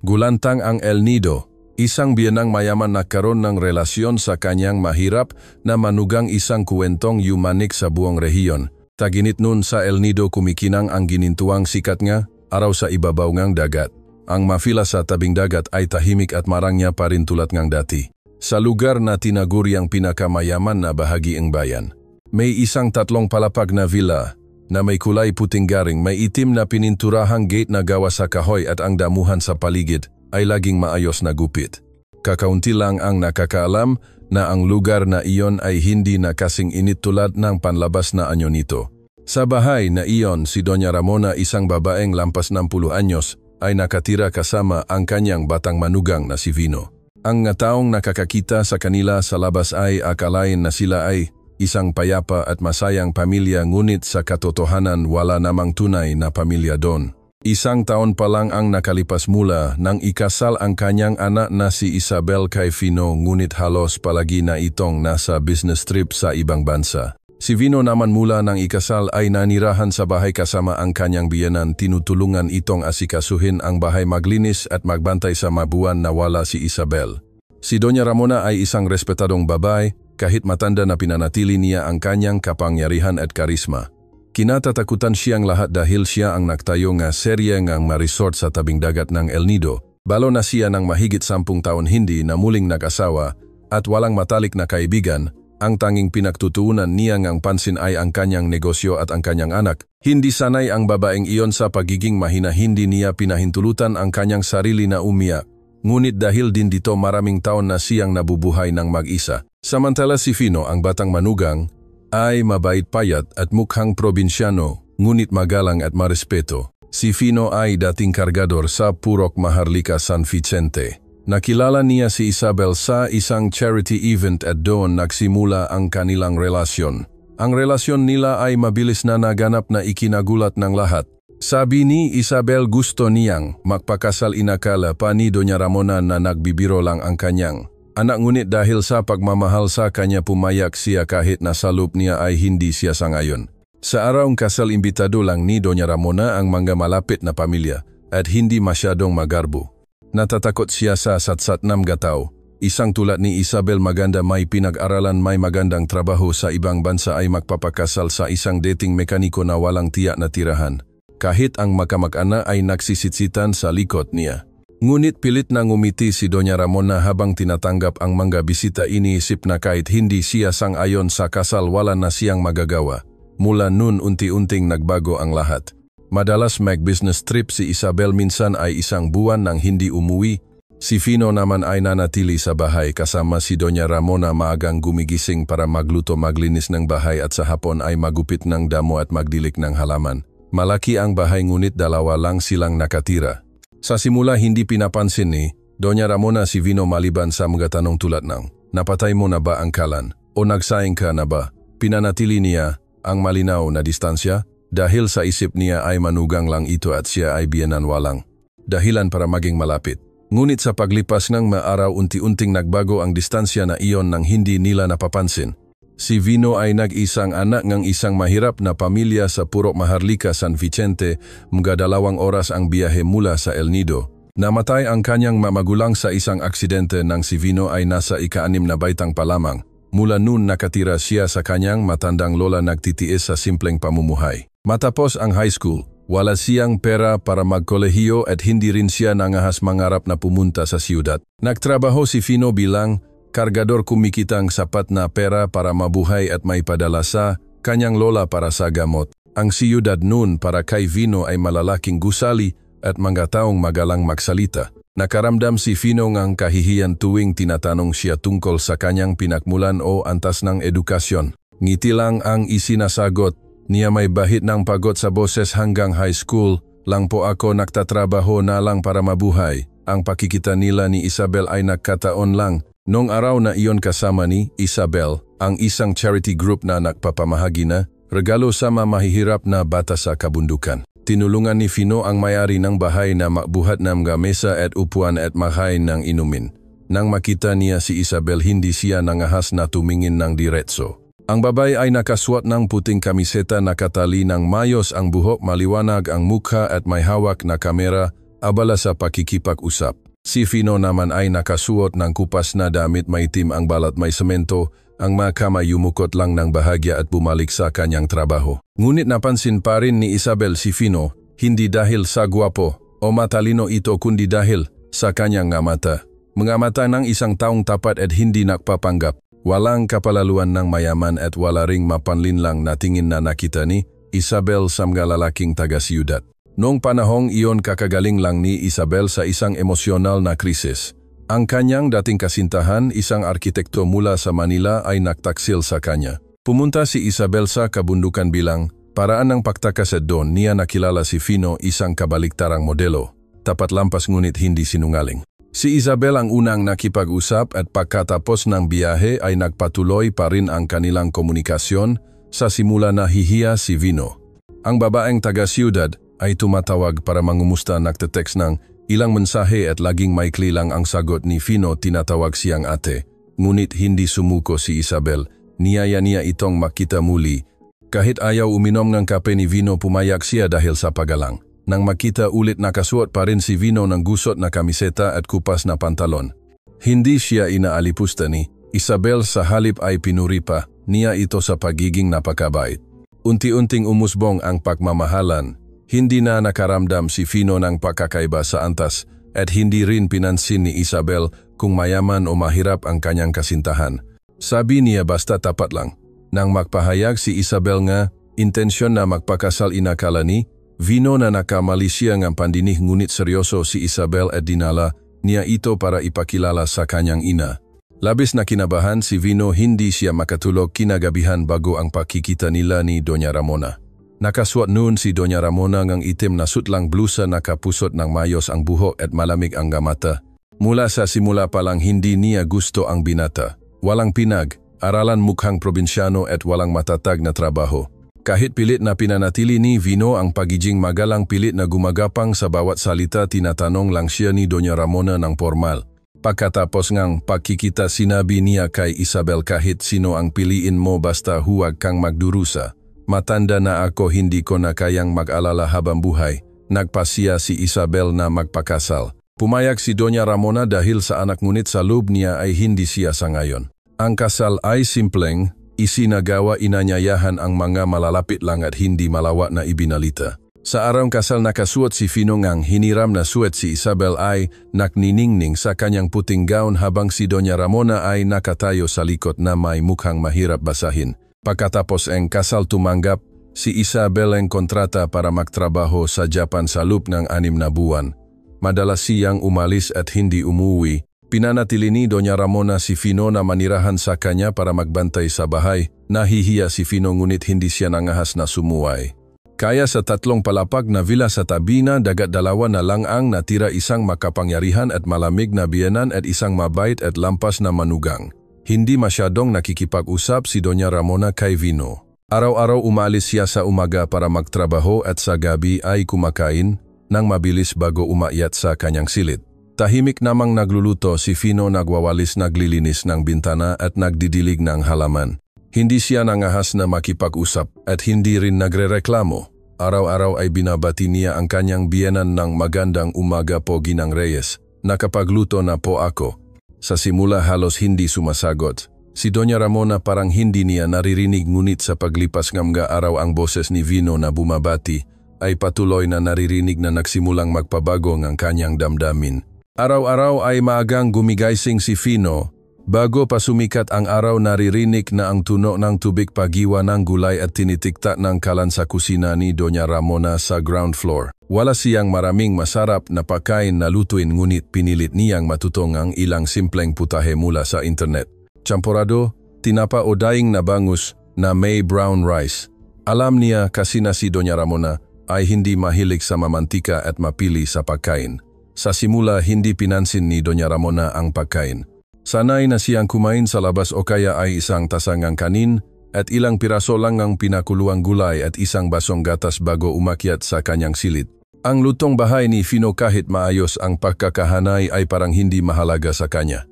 Gulantang ang El Nido, isang biyanang mayaman nagkaroon ng relasyon sa kanyang mahirap na manugang isang kuwentong yumanik sa buong rehiyon. Taginit nun sa El Nido kumikinang ang ginintuang sikat nga, araw sa ibabaw ngang dagat. Ang mafila sa tabing dagat ay tahimik at marangya pa rin tulad ngang dati. Sa lugar na tinaguri ang pinakamayaman na bahagi ng bayan, may isang 3 palapag na villa na may kulay puting garing, may itim na pininturahang gate na gawa sa kahoy at ang damuhan sa paligid ay laging maayos na gupit. Kakaunti lang ang nakakaalam na ang lugar na iyon ay hindi na kasing init tulad ng panlabas na anyo nito. Sa bahay na iyon, si Doña Ramona, isang babaeng lampas 60 anyos, ay nakatira kasama ang kanyang batang manugang na si Vino. Ang taong nakakakita sa kanila sa labas ay akalain na sila ay isang payapa at masayang pamilya, ngunit sa katotohanan wala namang tunay na pamilya doon. 1 taon pa lang ang nakalipas mula nang ikasal ang kanyang anak na si Isabel kay Vino, ngunit halos palagi na itong nasa business trip sa ibang bansa. Si Vino naman mula nang ikasal ay nanirahan sa bahay kasama ang kanyang biyenan, tinutulungan itong asikasuhin ang bahay, maglinis at magbantay sa mabuwan na wala si Isabel. Si Doña Ramona ay isang respetadong babae, kahit matanda na pinanatili niya ang kanyang kapangyarihan at karisma. Kinatatakutan siyang lahat dahil siya ang nagtayo nga serye ngang maresort sa tabing dagat ng El Nido. Balo na siya ng mahigit 10 taon hindi na muling nag-asawa at walang matalik na kaibigan. Ang tanging pinagtutuunan niya ngang pansin ay ang kanyang negosyo at ang kanyang anak. Hindi sanay ang babaeng iyon sa pagiging mahina, hindi niya pinahintulutan ang kanyang sarili na umiyak. Ngunit dahil din dito maraming taon na siyang nabubuhay ng mag-isa. Samantala si Vino, ang batang manugang, ay mabait, payat at mukhang probinsyano, ngunit magalang at marespeto. Si Vino ay dating kargador sa Purok Maharlika, San Vicente. Nakilala niya si Isabel sa isang charity event at doon nagsimula ang kanilang relasyon. Ang relasyon nila ay mabilis na naganap na ikinagulat ng lahat. Sabi ni Isabel gusto niyang magpakasal, inakala pa ni Doña Ramona na nagbibiro lang ang kanyang anak, ngunit dahil sa pagmamahal sa kanya pumayak siya kahit nasa loob niya ay hindi siya sangayon. Sa araw ng kasal, imbitado lang ni Doña Ramona ang mga malapit na pamilya at hindi masyadong magarbo. Natatakot siya sa satsat ng gatao. Isang tulad ni Isabel, maganda, may pinag-aralan, may magandang trabaho sa ibang bansa, ay magpapakasal sa isang dating mekaniko na walang tiyak na tirahan. Kahit ang makamag-ana ay nagsisitsitan sa likod niya. Ngunit pilit na ngumiti si Doña Ramona habang tinatanggap ang mga bisita. Iniisip na kahit hindi siya sang-ayon sa kasal, wala na siyang magagawa. Mula noon unti-unting nagbago ang lahat. Madalas mag-business trip si Isabel, minsan ay 1 buwan nang hindi umuwi. Si Vino naman ay nanatili sa bahay kasama si Doña Ramona, maagang gumigising para magluto, maglinis ng bahay at sa hapon ay magupit ng damo at magdilik ng halaman. Malaki ang bahay ngunit 2 lang silang nakatira. Sa simula hindi pinapansin ni Doña Ramona si Vino maliban sa mga tanong tulad ng, napatay mo na ba ang kalan? O nagsaing ka na ba? Pinanatili niya ang malinaw na distansya dahil sa isip niya ay manugang lang ito at siya ay biyenan, walang dahilan para maging malapit. Ngunit sa paglipas ng maaraw unti-unting nagbago ang distansya na iyon nang hindi nila napapansin. Si Vino ay nag-isang anak ng isang mahirap na pamilya sa Purok Maharlika, San Vicente. Mga 2 oras ang biyahe mula sa El Nido. Namatay ang kanyang magulang sa isang aksidente nang si Vino ay nasa ika-6 na baitang pa lamang. Mula noon nakatira siya sa kanyang matandang lola, nagtitiis sa simpleng pamumuhay. Matapos ang high school, wala siyang pera para magkolehiyo at hindi rin siya nangahas mangarap na pumunta sa siyudad. Nagtrabaho si Vino bilang kargador, kumikitang sapat na pera para mabuhay at maipadala sa kanyang lola para sa gamot. Ang siyudad noon para kay Vino ay malalaking gusali at mga taong magalang magsalita. Nakaramdam si Vino ng kahihiyan tuwing tinatanong siya tungkol sa kanyang pinakmulan o antas ng edukasyon. Ngiti lang ang isinasagot niya, may bahit ng pagod sa boses, hanggang high school lang po ako, nagtatrabaho na lang para mabuhay. Ang pakikita nila ni Isabel ay nagkataon lang. Noong araw na iyon kasama ni Isabel ang isang charity group na nagpapamahagi na regalo sa mahihirap na bata sa kabundukan. Tinulungan ni Vino ang may-ari ng bahay na magbuhat ng mga mesa at upuan at mahain ng inumin. Nang makita niya si Isabel, hindi siya nangahas na tumingin ng diretso. Ang babae ay nakasuot ng puting kamiseta, nakatali ng mayos ang buhok, maliwanag ang mukha at may hawak na kamera. abala sa pakikipag-usap. Si Vino naman ay nakasuot ng kupas na damit maitim ang balat may semento, ang mga kamay yumukot lang ng bahagya at bumalik sa kanyang trabaho. Ngunit napansin pa rin ni Isabel si Vino, hindi dahil sa gwapo o matalino ito kundi dahil sa kanyang mata. Mga mata ng isang taong tapat at hindi nakpapanggap. Walang kapalaluan ng mayaman at wala ring mapanlinlang na tingin na nakita ni Isabel sa mga lalaking taga-siyudad. Noong panahong iyon kakagaling lang ni Isabel sa isang emosyonal na krisis. Ang kanyang dating kasintahan, isang arkitekto mula sa Manila ay nagtaksil sa kanya. Pumunta si Isabel sa kabundukan bilang paraan ng pagtakas at doon niya nakilala si Vino, isang kabaliktarang modelo. Tapat lampas ngunit hindi sinungaling. Si Isabel ang unang nakipag-usap at pagkatapos ng biyahe ay nagpatuloy pa rin ang kanilang komunikasyon. Sa simula nahihiya si Vino. Ang babaeng taga-siyudad ay tumatawag para mangumusta, nagte-text ng ilang mensahe at laging maikli lang ang sagot ni Vino, tinatawag siyang ate. Ngunit hindi sumuko si Isabel, niyaya niya itong makita muli. Kahit ayaw uminom ng kape ni Vino, pumayag siya dahil sa pagalang. Nang makita ulit, nakasuot pa rin si Vino ng gusot na kamiseta at kupas na pantalon. Hindi siya inaalipusta ni Isabel, sa halip ay pinuri pa niya ito sa pagiging napakabait. Unti-unting umusbong ang pagmamahalan. Hindi na nakaramdam si Vino ng pagkakaiba sa antas at hindi rin pinansin ni Isabel kung mayaman o mahirap ang kanyang kasintahan. Sabi niya basta tapat lang. Nang magpahayag si Isabel nga intensyon na magpakasal, inakala ni Vino na nakamali siya ng pandinig, ngunit seryoso si Isabel at dinala niya ito para ipakilala sa kanyang ina. Labis na kinabahan si Vino, hindi siya makatulog kinagabihan bago ang pakikita nila ni Doña Ramona. Nakasuot noon si Doña Ramona ng itim na sutlang blusa, nakapusot ng mayos ang buhok at malamig ang mata. Mula sa simula pa lang hindi niya gusto ang binata. Walang pinag-aralan, mukhang probinsyano at walang matatag na trabaho. Kahit pilit na pinanatili ni Vino ang pagiging magalang, pilit na gumagapang sa bawat salita, tinatanong lang siya ni Doña Ramona ng formal. Pagkatapos ngang pagkikita, sinabi niya kay Isabel, kahit sino ang piliin mo basta huwag kang magdurusa. Matanda na ako, hindi ko na kayang mag-alala habang buhay. Nagpasya si Isabel na magpakasal. Pumayag si Doña Ramona dahil sa anak, ngunit sa loob niya ay hindi siya sangayon. Ang kasal ay simpleng isinagawa, inanyayahan ang mga malalapit lang at hindi malawak na ibinalita. Sa araw kasal, nakasuot si Vino ngang hiniram na suet, si Isabel ay nakniningning sa kanyang puting gown habang si Doña Ramona ay nakatayo sa likod na may mukhang mahirap basahin. Pagkatapos ang kasal, tumanggap si Isabel ang kontrata para magtrabaho sa Japan sa loob ng 6 na buwan. Madalas siyang umalis at hindi umuwi. Pinanatili ni Doña Ramona si Vino na manirahan sa kanya para magbantay sa bahay. Nahihiya si Vino ngunit hindi siya nangahas na sumuway. Kaya sa 3 palapag na villa sa tabi na dagat, 2 na lang ang natira, isang makapangyarihan at malamig na biyenan at isang mabait at lampas na manugang. Hindi masyadong nakikipag-usap si Doña Ramona kay Vino. Araw-araw umalis siya sa umaga para magtrabaho at sa gabi ay kumakain nang mabilis bago umakyat sa kanyang silid. Tahimik namang nagluluto si Vino, nagwawalis, naglilinis ng bintana at nagdidilig ng halaman. Hindi siya nangahas na makipag-usap at hindi rin nagrereklamo. Araw-araw ay binabati niya ang kanyang biyenan ng magandang umaga po, Ginang Reyes. Nakapagluto na po ako. Sa simula halos hindi sumasagot. Si Doña Ramona parang hindi niya naririnig, ngunit sa paglipas ng mga araw ang boses ni Vino na bumabati ay patuloy na naririnig na nagsimulang magpabago ng kanyang damdamin. Araw-araw ay maagang gumigising si Vino. Bago pa sumikat ang araw, naririnig na ang tunog ng tubig, pagiwa ng gulay at tinitikta ng kalan sa kusina ni Doña Ramona sa ground floor. Wala siyang maraming masarap na pagkain na lutuin, ngunit pinilit niyang matutong ang ilang simpleng putahe mula sa internet. Champorado, tinapa o daing na bangus na may brown rice. Alam niya kasi na si Doña Ramona ay hindi mahilig sa mamantika at mapili sa pagkain. Sa simula hindi pinansin ni Doña Ramona ang pagkain. Sanay na siyang kumain sa labas o kaya ay isang tasangang kanin at ilang piraso lang ang pinakuluang gulay at isang basong gatas bago umakyat sa kanyang silid. Ang lutong bahay ni Vino, kahit maayos ang pagkakahanay, ay parang hindi mahalaga sa kanya.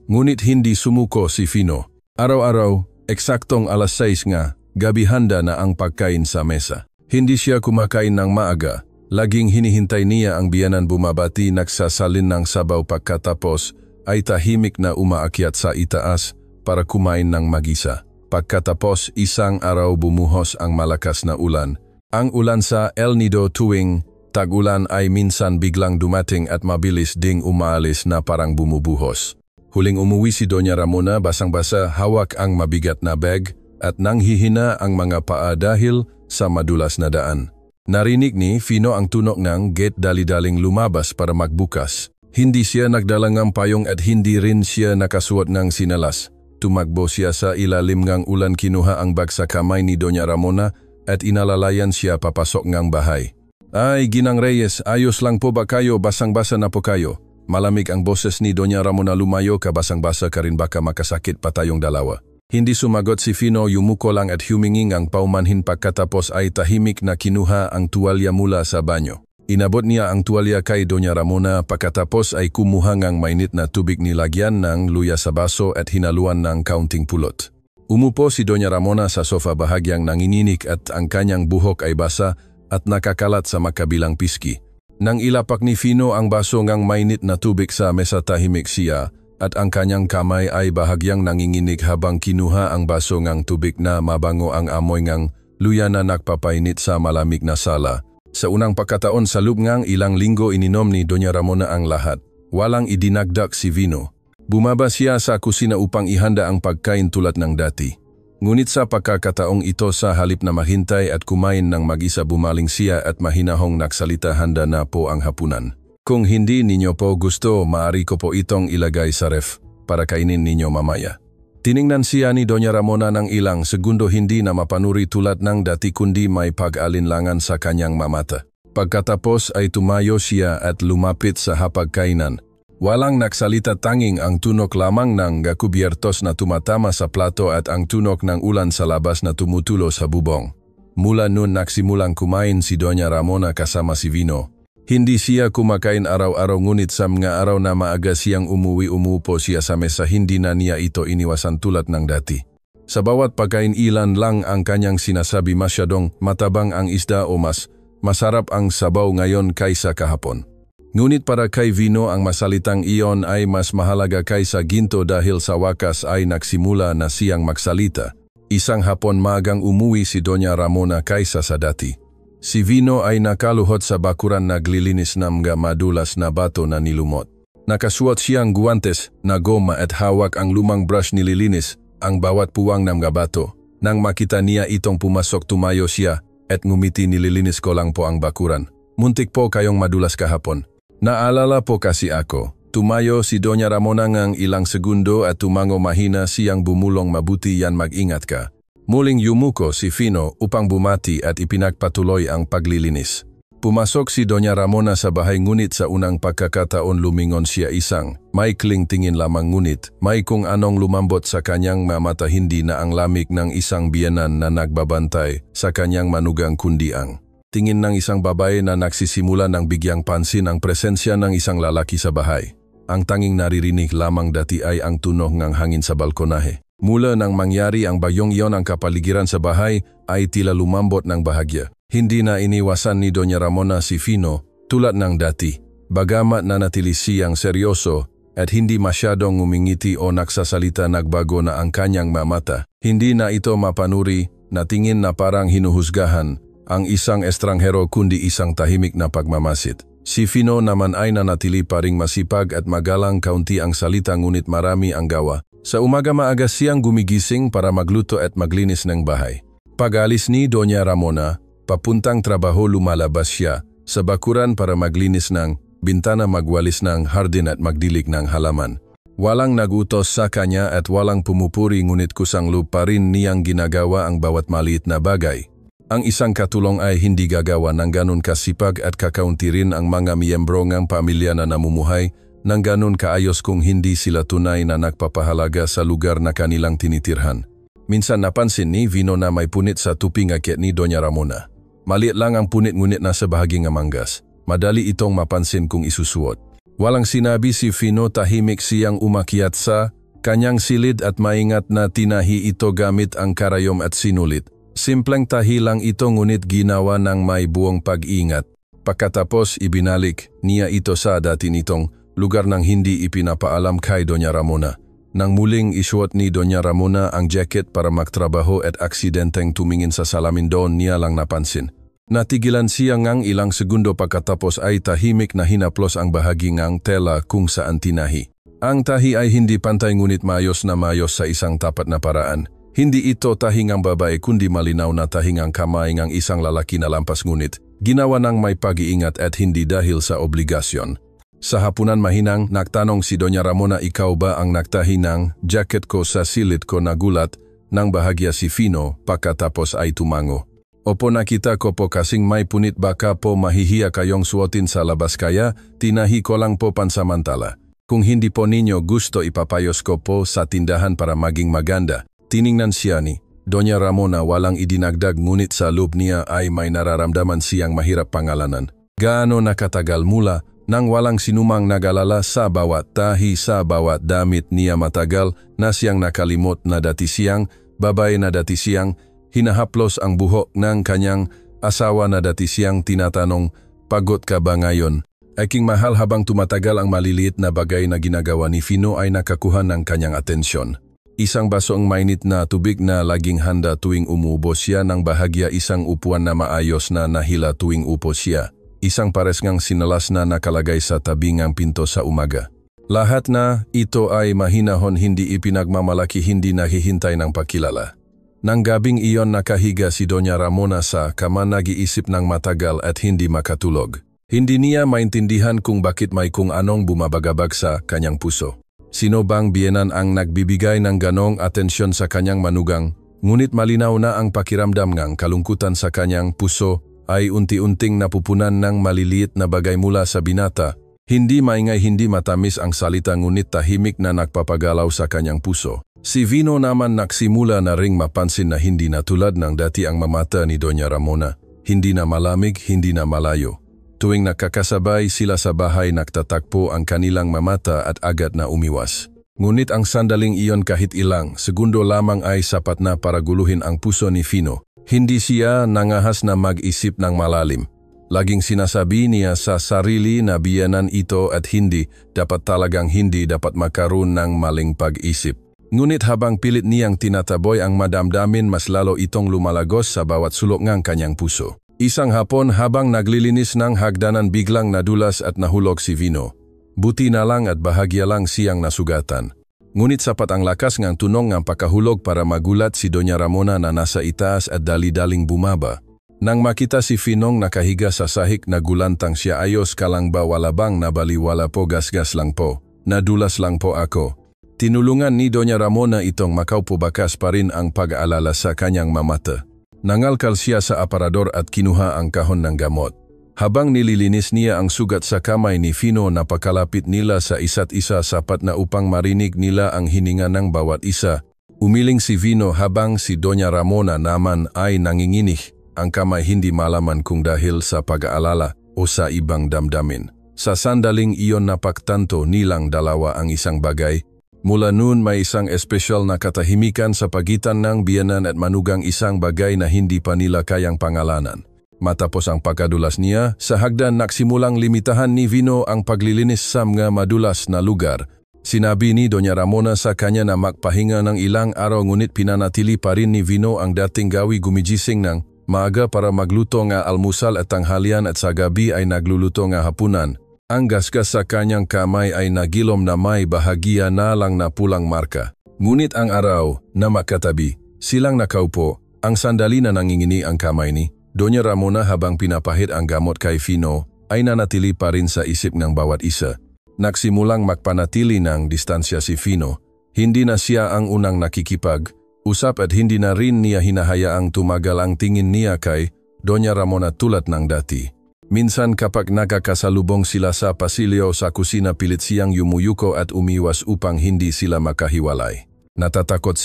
Ngunit hindi sumuko si Vino. Araw-araw, eksaktong alas 6 nga, gabi handa na ang pagkain sa mesa. Hindi siya kumakain ng maaga. Laging hinihintay niya ang biyanan bumabati nagsasalin ng sabaw pagkatapos ay tahimik na umaakyat sa itaas para kumain ng mag-isa. Pagkatapos isang araw bumuhos ang malakas na ulan. Ang ulan sa El Nido tuwing tag-ulan ay minsan biglang dumating at mabilis ding umaalis na parang bumubuhos. Huling umuwi si Doña Ramona basang-basa, hawak ang mabigat na bag at nanghihina ang mga paa dahil sa madulas na daan. Narinig ni Fino ang tunog ng gate, dali-daling lumabas para magbukas. Hindi siya nagdala ng payong at hindi rin siya nakasuot ng sinalas. Tumakbo siya sa ilalim ng ulan, kinuha ang bag sa kamay ni Doña Ramona at inalalayan siya papasok ng bahay. Ay, Ginang Reyes, ayos lang po ba kayo? Basang-basa na po kayo. Malamig ang boses ni Doña Ramona. Lumayo ka, basang-basa ka rin, baka makasakit pa tayong dalawa. Hindi sumagot si Fino, yumuko lang at huminging ang paumanhin. Pagkatapos ay tahimik na kinuha ang tuwalya mula sa banyo. Inabot niya ang tuwalya kay Doña Ramona, pagkatapos ay kumuha ng mainit na tubig, nilagyan ng luya sa baso at hinaluan ng kaunting pulot. Umupo si Doña Ramona sa sofa, bahagyang nanginginig at ang kanyang buhok ay basa at nakakalat sa makabilang piski. Nang ilapak ni Fino ang baso ng mainit na tubig sa mesa, tahimik siya at ang kanyang kamay ay bahagyang nanginginig habang kinuha ang baso ng tubig na mabango ang amoy ng luya na nagpapainit sa malamig na sala. Sa unang pagkataon sa loob ng ilang linggo, ininom ni Doña Ramona ang lahat. Walang idinagdag si Vino. Bumaba siya sa kusina upang ihanda ang pagkain tulad ng dati. Ngunit sa pagkakataong ito, sa halip na maghintay at kumain ng mag-isa, bumaling siya at mahinahong nagsalita, "Handa na po ang hapunan. Kung hindi ninyo po gusto, maaari ko po itong ilagay sa ref para kainin ninyo mamaya." Tiningnan siya ni Doña Ramona ng ilang segundo, hindi na mapanuri tulad ng dati kundi may pag-alinlangan sa kanyang mamata. Pagkatapos ay tumayo siya at lumapit sa hapagkainan. Walang nagsalita, tanging ang tunog lamang ng gakubiertos na tumatama sa plato at ang tunog ng ulan sa labas na tumutulo sa bubong. Mula noon nagsimulang kumain si Doña Ramona kasama si Vino. Hindi siya kumakain araw-araw, ngunit sa mga araw na maaga siyang umuwi, umupo siya sa mesa, hindi na niya ito iniwasan tulad ng dati. Sa bawat pagkain, ilan lang ang kanyang sinasabi, "Masyadong matabang ang isda" o "mas masarap ang sabaw ngayon kaysa kahapon." Ngunit para kay Vino, ang masalitang iyon ay mas mahalaga kaysa ginto dahil sa wakas ay nagsimula na siyang magsalita. Isang hapon maagang umuwi si Doña Ramona kaysa sa dati. Si Vino ay nakaluhod sa bakuran, naglilinis ng mga madulas na bato na nilumot. Nakasuot siyang guwantes na goma at hawak ang lumang brush, nililinis ang bawat puwang ng mga bato. Nang makita niya itong pumasok, tumayo siya at ngumiti, "Nililinis ko lang po ang bakuran. Muntik po kayong madulas kahapon." "Naalala po kasi ako." Tumayo si Doña Ramona ng ilang segundo at tumango mahina siyang bumulong, "Mabuti yan, mag-ingat ka." Muling yumuko si Fino upang bumati at ipinagpatuloy ang paglilinis. Pumasok si Doña Ramona sa bahay, ngunit sa unang pagkakataon lumingon siya, isang maikling tingin lamang, ngunit may kung anong lumambot sa kanyang mata, hindi na ang lamig ng isang biyanan na nagbabantay sa kanyang manugang, kundi ang tingin ng isang babae na nagsisimula ng bigyang pansin ang presensya ng isang lalaki sa bahay. Ang tanging naririnig lamang dati ay ang tunog ng hangin sa balkonahe. Mula nang mangyari ang bagyong iyon, ang kapaligiran sa bahay ay tila lumambot ng bahagya. Hindi na iniwasan ni Doña Ramona si Fino tulad ng dati. Bagamat nanatili siyang seryoso at hindi masyadong ngumingiti o nagsasalita, nagbago na ang kanyang mata. Hindi na ito mapanuri na tingin na parang hinuhusgahan ang isang estranghero, kundi isang tahimik na pagmamasid. Si Fino naman ay nanatili pa ring masipag at magalang, kaunti ang salita ngunit marami ang gawa. Sa umaga maaga siyang gumigising para magluto at maglinis ng bahay. Pag-alis ni Doña Ramona papuntang trabaho, lumalabas siya sa bakuran para maglinis ng bintana, magwalis ng hardin at magdilig ng halaman. Walang nagutos sa kanya at walang pumupuri, ngunit kusang-loob pa rin niyang ginagawa ang bawat maliit na bagay. Ang isang katulong ay hindi gagawa ng ganun kasipag at kakaunti rin ang mga miyembro ng pamilya na namumuhay ng ganun kaayos kung hindi sila tunay na nagpapahalaga sa lugar na kanilang tinitirhan. Minsan napansin ni Vino na may punit sa tuping akyat ni Doña Ramona. Maliit lang ang punit, ngunit nasa bahagi ng manggas. Madali itong mapansin kung isusuot. Walang sinabi si Vino, tahimik siyang umakyat sa kanyang silid at maingat na tinahi ito gamit ang karayom at sinulit. Simpleng tahi lang ito, ngunit ginawa ng may buong pag-ingat. Pagkatapos ibinalik niya ito sa dati nitong lugar nang hindi ipinapaalam kay Doña Ramona. Nang muling isuot ni Doña Ramona ang jacket para magtrabaho at aksidenteng tumingin sa salamin doon niya lang napansin. Natigilan siya ngang ilang segundo pagkatapos ay tahimik na hinaplos ang bahagi ngang tela kung saan tinahi. Ang tahi ay hindi pantay ngunit mayos na mayos sa isang tapat na paraan. Hindi ito tahingang babae kundi malinaw na tahingang kamay ngang isang lalaki na lampas ngunit ginawa ng may pag-iingat at hindi dahil sa obligasyon. Sa hapunan mahinang, nagtanong si Doña Ramona, ikaw ba ang nagtahi ng jacket ko? Sa silid ko nagulat ng bahagya si Fino pagkatapos ay tumango. Opo, nakita ko po kasing may punit, baka po mahihiya kayong suotin sa labas kaya tinahi ko lang po pansamantala. Kung hindi po ninyo gusto ipapayos ko po sa tindahan para maging maganda. Tiningnan siya ni Doña Ramona, walang idinagdag ngunit sa loob niya ay may nararamdaman siyang mahirap pangalanan. Gaano nakatagal mula nang walang sinumang nagalala sa bawat tahi, sa bawat damit niya, matagal na siyang nakalimot na dati siyang babae, na dati siyang hinahaplos ang buhok ng kanyang asawa, na dati siyang tinatanong, pagod ka ba ngayon? Aking mahal, habang tumatagal ang maliliit na bagay na ginagawa ni Fino ay nakakuha ng kanyang atensyon. Isang basong mainit na tubig na laging handa tuwing umuubo siya ng bahagya, isang upuan na maayos na nahila tuwing upo siya, isang pares ngang sinalas na nakalagay sa tabi ngang pinto sa umaga. Lahat na ito ay mahinahon, hindi ipinagmamalaki, hindi naghihintay ng pakilala. Nang gabing iyon nakahiga si Doña Ramona sa kama, nag-iisip ng matagal at hindi makatulog. Hindi niya maintindihan kung bakit may kung anong bumabagabag sa kanyang puso. Sino bang biyenan ang nagbibigay ng ganong atensyon sa kanyang manugang? Ngunit malinaw na ang pakiramdam ngang kalungkutan sa kanyang puso ay unti-unting napupunan ng maliliit na bagay mula sa binata. Hindi maingay, hindi matamis ang salita, ngunit tahimik na nagpapagalaw sa kanyang puso. Si Fino naman nagsimula na ring mapansin na hindi na tulad ng dati ang mamata ni Doña Ramona. Hindi na malamig, hindi na malayo. Tuwing nakakasabay sila sa bahay, nagtatakpo ang kanilang mamata at agad na umiwas. Ngunit ang sandaling iyon, kahit ilang segundo lamang, ay sapat na para guluhin ang puso ni Fino. Hindi siya nangahas na mag-isip ng malalim. Laging sinasabi niya sa sarili na biyanan ito at hindi dapat, talagang hindi dapat makaroon ng maling pag-isip. Ngunit habang pilit niyang tinataboy ang madamdamin, mas lalo itong lumalagos sa bawat sulok ng kanyang puso. Isang hapon, habang naglilinis ng hagdanan, biglang nadulas at nahulog si Fino. Buti na lang at bahagya lang siyang nasugatan. Ngunit sapat ang lakas ng tunong ng pakahulog para magulat si Doña Ramona na nasa itaas at dali-daling bumaba. Nang makita si Finong nakahiga sa sahig, nagulantang siya, ayos ka lang ba? Wala bang nabaliwala po? Gasgas lang po. Nadulas lang po ako. Tinulungan ni Doña Ramona itong makaupo, bakas pa rin ang pag-aalala sa kanyang mamata. Nangalkal siya sa aparador at kinuha ang kahon ng gamot. Habang nililinis niya ang sugat sa kamay ni Fino, napakalapit nila sa isa't isa, sapat na upang marinig nila ang hininga ng bawat isa. Umiling si Fino habang si Doña Ramona naman ay nanginginig, ang kamay hindi malaman kung dahil sa pag-aalala o sa ibang damdamin. Sa sandaling iyon napagtanto nilang dalawa ang isang bagay. Mula noon may isang espesyal na katahimikan sa pagitan ng biyanan at manugang, isang bagay na hindi pa nila kayang pangalanan. Matapos ang pagkadulas niya sa hagdan, nagsimulang limitahan ni Fino ang paglilinis sa mga madulas na lugar. Sinabi ni Doña Ramona sa kanya na magpahinga ng ilang araw, ngunit pinanatili pa rin ni Fino ang dating gawi, gumigising ng maaga para magluto nga almusal at tanghalian, at sa gabi ay nagluluto nga hapunan. Ang gasgas sa kanyang kamay ay nagilom na may bahagya na lang na pulang marka. Ngunit ang araw na makatabi, silang nakaupo, ang sandali na nangingini ang kamay ni Doña Ramona habang pinapahid ang gamot kay Fino ay nanatili pa rin sa isip ng bawat isa. Nagsimulang magpanatili ng distansya si Fino. Hindi na siya ang unang nakikipag-usap at hindi na rin niya hinahayaang tumagal ang tingin niya kay Doña Ramona tulad ng dati. Minsan kapag nakakasalubong sila sa pasilyo sa kusina, pilit siyang yumuyuko at umiwas upang hindi sila makahiwalay. Natatakot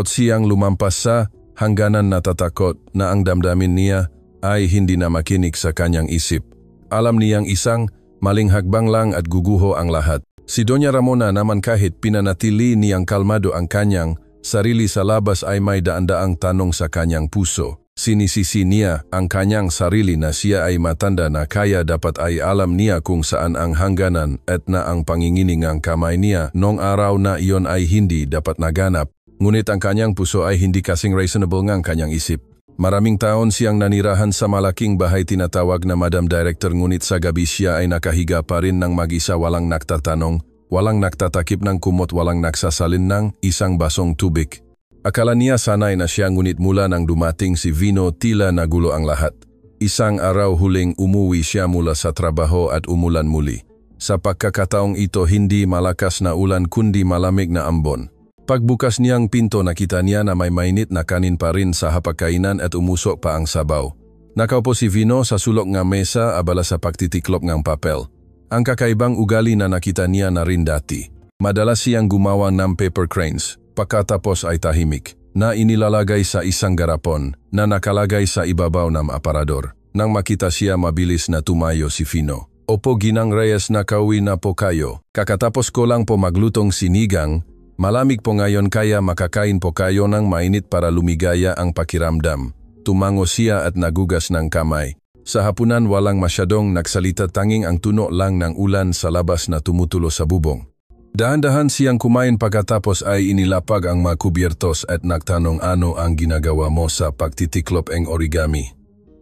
siyang lumampas sa hangganan, natatakot na ang damdamin niya ay hindi na makinig sa kanyang isip. Alam niyang isang maling hakbang lang at guguho ang lahat. Si Doña Ramona naman, kahit pinanatili niyang kalmado ang kanyang sarili sa labas, ay may daan-daang tanong sa kanyang puso. Sinisisi niya ang kanyang sarili na siya ay matanda na kaya dapat ay alam niya kung saan ang hangganan at na ang pangingining ng kamay niya noong araw na iyon ay hindi dapat naganap. Ngunit ang kanyang puso ay hindi kasing reasonable ngang kanyang isip. Maraming taon siyang nanirahan sa malaking bahay tinatawag na Madam Director, ngunit sa gabi siya ay nakahiga pa rin ng mag-isa, walang nagtatanong, walang nagtatakip ng kumot, walang nagsasalin ng isang basong tubig. Akala niya sanay na siya, ngunit mula nang dumating si Vino tila nagulo ang lahat. Isang araw huling umuwi siya mula sa trabaho at umulan muli. Sa pagkakataong ito hindi malakas na ulan kundi malamig na ambon. Pagbukas niyang pinto nakita niya na may mainit na kanin pa rin sa hapagkainan at umusok pa ang sabaw. Nakaupo si Vino sa sulok ng mesa abala sa pagtitiklop ng papel. Ang kakaibang ugali na nakita niya na rin dati. Madalas siyang gumawa ng paper cranes. Pagkatapos ay tahimik, na inilalagay sa isang garapon na nakalagay sa ibabaw ng aparador. Nang makita siya mabilis na tumayo si Vino. Opo Ginang Reyes, nakauwi na po kayo. Kakatapos ko lang po maglutong sinigang, malamig po ngayon kaya makakain po kayo ng mainit para lumigaya ang pakiramdam. Tumango siya at nagugas ng kamay. Sa hapunan walang masyadong nagsalita, tanging ang tuno lang ng ulan sa labas na tumutulo sa bubong. Dahan-dahan siyang kumain pagkatapos ay inilapag ang mga kubyertos at nagtanong, ano ang ginagawa mo sa pagtitiklop ng origami?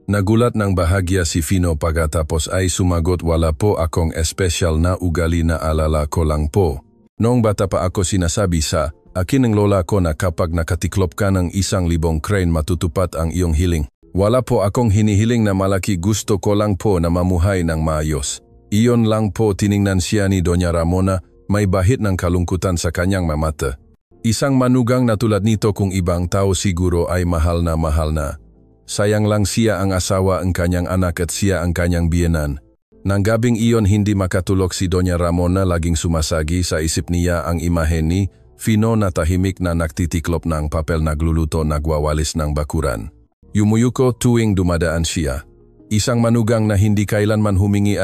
Nagulat ng bahagya si Vino pagkatapos ay sumagot, wala po akong espesyal na ugali, na alala ko lang po. Noong bata pa ako sinasabi sa akin ng lola ko na kapag nakatiklop ka ng 1,000 crane matutupad ang iyong hiling. Wala po akong hinihiling na malaki, gusto ko lang po na mamuhay ng maayos. Iyon lang po. Tiningnan siya ni Doña Ramona. May bahid ng kalungkutan sa kanyang mamata. Isang manugang na tulad nito kung ibang tao siguro ay mahal na mahal na. Sayang lang siya ang asawa ang kanyang anak at siya ang kanyang biyenan. Nang gabing iyon hindi makatulog si Doña Ramona, laging sumasagi sa isip niya ang imahe ni Vino na tahimik na nagtitiklop ng papel, nagluluto, nagwawalis ng bakuran. Yumuyuko tuwing dumadaan siya. Isang manugang na hindi kailanman humingi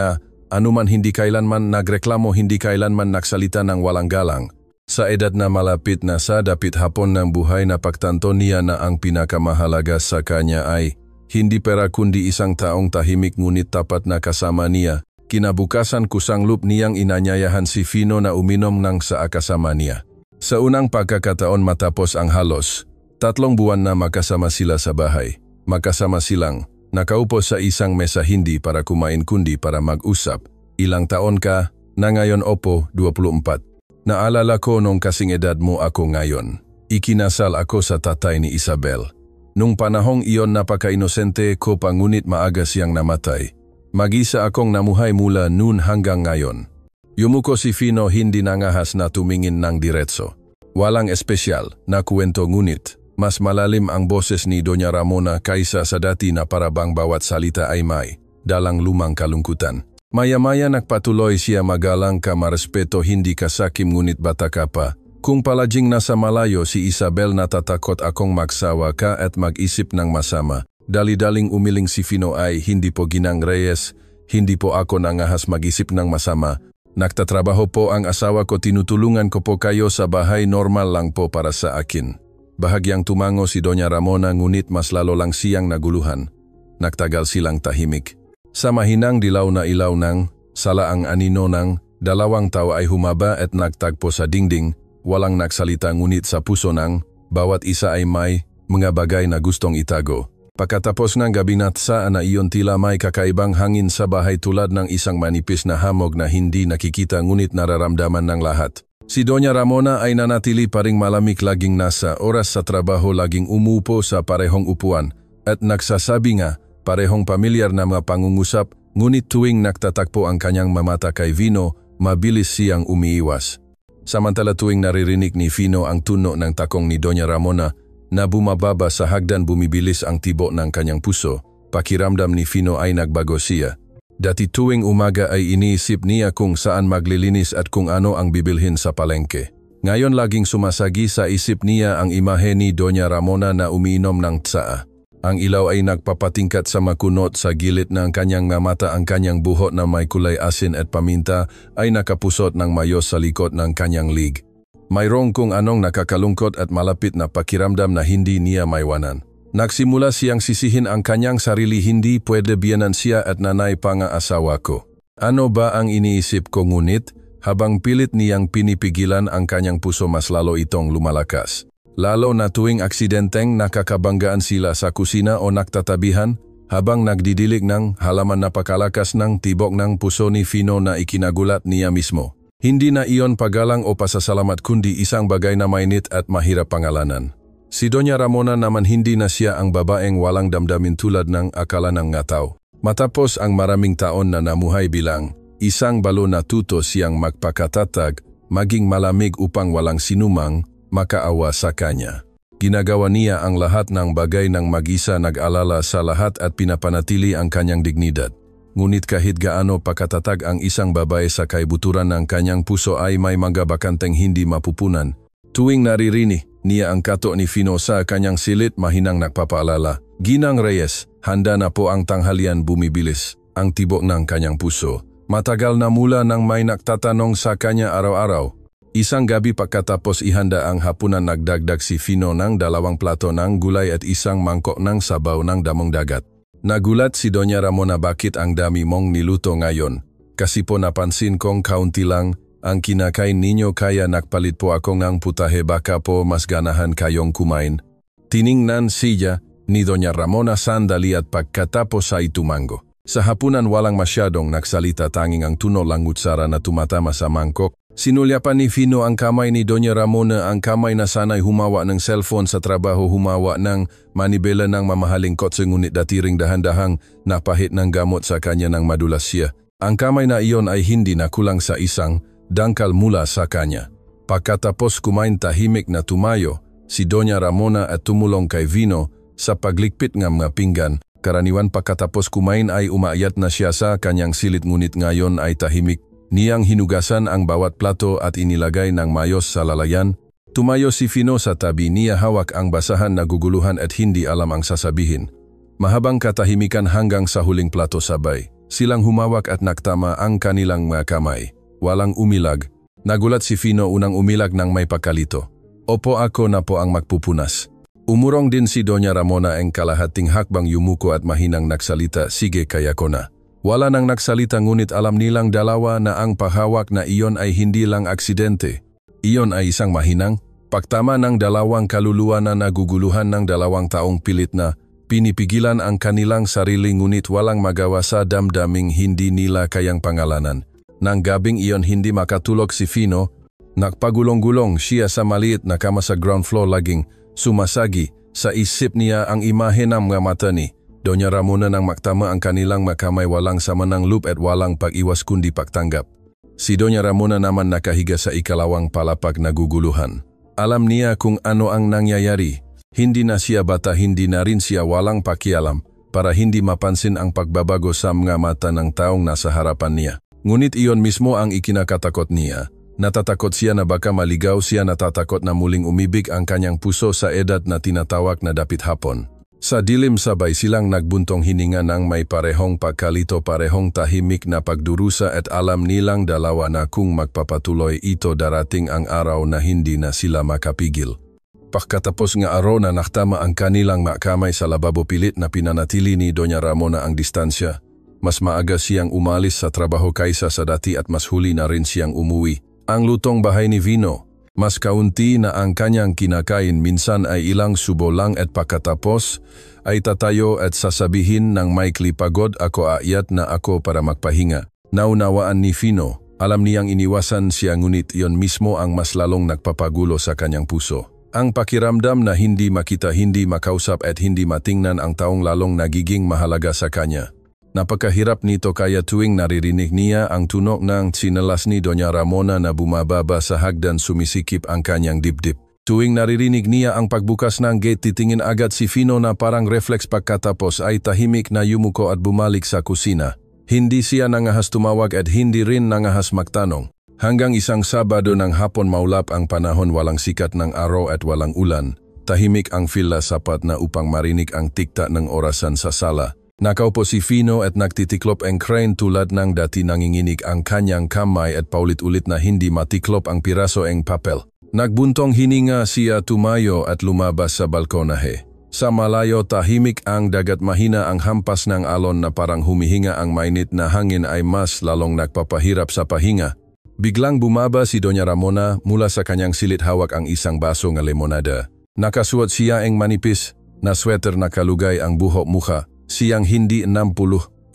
anuman, hindi kailanman nagreklamo, hindi kailanman nagsalita ng walang galang. Sa edad na malapit na sa dapit hapon ng buhay, napagtanto niya na ang pinakamahalaga sa kanya ay hindi pera kundi isang taong tahimik ngunit tapat na kasama niya. Kinabukasan kusanglop niyang inanyayahan si Vino na uminom ng sa kasama niya. Sa unang pagkakataon matapos ang halos 3 buwan na makasama sila sa bahay, makasama silang nakaupo sa isang mesa hindi para kumain kundi para mag-usap. Ilang taon ka na ngayon? Opo, 24. Naalala ko nung kasing edad mo ako ngayon. Ikinasal ako sa tatay ni Isabel. Nung panahong iyon napaka-inosente ko pa ngunit maaga siyang namatay. Mag-isa akong namuhay mula noon hanggang ngayon. Yumuko si Vino, hindi nangahas na tumingin ng diretso. Walang espesyal na kwento ngunit mas malalim ang boses ni Doña Ramona kaysa sa dati na parabang bawat salita ay may dalang lumang kalungkutan. Maya-maya nagpatuloy siya, magalang ka, marespeto, hindi ka sakim ngunit bata ka pa. Kung palaging nasa malayo si Isabel, natatakot akong magsawa ka at mag-isip ng masama. Dali-daling umiling si Vino, ay hindi po Ginang Reyes, hindi po ako nangahas mag-isip ng masama. Nagtatrabaho po ang asawa ko, tinutulungan ko po kayo sa bahay, normal lang po para sa akin. Bahagyang tumango si Doña Ramona ngunit mas lalo lang siyang naguluhan. Nagtagal silang tahimik. Sa mahinang dilaw na ilaw ng sala ang anino ng 2 tao ay humaba at nagtagpo sa dingding. Walang nagsalita ngunit sa puso ng bawat isa ay may mga bagay na gustong itago. Pagkatapos ng gabi natsa na iyon, tila may kakaibang hangin sa bahay tulad ng isang manipis na hamog na hindi nakikita ngunit nararamdaman ng lahat. Si Doña Ramona ay nanatili pa ring malamig, laging nasa oras sa trabaho, laging umupo sa parehong upuan at nagsasabi nga parehong pamilyar na mga pangungusap, ngunit tuwing nagtatakpo ang kanyang mamata kay Vino, mabilis siyang umiiwas. Samantala tuwing naririnig ni Vino ang tuno ng takong ni Doña Ramona na bumababa sa hagdan, bumibilis ang tibo ng kanyang puso. Pakiramdam ni Vino ay nagbago siya. Dati tuwing umaga ay iniisip niya kung saan maglilinis at kung ano ang bibilhin sa palengke. Ngayon laging sumasagi sa isip niya ang imahe ni Doña Ramona na umiinom ng tsaa. Ang ilaw ay nagpapatingkat sa makunot sa gilid ng kanyang mata, ang kanyang buhok na may kulay asin at paminta ay nakapusot ng mayos sa likod ng kanyang lig. Mayroong kung anong nakakalungkot at malapit na pakiramdam na hindi niya maiwanan. Nagsimula siyang sisihin ang kanyang sarili, hindi pwede biyanan siya at nanay pa nga asawa ko. Ano ba ang iniisip ko, ngunit habang pilit niyang pinipigilan ang kanyang puso, mas lalo itong lumalakas. Lalo na tuwing aksidenteng nakakabanggaan sila sa kusina o naktatabihan, habang nagdidilig ng halaman, napakalakas ng tibok ng puso ni Fino na ikinagulat niya mismo. Hindi na iyon paggalang o pasasalamat, kundi isang bagay na mainit at mahirap pangalanan. Si Doña Ramona naman, hindi na siya ang babaeng walang damdamin tulad ng akala ng nga tao. Matapos ang maraming taon na namuhay bilang isang balo, natuto siyang magpakatatag, maging malamig upang walang sinumang makaawa sa kanya. Ginagawa niya ang lahat ng bagay ng mag-isa, nag-alala sa lahat at pinapanatili ang kanyang dignidad. Ngunit kahit gaano pakatatag ang isang babae sa kaibuturan ng kanyang puso, ay may mga bakanteng hindi mapupunan. Tuwing naririnig niya ang kato ni Fino sa kanyang silit, mahinang nagpapaalala, "Ginang Reyes, handa na po ang tanghalian." Bumibilis ang tibok ng kanyang puso. Matagal na mula nang may nagtatanong sa kanya araw-araw. Isang gabi pagkatapos ihanda ang hapunan, nagdagdag si Fino ng 2 plato ng gulay at isang mangkok ng sabaw ng damong dagat. Nagulat si Doña Ramona, "Bakit ang dami mong niluto ngayon? Kasi po napansin kong kaunti lang ang kinakain ninyo, kaya nagpalit po ako ng putahe, baka po mas ganahan kayong kumain." Tiningnan siya ni Doña Ramona sandali at pagkatapos ay tumango. Sa hapunan walang masyadong nagsalita, tanging ang tuno lang utsara na tumatama sa mangkok. Sinulyapan ni Fino ang kamay ni Doña Ramona, ang kamay na sanay humawa ng cellphone sa trabaho, humawa ng manibela ng mamahaling kotse, ngunit datiring dahan-dahang napahit ng gamot sa kanya ng madulas siya. Ang kamay na iyon ay hindi na kulang sa isang dangkal mula sa kanya. Pagkatapos kumain, tahimik na tumayo si Doña Ramona at tumulong kay Vino sa paglikpit ng mga pinggan. Karaniwan pagkatapos kumain ay umaayat na siya sa kanyang silit, ngunit ngayon ay tahimik niyang hinugasan ang bawat plato at inilagay ng mayos sa lalayan. Tumayo si Fino sa tabi niya, hawak ang basahan, naguguluhan at hindi alam ang sasabihin. Mahabang katahimikan hanggang sa huling plato, sabay silang humawak at naktama ang kanilang mga kamay. Walang umilag. Nagulat si Fino, unang umilag ng may pakalito. "Opo, ako na po ang magpupunas." Umurong din si Doña Ramona, ang kalahating hakbang yumuko at mahinang nagsalita, "Sige, kaya ko na." Wala nang nagsalita, ngunit alam nilang dalawa na ang paghawak na iyon ay hindi lang aksidente. Iyon ay isang mahinang pagtama ng dalawang kaluluwa na naguguluhan ng 2 taong pilit na pinipigilan ang kanilang sarili, ngunit walang magawa sa damdaming hindi nila kayang pangalanan. Nang gabing iyon, hindi makatulog si Fino. Nagpagulong-gulong siya sa maliit na kama sa ground floor, laging sumasagi sa isip niya ang imahe ng mga mata ni Doña Ramona nang maktama ang kanilang makamay, walang samanang loop at walang pag-iwas kundi pagtanggap. Si Doña Ramona naman nakahiga sa ikalawang palapag, naguguluhan. Alam niya kung ano ang nangyayari. Hindi na siya bata, hindi na rin siya walang pakialam para hindi mapansin ang pagbabago sa mga mata ng taong nasa harapan niya. Ngunit iyon mismo ang ikinakatakot niya. Natatakot siya na baka maligaw siya, natatakot na muling umibig ang kanyang puso sa edad na tinatawag na dapit hapon. Sa dilim, sabay silang nagbuntong hininga ng may parehong pagkalito, parehong tahimik na pagdurusa, at alam nilang dalawa na kung magpapatuloy ito, darating ang araw na hindi na sila makapigil. Pagkatapos nga araw na naktama ang kanilang makamay sa lababo, pilit na pinanatili ni Doña Ramona ang distansya. Mas maaga siyang umalis sa trabaho kaysa sa dati at mas huli na rin siyang umuwi. Ang lutong bahay ni Vino, mas kaunti na ang kanyang kinakain, minsan ay ilang subo lang, at pagkatapos ay tatayo at sasabihin ng maikli, "Pagod ako, aayat na ako para magpahinga." Naunawaan ni Vino, alam niyang iniwasan siya, ngunit iyon mismo ang mas lalong nagpapagulo sa kanyang puso. Ang pakiramdam na hindi makita, hindi makausap at hindi matingnan ang taong lalong nagiging mahalaga sa kanya. Napakahirap nito, kaya tuwing naririnig niya ang tunog ng tsinelas ni Doña Ramona na bumababa sa hagdan, sumisikip ang kanyang dibdib. Tuwing naririnig niya ang pagbukas ng gate, titingin agad si Fino na parang reflex, pagkatapos ay tahimik na yumuko at bumalik sa kusina. Hindi siya nangahas tumawag at hindi rin nangahas magtanong. Hanggang isang Sabado ng hapon, maulap ang panahon, walang sikat ng araw at walang ulan. Tahimik ang villa, sapat na upang marinig ang tikta ng orasan sa sala. Nakaupo si Fino at nagtitiklop ang crane, tulad ng dati nanginginig ang kanyang kamay at paulit-ulit na hindi matiklop ang piraso ng papel. Nagbuntong hininga siya, tumayo at lumabas sa balkonahe. Sa malayo tahimik ang dagat, mahina ang hampas ng alon na parang humihinga, ang mainit na hangin ay mas lalong nagpapahirap sa pahinga. Biglang bumaba si Doña Ramona, mula sa kanyang silid hawak ang isang baso ng limonada. Nakasuot siya ang manipis na sweater, nakalugay ang buhok muka. Siyang hindi 60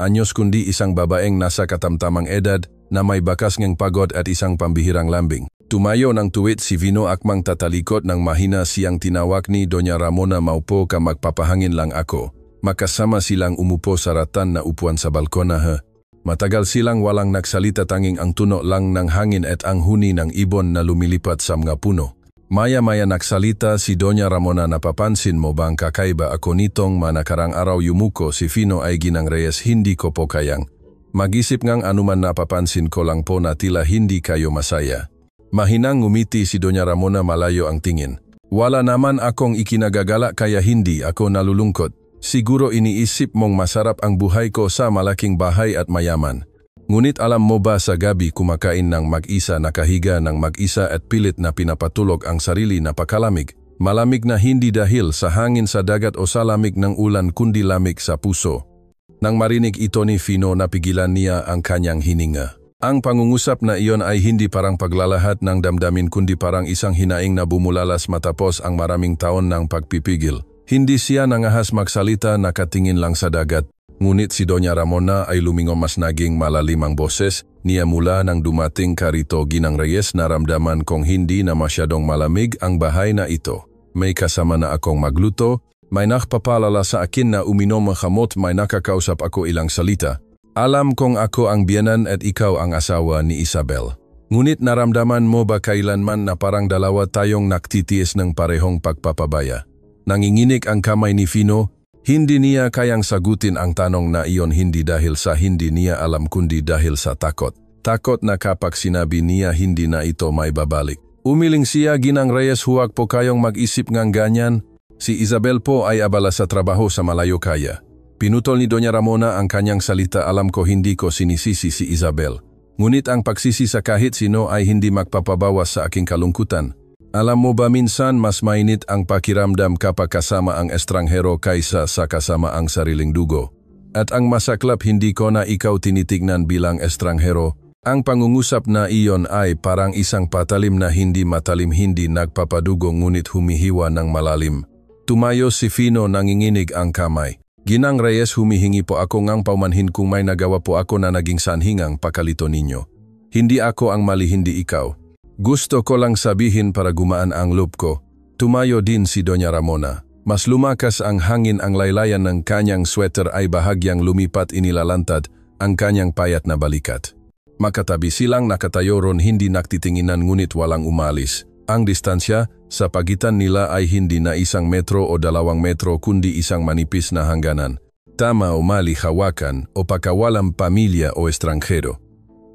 anyos kundi isang babaeng nasa katamtamang edad na may bakas ng pagod at isang pambihirang lambing. Tumayo ng tuwid si Vino, akmang tatalikod ng mahina. Siyang tinawag ni Doña Ramona, "Maupo ka, magpapahangin lang ako." Makasama silang umupo sa ratan na upuan sa balkona. Matagal silang walang nagsalita, tanging ang tunog lang ng hangin at ang huni ng ibon na lumilipat sa mga puno. Maya-maya nagsalita si Doña Ramona, "Napapansin mo bang kakaiba ako nitong manakarang araw?" Yumuko si Vino, "Ay Ginang Reyes, hindi ko po kayang mag-isip ngang anuman, napapansin ko lang po na tila hindi kayo masaya." Mahinang ngumiti si Doña Ramona, malayo ang tingin. "Wala naman akong ikinagagala kaya hindi ako nalulungkot. Siguro iniisip mong masarap ang buhay ko sa malaking bahay at mayaman. Ngunit alam mo ba, sa gabi kumakain ng mag-isa, nakahiga ng mag-isa at pilit na pinapatulog ang sarili, napakalamig. Malamig na hindi dahil sa hangin sa dagat o sa lamig ng ulan, kundi lamig sa puso." Nang marinig ito ni Vino, napigilan niya ang kanyang hininga. Ang pangungusap na iyon ay hindi parang paglalahat ng damdamin, kundi parang isang hinaing na bumulalas matapos ang maraming taon ng pagpipigil. Hindi siya nangahas magsalita, nakatingin lang sa dagat. Ngunit si Doña Ramona ay lumingon, mas naging malalim ang boses niya. "Mula nang dumating ka rito, Ginang Reyes, naramdaman kong hindi na masyadong malamig ang bahay na ito. May kasama na akong magluto, may nakpapalala sa akin na uminom ng gamot, may nakakausap ako ilang salita. Alam kong ako ang biyenan at ikaw ang asawa ni Isabel. Ngunit naramdaman mo ba kailanman na parang dalawa tayong naktitiis ng parehong pagpapabaya?" Nanginginig ang kamay ni Vino. Hindi niya kayang sagutin ang tanong na iyon, hindi dahil sa hindi niya alam, kundi dahil sa takot. Takot na kapag sinabi niya, hindi na ito may babalik. Umiling siya, "Ginang Reyes, huwag po kayong mag-isip ngang ganyan. Si Isabel po ay abala sa trabaho sa malayo kaya." Pinutol ni Doña Ramona ang kanyang salita, "Alam ko hindi ko sinisisi si Isabel. Ngunit ang pagsisi sa kahit sino ay hindi magpapabawas sa aking kalungkutan. Alam mo ba, minsan mas mainit ang pakiramdam kapag kasama ang estranghero kaysa sa kasama ang sariling dugo. At ang masaklap, hindi ko na ikaw tinitignan bilang estranghero. Ang pangungusap na iyon ay parang isang patalim na hindi matalim, hindi nagpapadugo ngunit humihiwa ng malalim." Tumayo si Vino, nanginginig ang kamay. "Ginang Reyes, humihingi po ako ngang paumanhin kung may nagawa po ako na naging sanhingang pakalito ninyo. Hindi ako ang mali, hindi ikaw. Gusto ko lang sabihin para gumaan ang loob ko." Tumayo din si Doña Ramona. Mas lumakas ang hangin, ang laylayan ng kanyang sweater ay bahagyang lumipat, inilalantad ang kanyang payat na balikat. Makatabi silang nakatayo ron, hindi naktitinginan ngunit walang umalis. Ang distansya sa pagitan nila ay hindi na 1 metro o 2 metro, kundi isang manipis na hangganan. Tama o mali, hawakan o pakawalang pamilya o estranghero.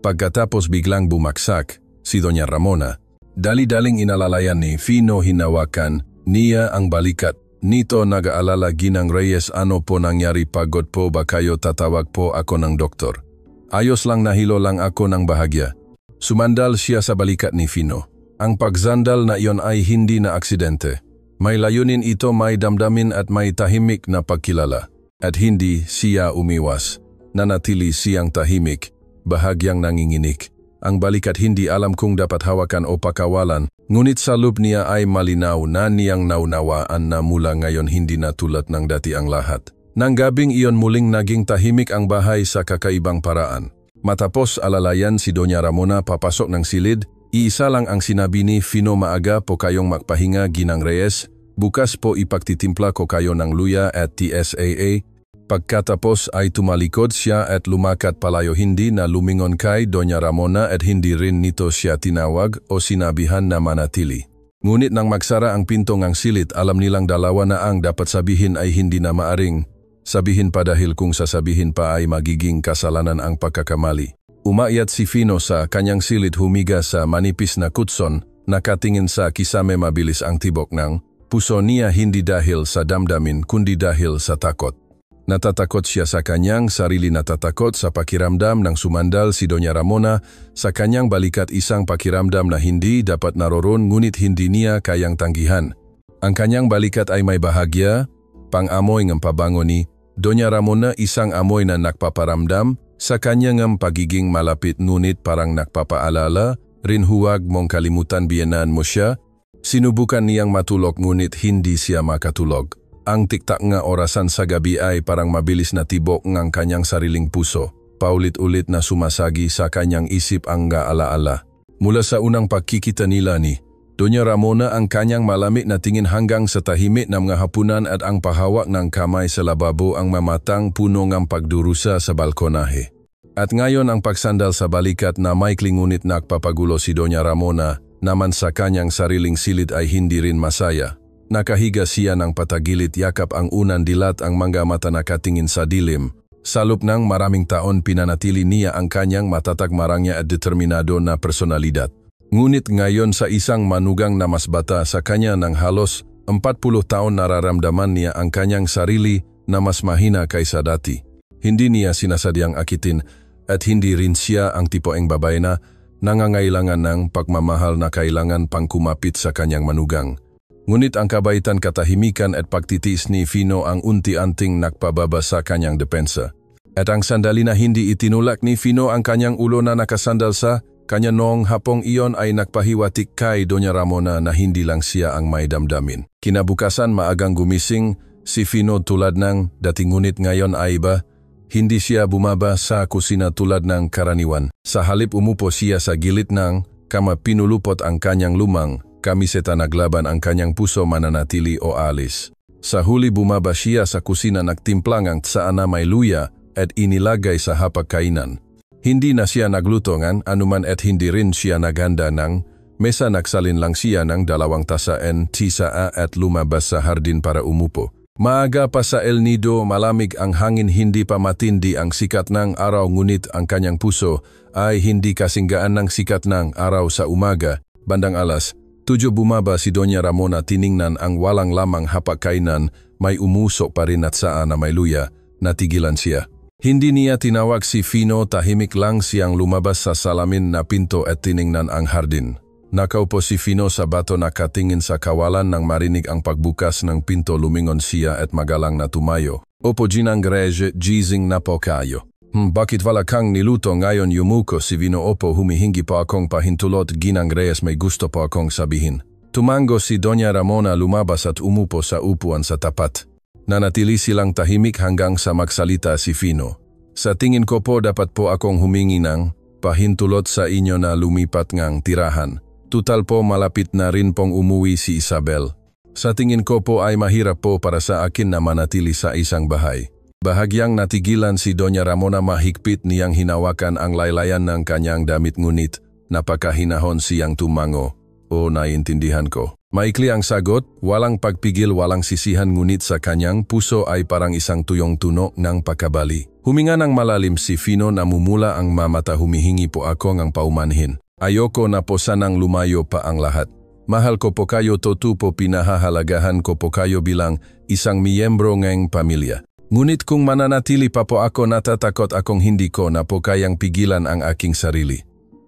Pagkatapos biglang bumaksak si Doña Ramona. Dali-daling inalalayan ni Vino, hinawakan niya ang balikat nito. "Nag-aalala, Ginang Reyes, ano po nangyari? Pagod po ba kayo? Tatawag po ako ng doktor." "Ayos lang, nahilo lang ako ng bahagya." Sumandal siya sa balikat ni Vino. Ang pagsandal na iyon ay hindi na aksidente. May layunin ito, may damdamin at may tahimik na pagkilala. At hindi siya umiwas. Nanatili siyang tahimik, bahagyang nanginginig. Ang balikat hindi alam kung dapat hawakan o pakawalan, ngunit sa loob niya ay malinaw na niyang naunawaan na mula ngayon hindi na tulad ng dati ang lahat. Nang gabing iyon, muling naging tahimik ang bahay sa kakaibang paraan. Matapos alalayan si Doña Ramona papasok ng silid, iisa lang ang sinabi ni Vino, "Maaga po kayong magpahinga, Ginang Reyes. Bukas po ipagtitimpla ko kayo ng luya at TSAA." Pagkatapos ay tumalikod siya at lumakat palayo, hindi na lumingon kay Doña Ramona at hindi rin nito siya tinawag o sinabihan na manatili. Ngunit nang magsara ang pinto ng silid, alam nilang dalawa na ang dapat sabihin ay hindi na maaring sabihin pa, dahil kung sasabihin pa ay magiging kasalanan ang pagkakamali. Umakyat si Vino sa kanyang silid, humiga sa manipis na kutson, nakatingin sa kisame, mabilis ang tibok ng puso niya, hindi dahil sa damdamin kundi dahil sa takot. Natatakot siya sa kanyang sarili, natatakot sa pakiramdam ng sumandal si Doña Ramona sa kanyang balikat, isang pakiramdam na hindi dapat naroon ngunit hindi niya kayang tanggihan. Ang kanyang balikat ay may bahagya, Pang-amoy ng pabango ni Doña Ramona isang amoy na nagpaparamdam sa kanya ng pagiging malapit ngunit parang nagpapaalala rin huwag mong kalimutan biyenan mo siya. Sinubukan niyang matulog ngunit hindi siya makatulog. Ang tiktak nga orasan sa gabi ay parang mabilis na tibok ng kanyang sariling puso. Paulit-ulit na sumasagi sa kanyang isip ang alaala. Mula sa unang pagkikita nila ni Doña Ramona ang kanyang malamig na tingin hanggang sa tahimik na mga hapunan at ang pahawak ng kamay sa lababo ang mamatang puno ng pagdurusa sa balkonahe. At ngayon ang pagsandal sa balikat na maikli ngunit nagpapagulo si Doña Ramona naman sa kanyang sariling silid ay hindi rin masaya. Nakahiga siya ng patagilid yakap ang unan dilat ang mga mata nakatingin sa dilim. Sa loob ng maraming taon pinanatili niya ang kanyang matatag marangya at determinado na personalidad. Ngunit ngayon sa isang manugang na mas bata sa kanya ng halos 40 taon nararamdaman niya ang kanyang sarili na mas mahina kaysa dati. Hindi niya sinasadyang akitin at hindi rin siya ang tipoeng babae na nangangailangan ng pagmamahal na kailangan pang kumapit sa kanyang manugang. Ngunit ang kabaitan, katahimikan at pagtitiis ni Fino ang unti-anting nagpababa sa kanyang depensa. At ang sandali na hindi itinulak ni Fino ang kanyang ulo na nakasandal sa kanya noong hapong iyon ay nagpahiwatig kay Doña Ramona na hindi lang siya ang may damdamin. Kinabukasan maagang gumising si Fino tulad ng dating ngunit ngayon ay iba. Hindi siya bumaba sa kusina tulad ng karaniwan. Sa halip umupo siya sa gilid ng kama, pinulupot ang kanyang lumang kamiseta, naglaban ang kanyang puso mananatili o alis. Sa huli bumaba siya sa kusina, nagtimplang ang saan na may luya at inilagay sa hapagkainan. Hindi na siya naglutongan anuman at hindi rin siya naghanda ng mesa. Nagsalin lang siya ng 2 tasa ng tsaa at lumabas sa hardin para umupo. Maaga pa sa El Nido, malamig ang hangin, hindi pa matindi ang sikat ng araw ngunit ang kanyang puso ay hindi kasinggaan ng sikat ng araw sa umaga. Bandang alas 7 bumaba si Doña Ramona, tiningnan ang walang lamang hapagkainan, may umusok pa rin at saan na may luya, natigilan siya. Hindi niya tinawag si Fino, tahimik lang siyang lumabas sa salamin na pinto at tiningnan ang hardin. Nakaupo si Fino sa bato, nakatingin sa kawalan nang marinig ang pagbukas ng pinto. Lumingon siya at magalang na tumayo. Opo ginang Grej, gising na po kayo. Bakit wala kang niluto ngayon? Yumuko si Fino. Opo, humihingi po akong pahintulot ginang Reyes, may gusto po akong sabihin. Tumango si Doña Ramona, lumabas at umupo sa upuan sa tapat. Nanatili silang tahimik hanggang sa magsalita si Fino. Sa tingin ko po dapat po akong humingi ng pahintulot sa inyo na lumipat ngang tirahan. Tutal po malapit na rin pong umuwi si Isabel. Sa tingin ko po ay mahirap po para sa akin na manatili sa isang bahay. Bahagyang natigilan si Doña Ramona, mahigpit niyang hinawakan ang laylayan ng kanyang damit ngunit napakahinahon siyang tumango. O, naiintindihan ko. Maikli ang sagot, walang pagpigil, walang sisihan ngunit sa kanyang puso ay parang isang tuyong tuno ng pakabali. Huminga ng malalim si Fino, namumula ang mamata. Humihingi po ako ng paumanhin. Ayoko na po sanang lumayo pa ang lahat. Mahal ko po kayo, totoo po, pinahahalagahan ko po kayo bilang isang miyembro ng pamilya. Ngunit kung mananatili pa po ako, natatakot akong hindi ko na po kayang pigilan ang aking sarili.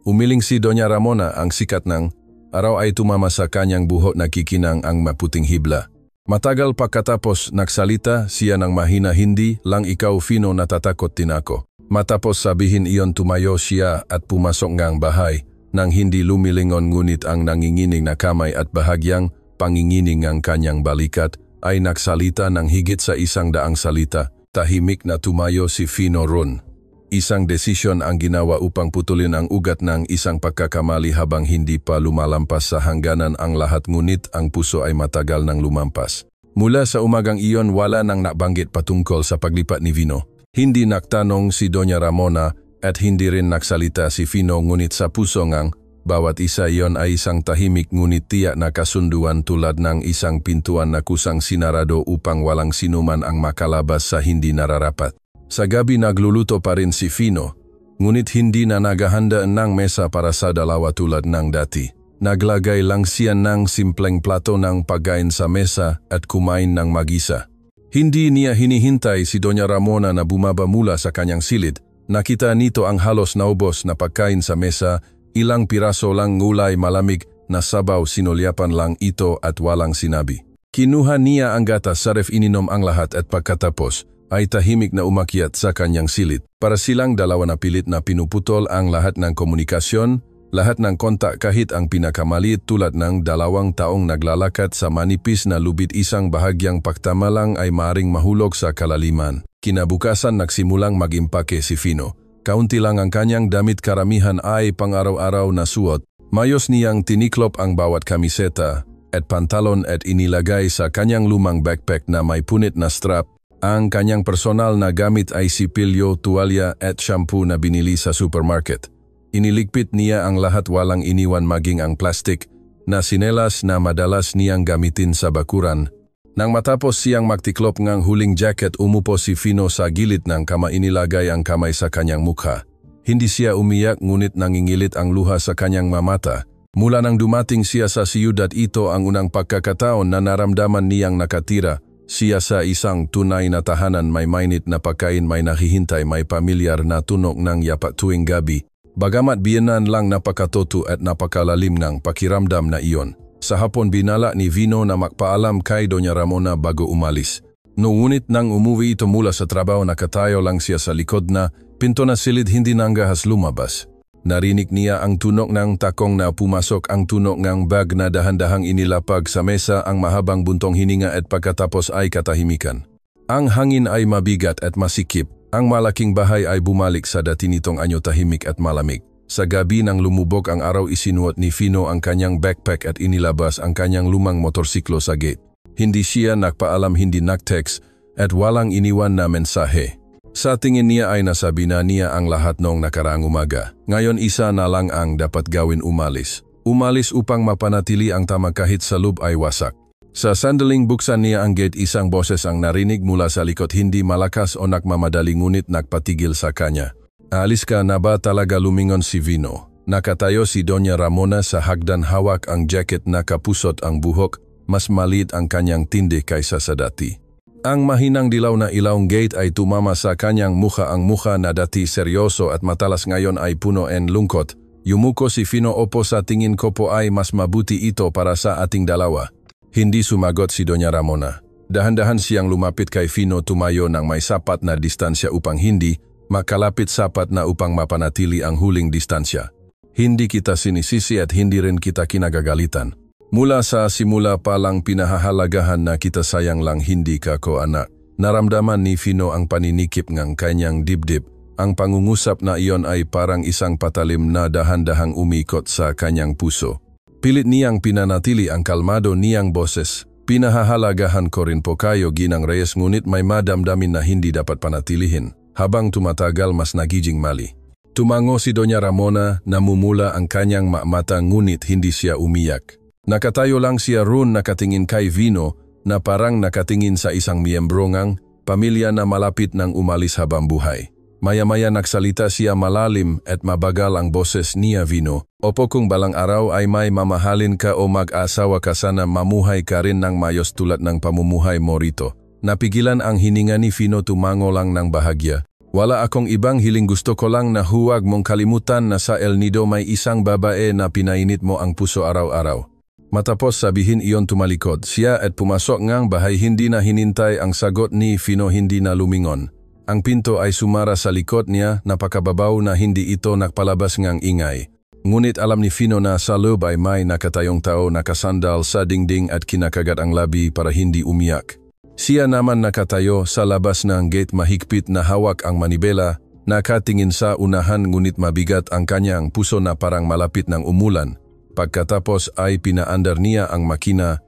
Umiling si Doña Ramona, ang sikat ng araw ay tumama sa kanyang buhok, nakikinang ang maputing hibla. Matagal pagkatapos nagsalita siya ng mahina, hindi lang ikaw Fino, natatakot din ako. Matapos sabihin iyon, tumayo siya at pumasok ngang bahay. Nang hindi lumilingon ngunit ang nanginginig na kamay at bahagyang panginginig ang kanyang balikat ay nagsalita ng higit sa 100 salita. Tahimik na tumayo si Fino ron. Isang desisyon ang ginawa upang putulin ang ugat ng isang pagkakamali habang hindi pa lumalampas sa hangganan ang lahat, ngunit ang puso ay matagal nang lumampas. Mula sa umagang iyon wala nang nabanggit patungkol sa paglipat ni Fino. Hindi nagtanong si Doña Ramona at hindi rin nagsalita si Fino, ngunit sa puso ngang bawat isa iyon ay isang tahimik ngunit tiyak na kasunduan, tulad ng isang pintuan na kusang sinarado upang walang sinuman ang makalabas sa hindi nararapat. Sa gabi nagluluto pa rin si Fino, ngunit hindi na naghahanda ng mesa para sa dalawa tulad ng dati. Naglagay lang siya ng simpleng plato ng pagkain sa mesa at kumain ng mag-isa. Hindi niya hinihintay si Doña Ramona na bumaba mula sa kanyang silid. Nakita nito ang halos naubos na pagkain sa mesa, ilang piraso lang gulay, malamig na sabaw, sinulyapan lang ito at walang sinabi. Kinuha niya ang gatas sa ref, ininom ang lahat at pagkatapos ay tahimik na umakyat sa kanyang silid. Para silang dalawa na pilit na pinuputol ang lahat ng komunikasyon, lahat ng kontak kahit ang pinakamaliit tulad ng 2 taong naglalakad sa manipis na lubid, isang bahagyang pagtamalang ay maaring mahulog sa kalaliman. Kinabukasan nagsimulang mag-impake si Fino. Kaunti lang ang kanyang damit, karamihan ay pang-araw-araw na suot. Mayos niyang tiniklop ang bawat kamiseta at pantalon at inilagay sa kanyang lumang backpack na may punit na strap. Ang kanyang personal na gamit ay sipilyo, tuwalya at shampoo na binili sa supermarket. Iniligpit niya ang lahat, walang iniwan maging ang plastic na sinelas na madalas niyang gamitin sa bakuran. Nang matapos siyang magtiklop ng huling jacket, umupo si Fino sa gilid ng kama, inilagay ang kamay sa kanyang mukha. Hindi siya umiyak ngunit nangingilit ang luha sa kanyang mamata. Mula nang dumating siya sa siyudad, ito ang unang pagkakataon na naramdaman niyang nakatira siya sa isang tunay na tahanan, may mainit na pagkain, may nakihintay, may pamilyar na tunog ng yapa tuwing gabi. Bagamat biyenan lang, napakatoto at napakalalim ng pakiramdam na iyon. Sa hapon binala ni Vino na magpaalam kay Doña Ramona bago umalis. Ngunit nang umuwi ito mula sa trabaho, nakatayo lang siya sa likod na pinto na silid, hindi nanggahas lumabas. Narinig niya ang tunog ng takong na pumasok, ang tunog ng bag na dahan-dahang inilapag sa mesa, ang mahabang buntong hininga at pagkatapos ay katahimikan. Ang hangin ay mabigat at masikip. Ang malaking bahay ay bumalik sa dati nitong anyo, tahimik at malamig. Sa gabi nang lumubog ang araw, isinuot ni Fino ang kanyang backpack at inilabas ang kanyang lumang motorsiklo sa gate. Hindi siya nagpaalam, hindi nag-text at walang iniwan na mensahe. Sa tingin niya ay nasabi na niya ang lahat noong nakaraang umaga. Ngayon isa na lang ang dapat gawin, umalis. Umalis upang mapanatili ang tama kahit sa loob ay wasak. Sa sandaling buksan niya ang gate, isang boses ang narinig mula sa likod, hindi malakas o nagmamadali ngunit nagpatigil sa kanya. Alis ka na ba talaga? Lumingon si Vino. Nakatayo si Doña Ramona sa hagdan, hawak ang jacket, nakapusot ang buhok, mas maliit ang kanyang tindi kaysa sa dati. Ang mahinang dilaw na ilawang gate ay tumama sa kanyang mukha, ang mukha na dati seryoso at matalas ngayon ay puno ng lungkot. Yumuko si Fino. Opo, sa tingin ko po ay mas mabuti ito para sa ating dalawa. Hindi sumagot si Doña Ramona. Dahan-dahan siyang lumapit kay Fino, tumayo ng may sapat na distansya upang hindi makalapit, sapat na upang mapanatili ang huling distansya. Hindi kita sinisisi at hindi rin kita kinagagalitan. Mula sa simula pa lang pinahahalagahan na kita, sayang lang hindi ka ko anak. Naramdaman ni Fino ang paninikip ng kanyang dibdib. Ang pangungusap na iyon ay parang isang patalim na dahan-dahang umikot sa kanyang puso. Pilit niyang pinanatili ang kalmado niyang boses. Pinahahalagahan ko rin po kayo, Ginang Reyes, ngunit may madamdamin na hindi dapat panatilihin. Habang tumatagal, mas nagiging mali. Tumango si Doña Ramona, namumula ang kanyang mata ngunit hindi siya umiyak. Nakatayo lang siya roon, nakatingin kay Vino na parang nakatingin sa isang miyembro ng pamilya na malapit ng umalis habang buhay. Maya-maya nagsalita siya, malalim at mabagal ang boses niya. Vino, opo, kung balang araw ay may mamahalin ka o mag-asawa ka, sana mamuhay ka rin ng mayos tulad ng pamumuhay mo rito. Napigilan ang hininga ni Vino, tumango lang ng bahagya. Wala akong ibang hiling, gusto ko lang na huwag mong kalimutan na sa El Nido may isang babae na pinainit mo ang puso araw-araw. Matapos sabihin iyon, tumalikod siya at pumasok ngang bahay. Hindi na hinintay ang sagot ni Fino, hindi na lumingon. Ang pinto ay sumara sa likod niya, napakababaw na hindi ito nagpalabas ngang ingay. Ngunit alam ni Fino na sa loob ay may nakatayong tao, nakasandal sa dingding at kinakagat ang labi para hindi umiyak. Siya naman nakatayo sa labas ng gate, mahigpit na hawak ang manibela, nakatingin sa unahan ngunit mabigat ang kanyang puso na parang malapit ng umulan. Pagkatapos ay pinaandar niya ang makina.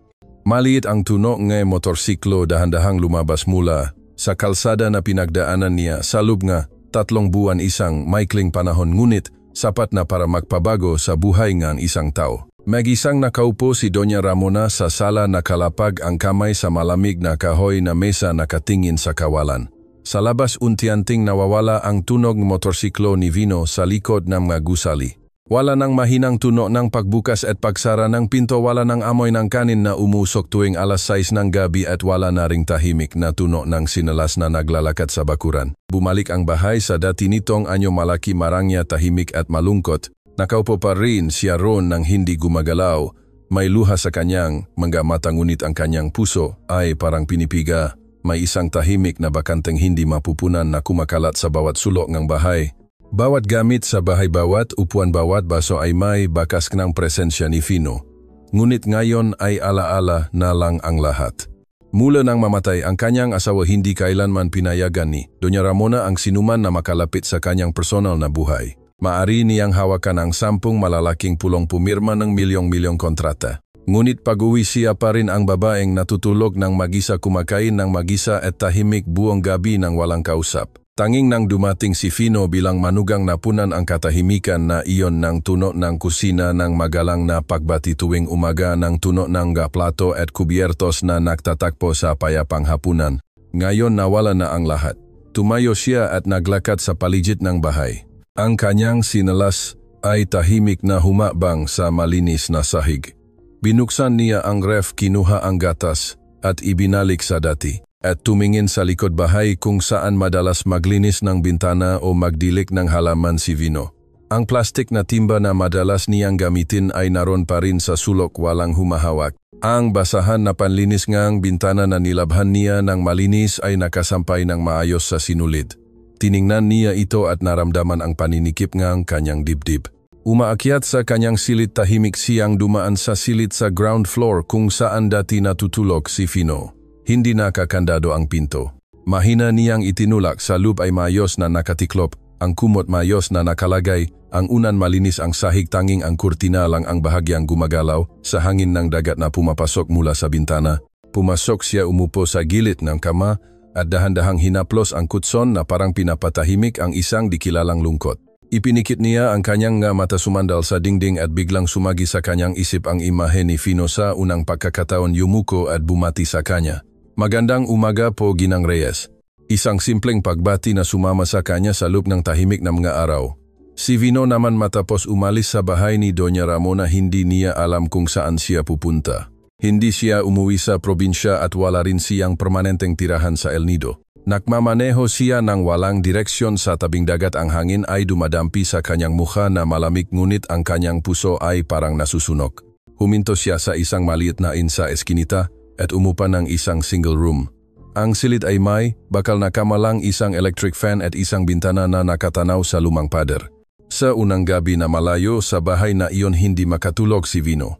Maliit ang tunog ng motorsiklo, dahan-dahang lumabas mula sa kalsada na pinagdaanan niya. Sa loob nga, 3 buwan, isang maikling panahon ngunit sapat na para magpabago sa buhay ng isang tao. Mag-isang nakaupo si Doña Ramona sa sala, nakalapag ang kamay sa malamig na kahoy na mesa, nakatingin sa kawalan. Sa labas unti-unting nawawala ang tunog ng motorsiklo ni Vino sa likod ng mga gusali. Wala nang mahinang tunog ng pagbukas at pagsara ng pinto, wala nang amoy ng kanin na umusok tuwing alas 6 ng gabi at wala na ring tahimik na tunog ng sinalas na naglalakad sa bakuran. Bumalik ang bahay sa dati nitong anyo, malaki, marangya, tahimik at malungkot. Nakaupo pa rin siya roon nang hindi gumagalaw. May luha sa kanyang mga mata ngunit ang kanyang puso ay parang pinipiga. May isang tahimik na bakanteng hindi mapupunan na kumakalat sa bawat sulok ng bahay. Bawat gamit sa bahay, bawat upuan, bawat baso ay may bakas ng presensya ni Fino. Ngunit ngayon ay alaala na lang ang lahat. Mula nang mamatay ang kanyang asawa, hindi kailanman pinayagan ni Doña Ramona ang sinuman na makalapit sa kanyang personal na buhay. Maari niyang hawakan ang 10 malalaking pulong pumirma ng milyong-milyong kontrata. Ngunit pag-uwi siya pa rin ang babaeng natutulog ng mag-isa, kumakain ng mag-isa at tahimik buong gabi ng walang kausap. Tanging nang dumating si Fino bilang manugang, napunan ang katahimikan na iyon ng tuno ng kusina, ng magalang na pagbati tuwing umaga, ng tuno ng plato at kubyertos na nagtatakpo sa payapang hapunan. Ngayon nawala na ang lahat. Tumayo siya at naglakad sa paligid ng bahay. Ang kanyang sinalas ay tahimik na humabang sa malinis na sahig. Binuksan niya ang ref, kinuha ang gatas at ibinalik sa dati. At tumingin sa likod bahay kung saan madalas maglinis ng bintana o magdilik ng halaman si Vino. Ang plastik na timba na madalas niyang gamitin ay naroon pa rin sa sulok, walang humahawak. Ang basahan na panlinis ngang bintana na nilabhan niya ng malinis ay nakasampay ng maayos sa sinulid. Tiningnan niya ito at naramdaman ang paninikip ngang kanyang dibdib. Umaakyat sa kanyang silid, tahimik siyang dumaan sa silid sa ground floor kung saan dati natutulog si Vino. Hindi nakakandado ang pinto. Mahina niyang itinulak, sa loob ay mayos na nakatiklop, ang kumot mayos na nakalagay, ang unan malinis, ang sahig, tanging ang kurtina lang ang bahagyang gumagalaw sa hangin ng dagat na pumapasok mula sa bintana. Pumasok siya, umupo sa gilid ng kama at dahan-dahang hinaplos ang kutson na parang pinapatahimik ang isang dikilalang lungkot. Ipinikit niya ang kanyang mata, sumandal sa dingding at biglang sumagi sa kanyang isip ang imahe ni Vino sa unang pagkakataon. Yumuko at bumati sa kanya. Magandang umaga po, Ginang Reyes. Isang simpleng pagbati na sumama sa kanya sa loob ng tahimik na mga araw. Si Vino naman matapos umalis sa bahay ni Doña Ramona, hindi niya alam kung saan siya pupunta. Hindi siya umuwi sa probinsya at wala rin siyang permanenteng tirahan sa El Nido. Nagmamaneho siya ng walang direksyon sa tabing dagat, ang hangin ay dumadampi sa kanyang mukha na malamig ngunit ang kanyang puso ay parang nasusunog. Huminto siya sa isang maliit na inn sa eskinita at umupa ng isang single room. Ang silid ay may bakal na kamalang, isang electric fan at isang bintana na nakatanaw sa lumang pader. Sa unang gabi na malayo sa bahay na iyon, hindi makatulog si Vino.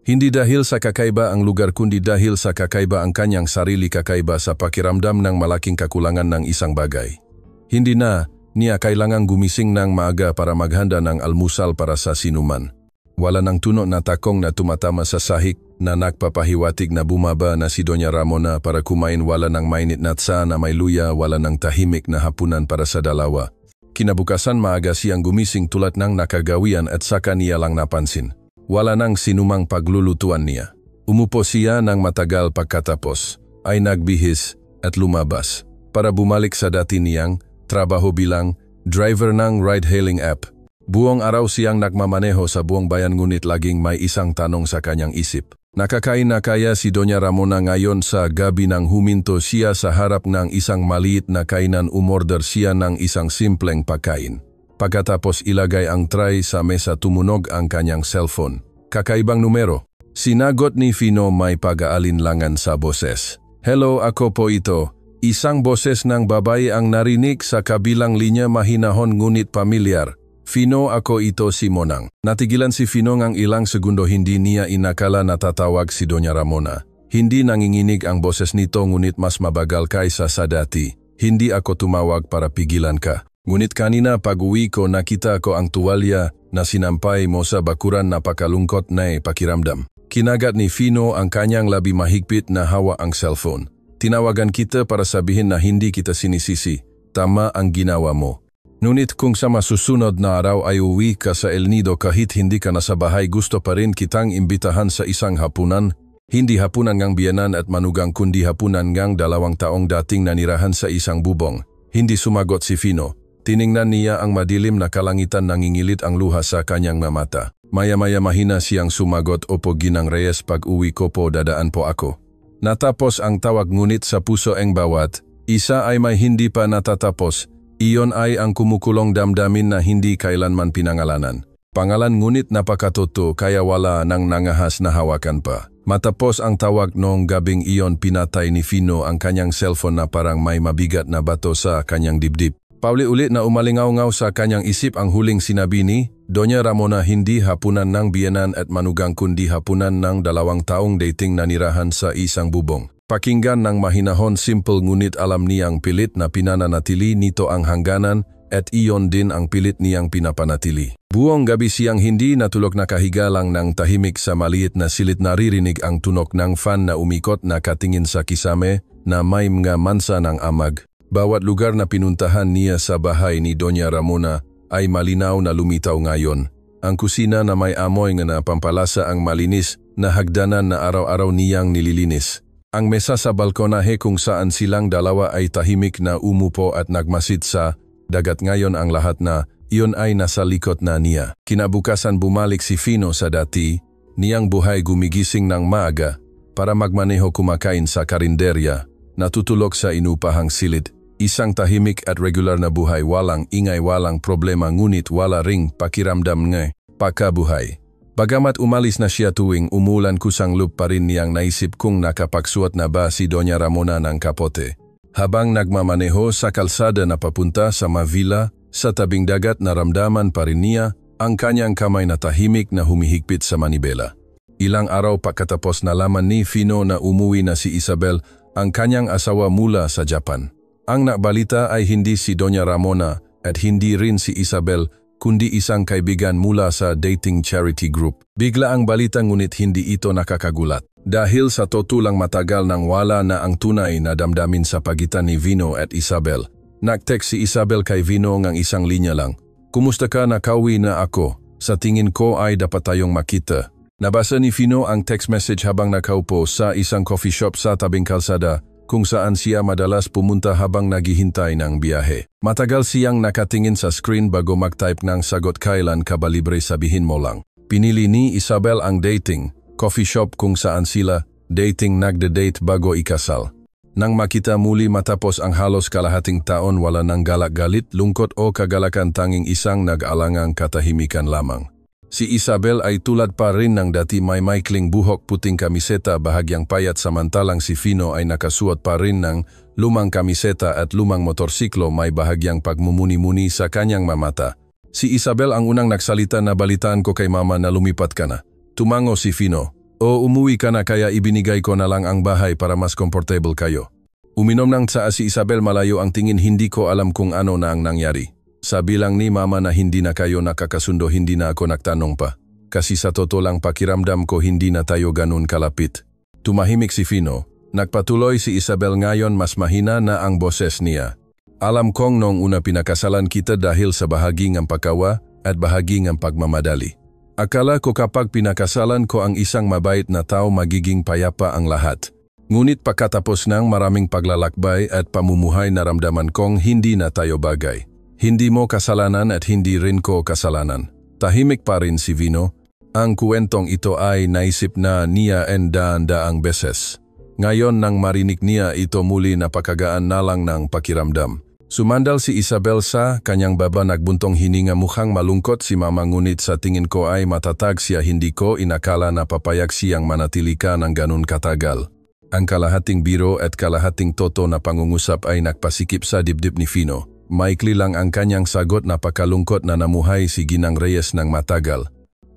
Hindi dahil sa kakaiba ang lugar kundi dahil sa kakaiba ang kanyang sarili, kakaiba sa pakiramdam ng malaking kakulangan ng isang bagay. Hindi na niya kailangang gumising ng maaga para maghanda ng almusal para sa sinuman. Wala ng tuno na takong na tumatama sa sahig na nagpapahiwatig na bumaba na si Doña Ramona para kumain. Wala ng mainit na tsa na may luya, wala ng tahimik na hapunan para sa dalawa. Kinabukasan maaga siyang gumising tulad ng nakagawian at saka niya lang napansin. Wala nang sinumang paglulutuan niya. Umupo siya ng matagal, pagkatapos ay nagbihis at lumabas para bumalik sa dati niyang trabaho bilang driver ng ride-hailing app. Buong araw siyang nagmamaneho sa buong bayan ngunit laging may isang tanong sa kanyang isip. Nakakain na kaya si Doña Ramona ngayon? Sa gabi nang huminto siya sa harap ng isang maliit na kainan, umorder siya ng isang simpleng pagkain. Pagkatapos ilagay ang tray sa mesa, tumunog ang kanyang cellphone. Kakaibang numero. Sinagot ni Vino, may pag-aalinlangan sa boses. Hello, ako po ito. Isang boses ng babae ang narinig sa kabilang linya, mahinahon ngunit pamilyar. Vino, ako ito, si Monang. Natigilan si Vino ng ilang segundo, hindi niya inakala na tatawag si Doña Ramona. Hindi nanginginig ang boses nito ngunit mas mabagal kaysa sa dati. Hindi ako tumawag para pigilan ka. Ngunit kanina pag-uwi ko nakita ko ang tuwalya na sinampay mo sa bakuran, napakalungkot na pakiramdam. Kinagat ni Vino ang kanyang labi, mahigpit na hawa ang cellphone. Tinawagan kita para sabihin na hindi kita sinisisi. Tama ang ginawa mo. Ngunit kung sa masusunod na araw ay uwi ka sa El Nido kahit hindi ka na sa bahay, gusto pa rin kitang imbitahan sa isang hapunan. Hindi hapunan ngang biyanan at manugang kundi hapunan ngang 2 taong dating nanirahan sa isang bubong. Hindi sumagot si Vino. Tiningnan niya ang madilim na kalangitan, nangingilit ang luha sa kanyang mata. Maya-maya mahina siyang sumagot, opo Ginang Reyes, pag-uwi ko po dadaan po ako. Natapos ang tawag ngunit sa puso ang bawat isa ay may hindi pa natatapos. Iyon ay ang kumukulong damdamin na hindi kailanman pinangalanan. Pangalan ngunit napakatoto kaya wala nang nangahas na hawakan pa. Matapos ang tawag noong gabing iyon, pinatay ni Fino ang kanyang cellphone na parang may mabigat na bato sa kanyang dibdib. Pauli-ulit na umalingaw-ngaw sa kanyang isip ang huling sinabi ni Doña Ramona, hindi hapunan ng biyenan at manugang kundi hapunan ng 2 taong dating na nirahan sa isang bubong. Pakinggan ng mahinahon, simple ngunit alam niyang pilit na pinananatili nito ang hangganan at iyon din ang pilit niyang pinapanatili. Buong gabi siyang hindi natulog, nakahiga lang ng tahimik sa maliit na silid. Naririnig ang tunok ng fan na umikot, nakatingin sa kisame na may mga mansa ng amag. Bawat lugar na pinuntahan niya sa bahay ni Doña Ramona ay malinaw na lumitaw ngayon. Ang kusina na may amoy nga na pampalasa, ang malinis na hagdanan na araw-araw niyang nililinis. Ang mesa sa balkonahe kung saan silang dalawa ay tahimik na umupo at nagmasid sa dagat ngayon, ang lahat na iyon ay nasa likod na niya. Kinabukasan bumalik si Fino sa dati niyang buhay, gumigising ng maaga para magmaneho, kumakain sa karinderya, natutulog sa inupahang silid. Isang tahimik at regular na buhay, walang ingay, walang problema, ngunit wala ring pakiramdam ng pagkabuhay. Bagamat umalis na siya tuwing umulan, kusang-loob pa rin niyang naisip kung nakapagsuot na ba si Doña Ramona ng kapote. Habang nagmamaneho sa kalsada na papunta sa Mavila, sa tabing dagat, naramdaman pa rin niya ang kanyang kamay na tahimik na humihigpit sa manibela. Ilang araw pagkatapos, nalaman ni Fino na umuwi na si Isabel, ang kanyang asawa mula sa Japan. Ang nabalita ay hindi si Doña Ramona at hindi rin si Isabel, kundi isang kaibigan mula sa dating charity group. Bigla ang balita, ngunit hindi ito nakakagulat. Dahil sa totoo lang matagal nang wala na ang tunay na damdamin sa pagitan ni Vino at Isabel. Nag-text si Isabel kay Vino ng isang linya lang. "Kumusta ka, nakauwi na ako. Sa tingin ko ay dapat tayong makita." Nabasa ni Vino ang text message habang nakaupo sa isang coffee shop sa tabing kalsada, kung saan siya madalas pumunta habang naghihintay ng biyahe. Matagal siyang nakatingin sa screen bago mag-type ng sagot, "Kailan ka ba libre, sabihin mo lang." Pinili ni Isabel ang dating coffee shop kung saan sila dating nagde-date bago ikasal. Nang makita muli matapos ang halos kalahating taon, wala nang galak-galit, lungkot o kagalakan, tanging isang nag-alangang katahimikan lamang. Si Isabel ay tulad pa rin ng dati, may maikling buhok, puting kamiseta, bahagyang payat, samantalang si Fino ay nakasuot pa rin ng lumang kamiseta at lumang motorsiklo, may bahagyang pagmumuni-muni sa kanyang mamata. Si Isabel ang unang nagsalita, "Nabalitaan ko kay mama na lumipat ka na." Tumango si Fino, "O, umuwi ka na, kaya ibinigay ko na lang ang bahay para mas comfortable kayo." Uminom ng tsaa si Isabel, malayo ang tingin, "Hindi ko alam kung ano na ang nangyari. Sabi lang ni mama na hindi na kayo nakakasundo, hindi na ako nagtanong pa. Kasi sa totoo lang pakiramdam ko hindi na tayo ganun kalapit." Tumahimik si Fino. Nagpatuloy si Isabel, "Ngayon mas mahina na ang boses niya. Alam kong noong una pinakasalan kita dahil sa bahaging ang pagkawa at bahaging ang pagmamadali. Akala ko kapag pinakasalan ko ang isang mabait na tao, magiging payapa ang lahat. Ngunit pagkatapos ng maraming paglalakbay at pamumuhay, naramdaman kong hindi na tayo bagay. Hindi mo kasalanan at hindi rin ko kasalanan." Tahimik pa rin si Vino. Ang kwentong ito ay naisip na niya daan-daang beses. Ngayon nang marinig niya ito muli, napakagaan na lang ng pakiramdam. Sumandal si Isabel sa kanyang baba, nagbuntong hininga, mukhang malungkot si mama, ngunit sa tingin ko ay matatag siya. Hindi ko inakala na papayag siyang manatili ka ng ganun katagal. Ang kalahating biro at kalahating toto na pangungusap ay nagpasikip sa dibdib ni Fino. Maikli lang ang kanyang sagot, napakalungkot na namuhay si Ginang Reyes ng matagal.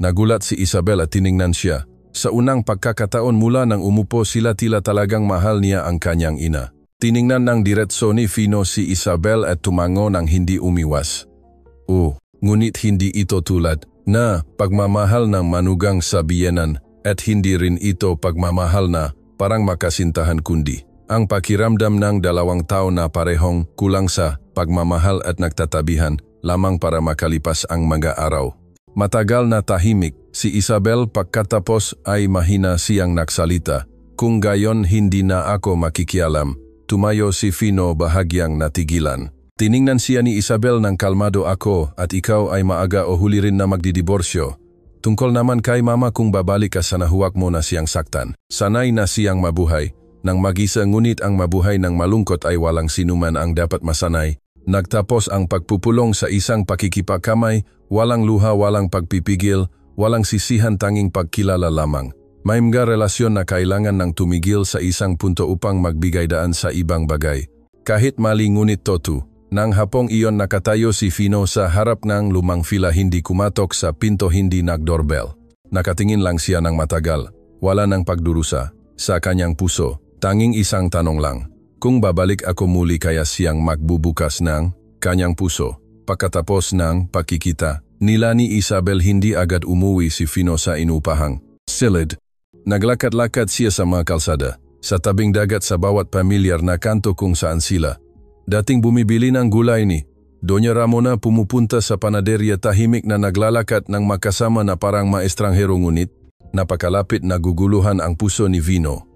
Nagulat si Isabel at tiningnan siya. Sa unang pagkakataon mula nang umupo sila, tila talagang mahal niya ang kanyang ina. Tiningnan ng diretso ni Fino si Isabel at tumango ng hindi umiwas. Ngunit hindi ito tulad na pagmamahal ng manugang sa biyenan at hindi rin ito pagmamahal na parang makasintahan, kundi ang pakiramdam ng 2 tao na parehong kulang sa pagmamahal at nagtatabihan lamang para makalipas ang mga araw. Matagal na tahimik si Isabel, pagkatapos ay mahina siyang nagsalita, "Kung gayon hindi na ako makikialam." Tumayo si Fino, bahagyang natigilan. Tiningnan siya ni Isabel ng kalmado, "Ako at ikaw ay maaga o huli rin na magdidiborsyo. Tungkol naman kay mama, kung babalik ka, sana huwag mo na siyang saktan. Sanay na siyang mabuhay ng mag-isa, ngunit ang mabuhay ng malungkot ay walang sinuman ang dapat masanay Nagtapos ang pagpupulong sa isang pakikipakamay, walang luha, walang pagpipigil, walang sisihan, tanging pagkilala lamang. May mga relasyon na kailangan ng tumigil sa isang punto upang magbigay daan sa ibang bagay. Kahit mali ngunit totoo. Nang hapong iyon nakatayo si Fino sa harap ng lumang fila, hindi kumatok sa pinto, hindi nag-doorbell. Nakatingin lang siya ng matagal. Wala nang pagdurusa sa kanyang puso. Tanging isang tanong lang. Kung babalik ako muli, kaya siyang magbubukas ng kanyang puso. Pagkatapos ng pagkikita nila ni Isabel, hindi agad umuwi si Fino sa inupahang silid. Naglakad-lakad siya sa mga kalsada, sa tabing dagat, sa bawat pamilyar na kanto kung saan sila dating bumibili ng gulay ni Doña Ramona. Pumupunta sa panaderya, tahimik na naglalakad ng makasama na parang maestranghero, ngunit napakalapit. Naguguluhan ang puso ni Vino.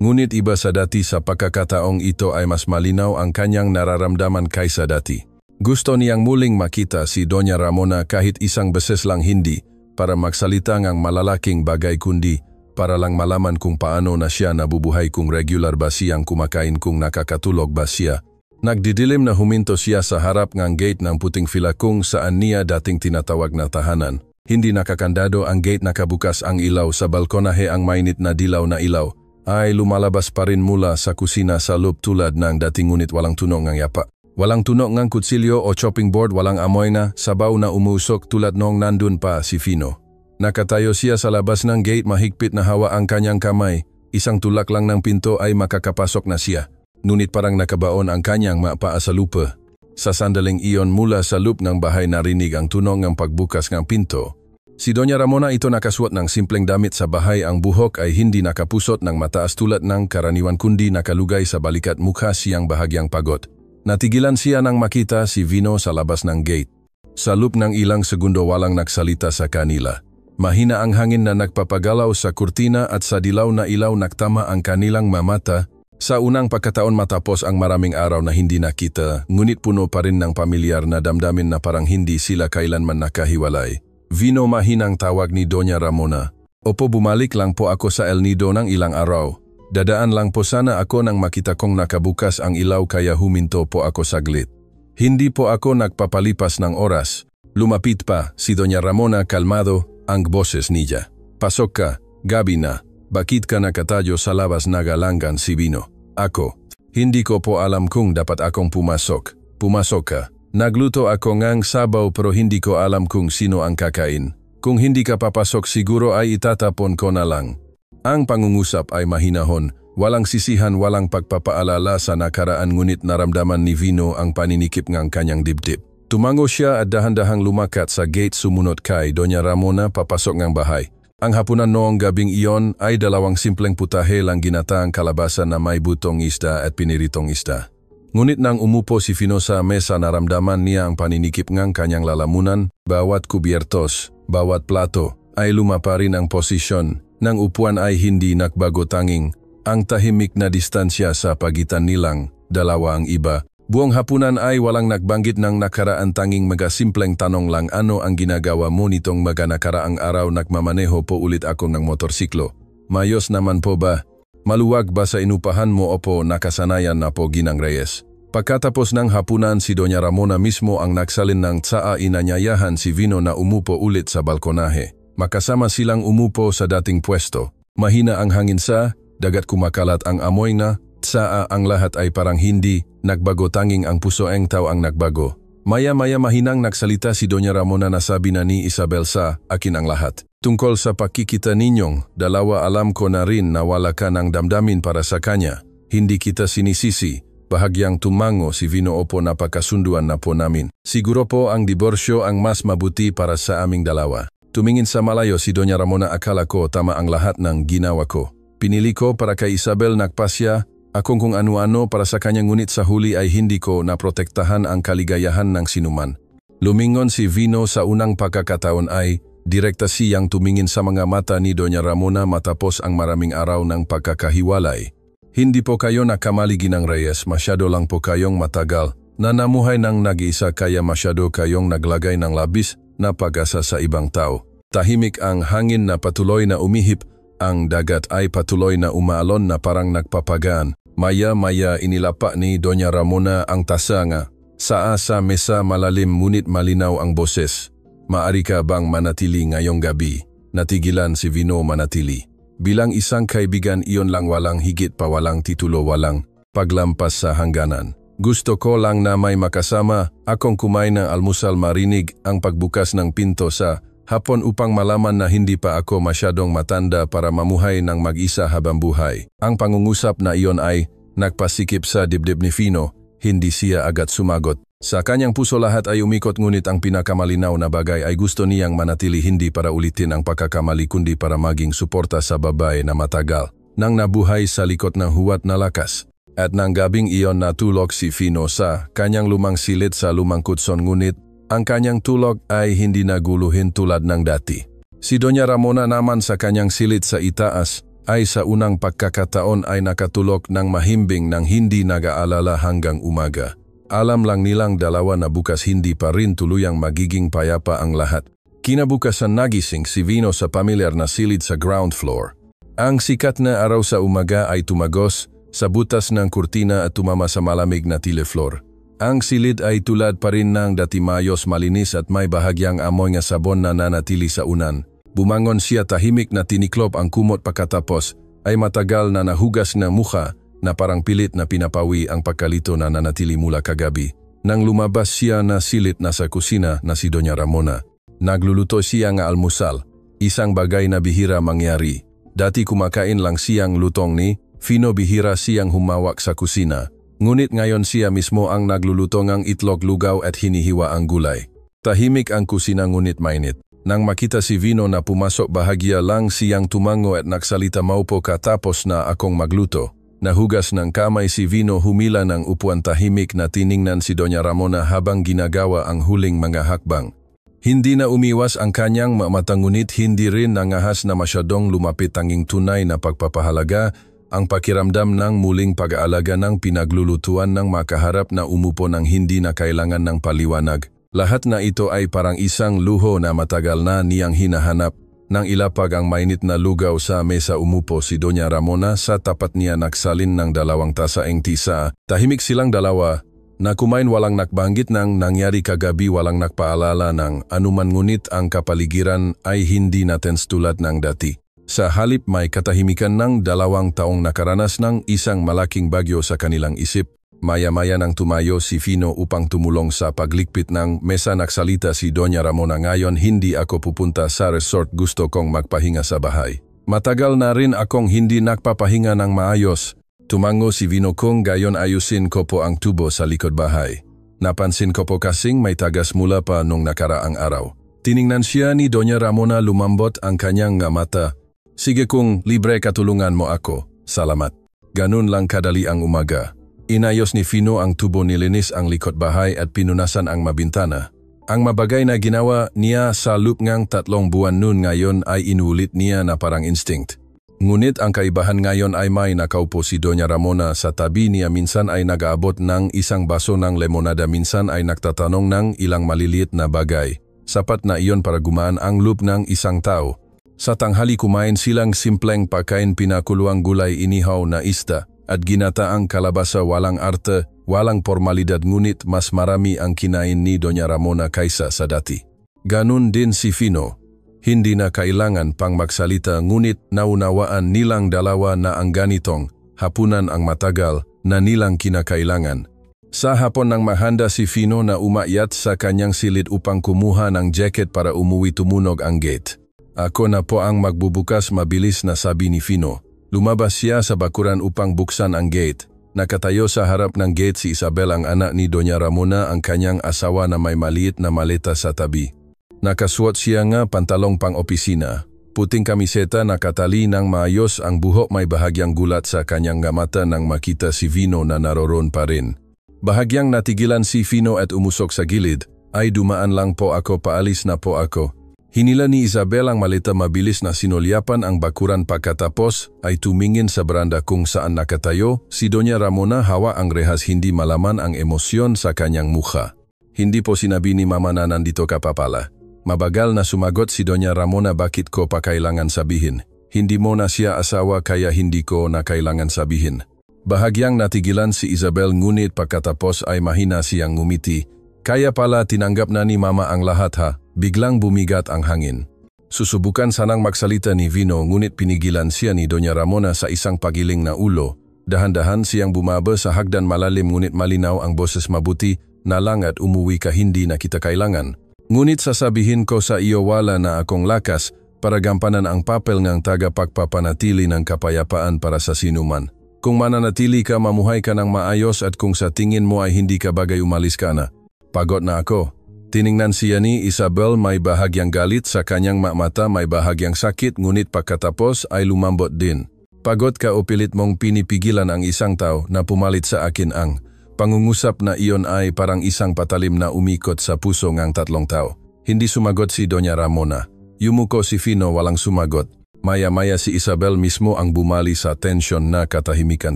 Ngunit iba sa dati. Sa pagkakataong ito ay mas malinaw ang kanyang nararamdaman kaysa dati. Gusto niyang muling makita si Doña Ramona kahit isang beses lang, hindi para magsalita ng malalaking bagay kundi para lang malaman kung paano na siya nabubuhay, kung regular ba siyang kumakain, kung nakakatulog ba siya. Nagdidilim na huminto siya sa harap ng gate ng puting fila kung saan niya dating tinatawag na tahanan. Hindi nakakandado ang gate, nakabukas ang ilaw sa balkonahe. Ang mainit na dilaw na ilaw ay lumalabas pa rin mula sa kusina sa loob tulad ng dating, ngunit walang tunog ng yapa. Walang tunog ng kutsilyo o chopping board, walang amoy na sabaw na umusok tulad noong nandun pa si Fino. Nakatayo siya sa labas ng gate, mahigpit na hawa ang kanyang kamay. Isang tulak lang ng pinto ay makakapasok na siya. Ngunit parang nakabaon ang kanyang mapaa sa lupa. Sa sandaling iyon, mula sa loob ng bahay narinig ang tunog ng pagbukas ng pinto. Si Doña Ramona ito nakasuot ng simpleng damit sa bahay. Ang buhok ay hindi nakapusot ng mataas tulad ng karaniwan, kundi nakalugay sa balikat mukha, siyang bahagyang pagod. Natigilan siya nang makita si Vino sa labas ng gate. Sa loob ng ilang segundo walang nagsalita sa kanila. Mahina ang hangin na nagpapagalaw sa kurtina at sa dilaw na ilaw nagtama ang kanilang mamata. Sa unang pagkataon matapos ang maraming araw na hindi nakita, ngunit puno pa rin ng pamilyar na damdamin na parang hindi sila kailanman nakahiwalay. Vino, mahinang tawag ni Doña Ramona. Opo, bumalik lang po ako sa El Nido ng ilang araw. Dadaan lang po sana ako nang makita kong nakabukas ang ilaw, kaya huminto po ako saglit. Hindi po ako nagpapalipas ng oras. Lumapit pa si Doña Ramona, kalmado ang boses niya. Pasok ka, gabi na. Bakit ka nakatayo sa labas? Nagalangan si Vino. Ako, hindi ko po alam kung dapat akong pumasok. Pumasok ka. Nagluto ako ngang sabaw pero hindi ko alam kung sino ang kakain. Kung hindi ka papasok siguro ay itatapon ko na lang. Ang pangungusap ay mahinahon. Walang sisihan, walang pagpapaalala sa nakaraan, ngunit naramdaman ni Vino ang paninikip ng kanyang dibdib. Tumango siya at dahan-dahang lumakat sa gate, sumunod kay Doña Ramona papasok ng bahay. Ang hapunan noong gabing iyon ay dalawang simpleng putahe lang, ginataang kalabasa na may butong isda at piniritong isda. Ngunit nang umupo si Vino sa mesa, naramdaman niya ang paninikip ng kanyang lalamunan. Bawat kubyertos, bawat plato ay lumapa rin. Ang posisyon ng upuan ay hindi nagbago, tanging ang tahimik na distansya sa pagitan nilang dalawa ang iba. Buong hapunan ay walang nagbanggit ng nakaraan, tanging mga simpleng tanong lang. Ano ang ginagawa mo nitong mga nakaraang araw? Nagmamaneho po ulit ako ng motorsiklo. Mayos naman po ba? Maluwag ba sa inupahan mo? Opo, nakasanayan na po, Ginang Reyes. Pagkatapos ng hapunan, si Doña Ramona mismo ang nagsalin ng tsaa. Inanyayahan si Vino na umupo ulit sa balkonahe. Makasama silang umupo sa dating pwesto. Mahina ang hangin sa dagat, kumakalat ang amoy na tsaa. Ang lahat ay parang hindi nagbago, tanging ang puso ng tao ang nagbago. Maya-maya mahinang nagsalita si Doña Ramona na sabi na ni Isabel, sa akin ang lahat. Tungkol sa pagkikita ninyong dalawa, alam ko na rin na wala ka ng damdamin para sa kanya. Hindi kita sinisisi. Bahagyang tumango si Vino. Opo, napakasunduan na po namin. Siguro po ang diborsyo ang mas mabuti para sa aming dalawa. Tumingin sa malayo si Doña Ramona. Akala ko tama ang lahat ng ginawa ko. Pinili ko para kay Isabel, nagpasya akong kung ano-ano para sa kanya, ngunit sa huli ay hindi ko naprotektahan ang kaligayahan ng sinuman. Lumingon si Vino. Sa unang pagkakataon ay direkta siyang tumingin sa mga mata ni Doña Ramona matapos ang maraming araw ng pagkakahiwalay. Hindi po kayo nakamali, Ginang Reyes. Masyado lang po kayong matagal na namuhay ng nag-iisa, kaya masyado kayong naglagay ng labis na pag-asa sa ibang tao. Tahimik ang hangin na patuloy na umihip. Ang dagat ay patuloy na umaalon na parang nagpapagaan. Maya-maya inilapa ni Doña Ramona ang tasa nga Sa mesa malalim ngunit malinaw ang boses. Maari ka bang manatili ngayong gabi? Natigilan si Vino manatili. Bilang isang kaibigan iyon lang walang higit pa walang titulo walang paglampas sa hangganan. Gusto ko lang na may makasama akong kumain ng almusal marinig ang pagbukas ng pinto sa hapon upang malaman na hindi pa ako masyadong matanda para mamuhay ng mag-isa habang buhay. Ang pangungusap na iyon ay nagpasikip sa dibdib ni Vino, hindi siya agad sumagot. Sa kanyang puso lahat ay umikot ngunit ang pinakamalinaw na bagay ay gusto niyang manatili hindi para ulitin ang pagkakamali kundi para maging suporta sa babae na matagal nang nabuhay sa likod ng huwat na lakas. At nang gabing iyon natulog si Vino sa kanyang lumang silid sa lumang kutson ngunit ang kanyang tulog ay hindi naguluhin tulad ng dati. Si Doña Ramona naman sa kanyang silid sa itaas ay sa unang pagkakataon ay nakatulog ng mahimbing nang hindi nag-aalala hanggang umaga. Alam lang nilang dalawa na bukas hindi pa rin tuluyang magiging payapa ang lahat. Kinabukasan nagising si Vino sa pamilyar na silid sa ground floor. Ang sikat na araw sa umaga ay tumagos sa butas ng kurtina at tumama sa malamig na tileflor. Ang silid ay tulad pa rin ng dati mayos malinis at may bahagyang amoy nga sabon na nanatili sa unan. Bumangon siya tahimik na tiniklop ang kumot pagkatapos ay matagal na nahugas ng mukha na parang pilit na pinapawi ang pagkalito na nanatili mula kagabi. Nang lumabas siya na silid na sa kusina na si Doña Ramona. Nagluluto siya ng almusal, isang bagay na bihira mangyari. Dati kumakain lang siyang lutong ni Vino bihira siyang humawak sa kusina. Ngunit ngayon siya mismo ang nagluluto ng itlog lugaw at hinihiwa ang gulay. Tahimik ang kusina ngunit mainit. Nang makita si Vino na pumasok bahagya lang siyang tumango at nagsalita maupo ka tapos na akong magluto. Nahugas ng kamay si Vino humila ng upuan tahimik na tiningnan si Doña Ramona habang ginagawa ang huling mga hakbang. Hindi na umiwas ang kanyang mata ngunit hindi rin nangahas na masyadong lumapit tanging tunay na pagpapahalaga ang pakiramdam ng muling pag-aalaga ng pinaglulutuan ng makaharap na umupo ng hindi na kailangan ng paliwanag. Lahat na ito ay parang isang luho na matagal na niyang hinahanap. Nang ilapag ang mainit na lugaw sa mesa umupo si Doña Ramona sa tapat niya nagsalin ng 2 tasaing tisa. Tahimik silang dalawa na kumain walang nakbanggit ng nangyari kagabi walang nagpaalala ng anuman ngunit ang kapaligiran ay hindi natens tulad ng dati. Sa halip may katahimikan ng 2 taong nakaranas ng isang malaking bagyo sa kanilang isip. Maya-maya nang tumayo si Vino upang tumulong sa paglikpit ng mesa nagsalita si Doña Ramona ngayon hindi ako pupunta sa resort gusto kong magpahinga sa bahay. Matagal na rin akong hindi nagpapahinga ng maayos. Tumango si Vino kung gayon ayusin ko po ang tubo sa likod bahay. Napansin ko po kasing may tagas mula pa nung nakaraang araw. Tiningnan siya ni Doña Ramona lumambot ang kanyang mata. Sige kung libre katulungan mo ako, salamat. Ganun lang kadali ang umaga. Inayos ni Vino ang tubo nilinis ang likod bahay at pinunasan ang mabintana. Ang mabagay na ginawa niya sa loob ng 3 buwan nun ngayon ay inulit niya na parang instinct. Ngunit ang kaibahan ngayon ay may nakaupo si Doña Ramona sa tabi niya minsan ay nag-aabot ng isang baso ng lemonada minsan ay nagtatanong ng ilang maliliit na bagay. Sapat na iyon para gumaan ang loob ng isang tao. Sa tanghali kumain silang simpleng pagkain pinakuluang gulay inihaw na isda at ginataang kalabasa walang arte, walang formalidad ngunit mas marami ang kinain ni Doña Ramona kaysa sa dati. Ganun din si Vino. Hindi na kailangan pang magsalita ngunit naunawaan nilang dalawa na ang ganitong hapunan ang matagal na nilang kinakailangan. Sa hapon nang mahanda si Vino na umakyat sa kanyang silid upang kumuha ng jacket para umuwi tumunog ang gate. Ako na po ang magbubukas mabilis na sabi ni Vino. Lumabas siya sa bakuran upang buksan ang gate. Nakatayo sa harap ng gate si Isabel ang anak ni Doña Ramona ang kanyang asawa na may maliit na maleta sa tabi. Nakasuot siya nga pantalong pang-opisina. Puting kamiseta nakatali ng maayos ang buhok may bahagyang gulat sa kanyang mata nang makita si Vino na naroon pa rin. Bahagyang natigilan si Vino at umusok sa gilid. Ay dumaan lang po ako paalis na po ako. Hinila ni Isabel ang maleta mabilis na sinulyapan ang bakuran pagkatapos ay tumingin sa beranda kung saan nakatayo. Si Doña Ramona hawa ang rehas hindi malaman ang emosyon sa kanyang mukha. Hindi po sinabi ni Mama na nandito ka pa pala. Mabagal na sumagot si Doña Ramona bakit ko pa kailangan sabihin. Hindi mo na siya asawa kaya hindi ko na kailangan sabihin. Bahagyang natigilan si Isabel ngunit pagkatapos ay mahina siyang ngumiti. Kaya pala tinanggap na ni Mama ang lahat ha, biglang bumigat ang hangin. Susubukan sanang magsalita ni Vino ngunit pinigilan siya ni Doña Ramona sa isang pagiling na ulo. Dahan-dahan siyang bumaba sa hagdan malalim ngunit malinaw ang boses mabuti na lang at umuwi ka hindi na kita kailangan. Ngunit sasabihin ko sa iyo wala na akong lakas para gampanan ang papel ng tagapagpapanatili ng kapayapaan para sa sinuman. Kung mananatili ka mamuhay ka ng maayos at kung sa tingin mo ay hindi ka bagay umalis ka na. Pagod na ako. Tiningnan siya ni Isabel may bahagyang galit sa kanyang mata may bahagyang sakit ngunit pagkatapos ay lumambot din. Pagod ka o pilit mong pinipigilan ang isang tao na pumalit sa akin ang pangungusap na iyon ay parang isang patalim na umikot sa puso ng tatlong tao. Hindi sumagot si Doña Ramona. Yumuko si Vino walang sumagot. Maya-maya si Isabel mismo ang bumali sa tensyon na katahimikan.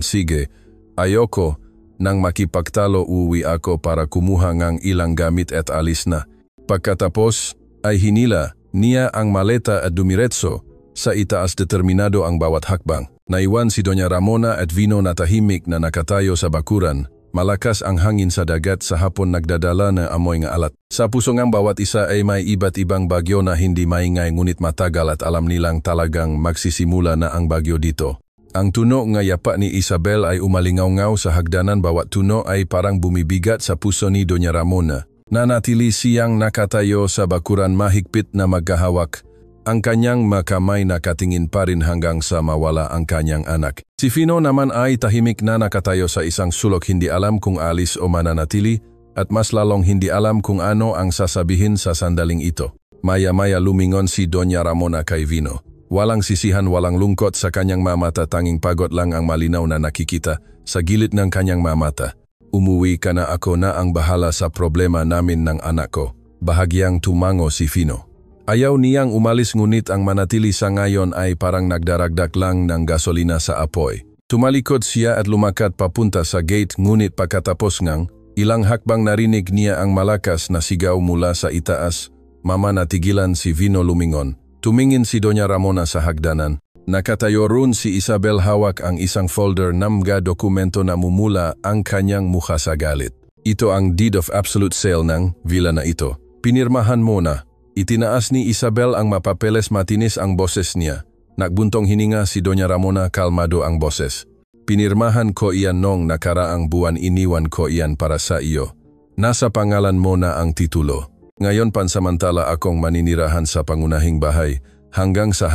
Sige, ayoko, nang makipagtalo uwi ako para kumuha ng ilang gamit at alis na. Pagkatapos ay hinila niya ang maleta at dumiretso sa itaas determinado ang bawat hakbang. Naiwan si Doña Ramona at Vino na tahimik na nakatayo sa bakuran. Malakas ang hangin sa dagat sa hapon nagdadala na amoy ng alat. Sa puso ng bawat isa ay may iba't ibang bagyo na hindi maingay ngunit matagal at alam nilang talagang magsisimula na ang bagyo dito. Ang tuno ng yapa ni Isabel ay umalingaw-ngaw sa hagdanan bawat tuno ay parang bumibigat sa puso ni Doña Ramona. Nanatili siyang nakatayo sa bakuran mahigpit na magkahawak. Ang kanyang makamay nakatingin pa rin hanggang sa mawala ang kanyang anak. Si Vino naman ay tahimik na nakatayo sa isang sulok hindi alam kung alis o mananatili at mas lalong hindi alam kung ano ang sasabihin sa sandaling ito. Maya-maya lumingon si Doña Ramona kay Vino. Walang sisihan walang lungkot sa kanyang mamata tanging pagod lang ang malinaw na nakikita sa gilid ng kanyang mamata. Umuwi ka na ako na ang bahala sa problema namin ng anak ko. Bahagyang tumango si Vino. Ayaw niyang umalis ngunit ang manatili sa ngayon ay parang nagdaragdag lang ng gasolina sa apoy. Tumalikod siya at lumakad papunta sa gate ngunit pagkatapos ngang ilang hakbang narinig niya ang malakas na sigaw mula sa itaas. Mama natigilan si Vino lumingon. Tumingin si Doña Ramona sa hagdanan. Nakatayo roon si Isabel hawak ang isang folder na mga dokumento na mumula ang kanyang mukha sa galit. Ito ang deed of absolute sale ng villa na ito. Pinirmahan mo na. Itinaas ni Isabel ang mapapeles matinis ang boses niya. Nagbuntong hininga si Doña Ramona kalmado ang boses. Pinirmahan ko iyan nung nakaraang buwan iniwan ko iyan para sa iyo. Nasa pangalan mo na ang titulo. Ngayon pansamantala akong maninirahan sa pangunahing bahay hanggang sa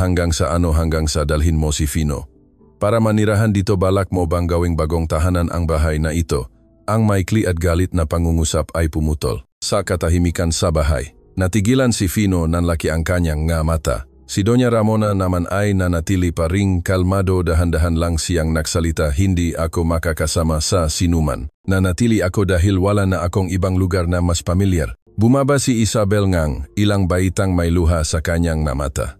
dalhin mo si Vino. Para manirahan dito balak mo bang gawing bagong tahanan ang bahay na ito? Ang maikli at galit na pangungusap ay pumutol. Sa katahimikan sa bahay. Natigilan si Vino nanlaki ang kanyang nga mata. Si Doña Ramona naman ay nanatili pa ring kalmado dahan-dahan lang siyang nagsalita hindi ako makakasama sa sinuman. Nanatili ako dahil wala na akong ibang lugar na mas pamilyar. Bumaba si Isabel ngang ilang baitang may luha sa kanyang mata.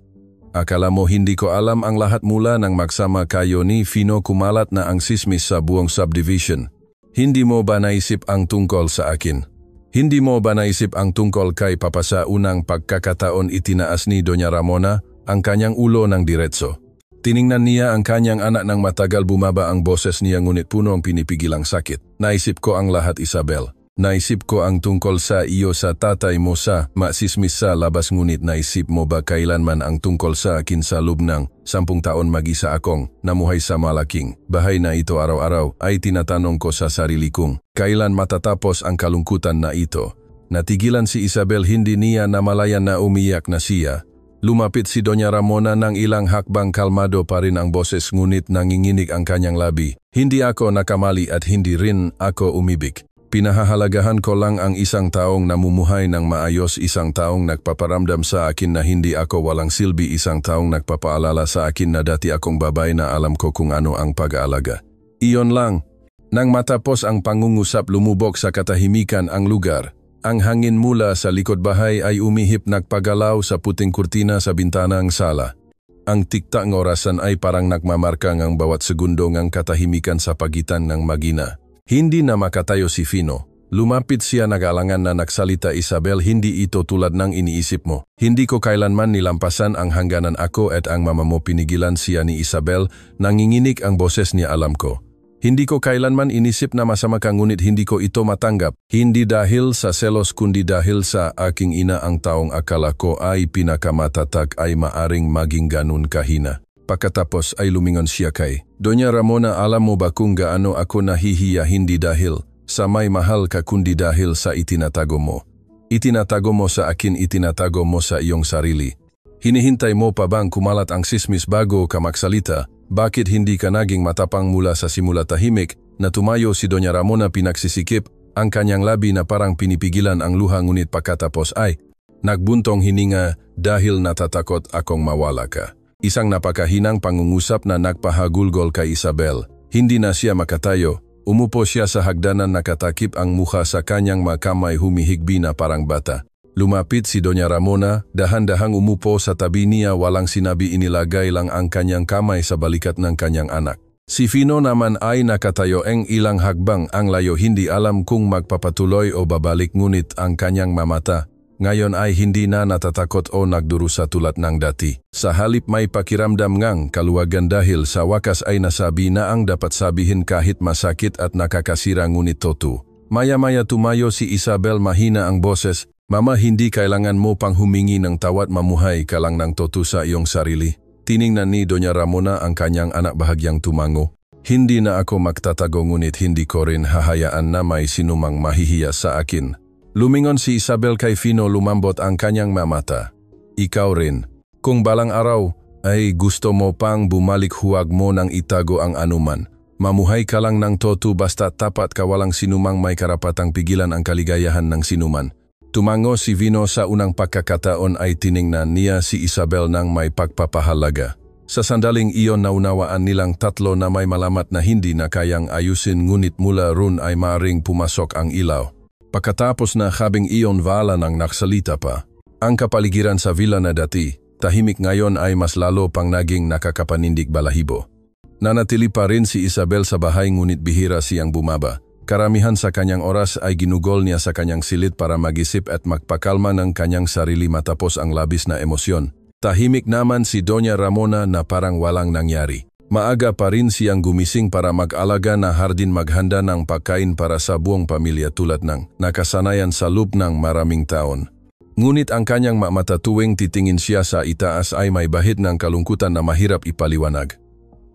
Akala mo hindi ko alam ang lahat mula nang magsama kayo ni Vino kumalat na ang sismis sa buong subdivision. Hindi mo ba naisip ang tungkol sa akin? Hindi mo ba naisip ang tungkol kay Papa sa unang pagkakataon itinaas ni Doña Ramona ang kanyang ulo ng diretso? Tiningnan niya ang kanyang anak ng matagal bumaba ang boses niya ngunit puno ang pinipigilang sakit. Naisip ko ang lahat Isabel. Naisip ko ang tungkol sa iyo sa tatay mo sa masismis sa labas ngunit naisip mo ba kailanman ang tungkol sa akin sa loob ng 10 taon mag-isa akong namuhay sa malaking bahay na ito araw-araw ay tinatanong ko sa sarili kong kailan matatapos ang kalungkutan na ito. Natigilan si Isabel hindi niya namalayan na umiyak na siya. Lumapit si Doña Ramona ng ilang hakbang kalmado pa rin ang boses ngunit nanginginig ang kanyang labi. Hindi ako nakamali at hindi rin ako umibig. Pinahahalagahan ko lang ang isang taong namumuhay ng maayos, isang taong nagpaparamdam sa akin na hindi ako walang silbi, isang taong nagpapaalala sa akin na dati akong babae na alam ko kung ano ang pag-aalaga. Iyon lang. Nang matapos ang pangungusap lumubog sa katahimikan ang lugar. Ang hangin mula sa likod bahay ay umihip nagpagalaw sa puting kurtina sa bintana ng sala. Ang tiktak ng orasan ay parang nagmamarka ng bawat segundo ng katahimikan sa pagitan ng magina. Hindi na makatayo si Vino. Lumapit siya nag-alangan na nagsalita Isabel, hindi ito tulad ng iniisip mo. Hindi ko kailanman nilampasan ang hangganan ako at ang mama mo pinigilan siya ni Isabel, nanginginig ang boses niya alam ko. Hindi ko kailanman inisip na masama ka ngunit hindi ko ito matanggap. Hindi dahil sa selos kundi dahil sa aking ina ang taong akala ko ay pinakamatatag ay maaring maging ganun kahina. Pagkatapos ay lumingon siya kay Doña Ramona, alam mo ba kung gaano ako nahihiya hindi dahil sa may mahal ka kundi dahil sa itinatago mo. Itinatago mo sa akin, itinatago mo sa iyong sarili. Hinihintay mo pa bang kumalat ang sismis bago ka magsalita? Bakit hindi ka naging matapang mula sa simula? Tahimik na tumayo si Doña Ramona, pinagsisikip ang kanyang labi na parang pinipigilan ang luha ngunit pagkatapos ay nagbuntong hininga dahil natatakot akong mawala ka. Isang napakahinang pangungusap na nagpahagulgol kay Isabel. Hindi na siya makatayo. Umupo siya sa hagdanan, nakatakip ang mukha sa kanyang makamay, humihigbi na parang bata. Lumapit si Doña Ramona, dahan-dahang umupo sa tabi niya, walang sinabi, inilagay lang ang kanyang kamay sa balikat ng kanyang anak. Si Fino naman ay nakatayo ang ilang hagbang ang layo, hindi alam kung magpapatuloy o babalik ngunit ang kanyang mamata ngayon ay hindi na natatakot o nagdurusa tulad ng dati. Sa halip may pakiramdam ngang kaluwagan dahil sa wakas ay nasabi na ang dapat sabihin kahit masakit at nakakasira ngunit totoo. Maya-maya tumayo si Isabel, mahina ang boses. Mama, hindi kailangan mo pang humingi ng tawad, mamuhay ka lang ng totoo sa iyong sarili. Tiningnan ni Doña Ramona ang kanyang anak, bahagyang tumango. Hindi na ako magtatago ngunit hindi ko rin hahayaan na may sinumang mahihiya sa akin. Lumingon si Isabel kay Fino, lumambot ang kanyang mamata. Ikaw rin. Kung balang araw ay gusto mo pang bumalik, huwag mo nang itago ang anuman. Mamuhay ka lang ng totoo, basta tapat ka, walang sinumang may karapatang pigilan ang kaligayahan ng sinuman. Tumango si Vino. Sa unang pagkakataon ay tiningnan niya si Isabel ng may pagpapahalaga. Sa sandaling iyon naunawaan nilang tatlo na may malamat na hindi na kayang ayusin ngunit mula roon ay maaring pumasok ang ilaw. Pagkatapos na habing iyon wala nang naksalita pa. Ang kapaligiran sa villa na dati, tahimik ngayon ay mas lalo pang naging nakakapanindig, balahibo. Nanatili pa rin si Isabel sa bahay ngunit bihira siyang bumaba. Karamihan sa kanyang oras ay ginugol niya sa kanyang silid para mag-isip at magpakalma ng kanyang sarili matapos ang labis na emosyon. Tahimik naman si Doña Ramona na parang walang nangyari. Maaga pa rin siyang gumising para mag-alaga na hardin, maghanda ng pagkain para sa buong pamilya tulad ng nakasanayan sa loob ng maraming taon. Ngunit ang kanyang mata tuwing titingin siya sa itaas ay may bahid ng kalungkutan na mahirap ipaliwanag.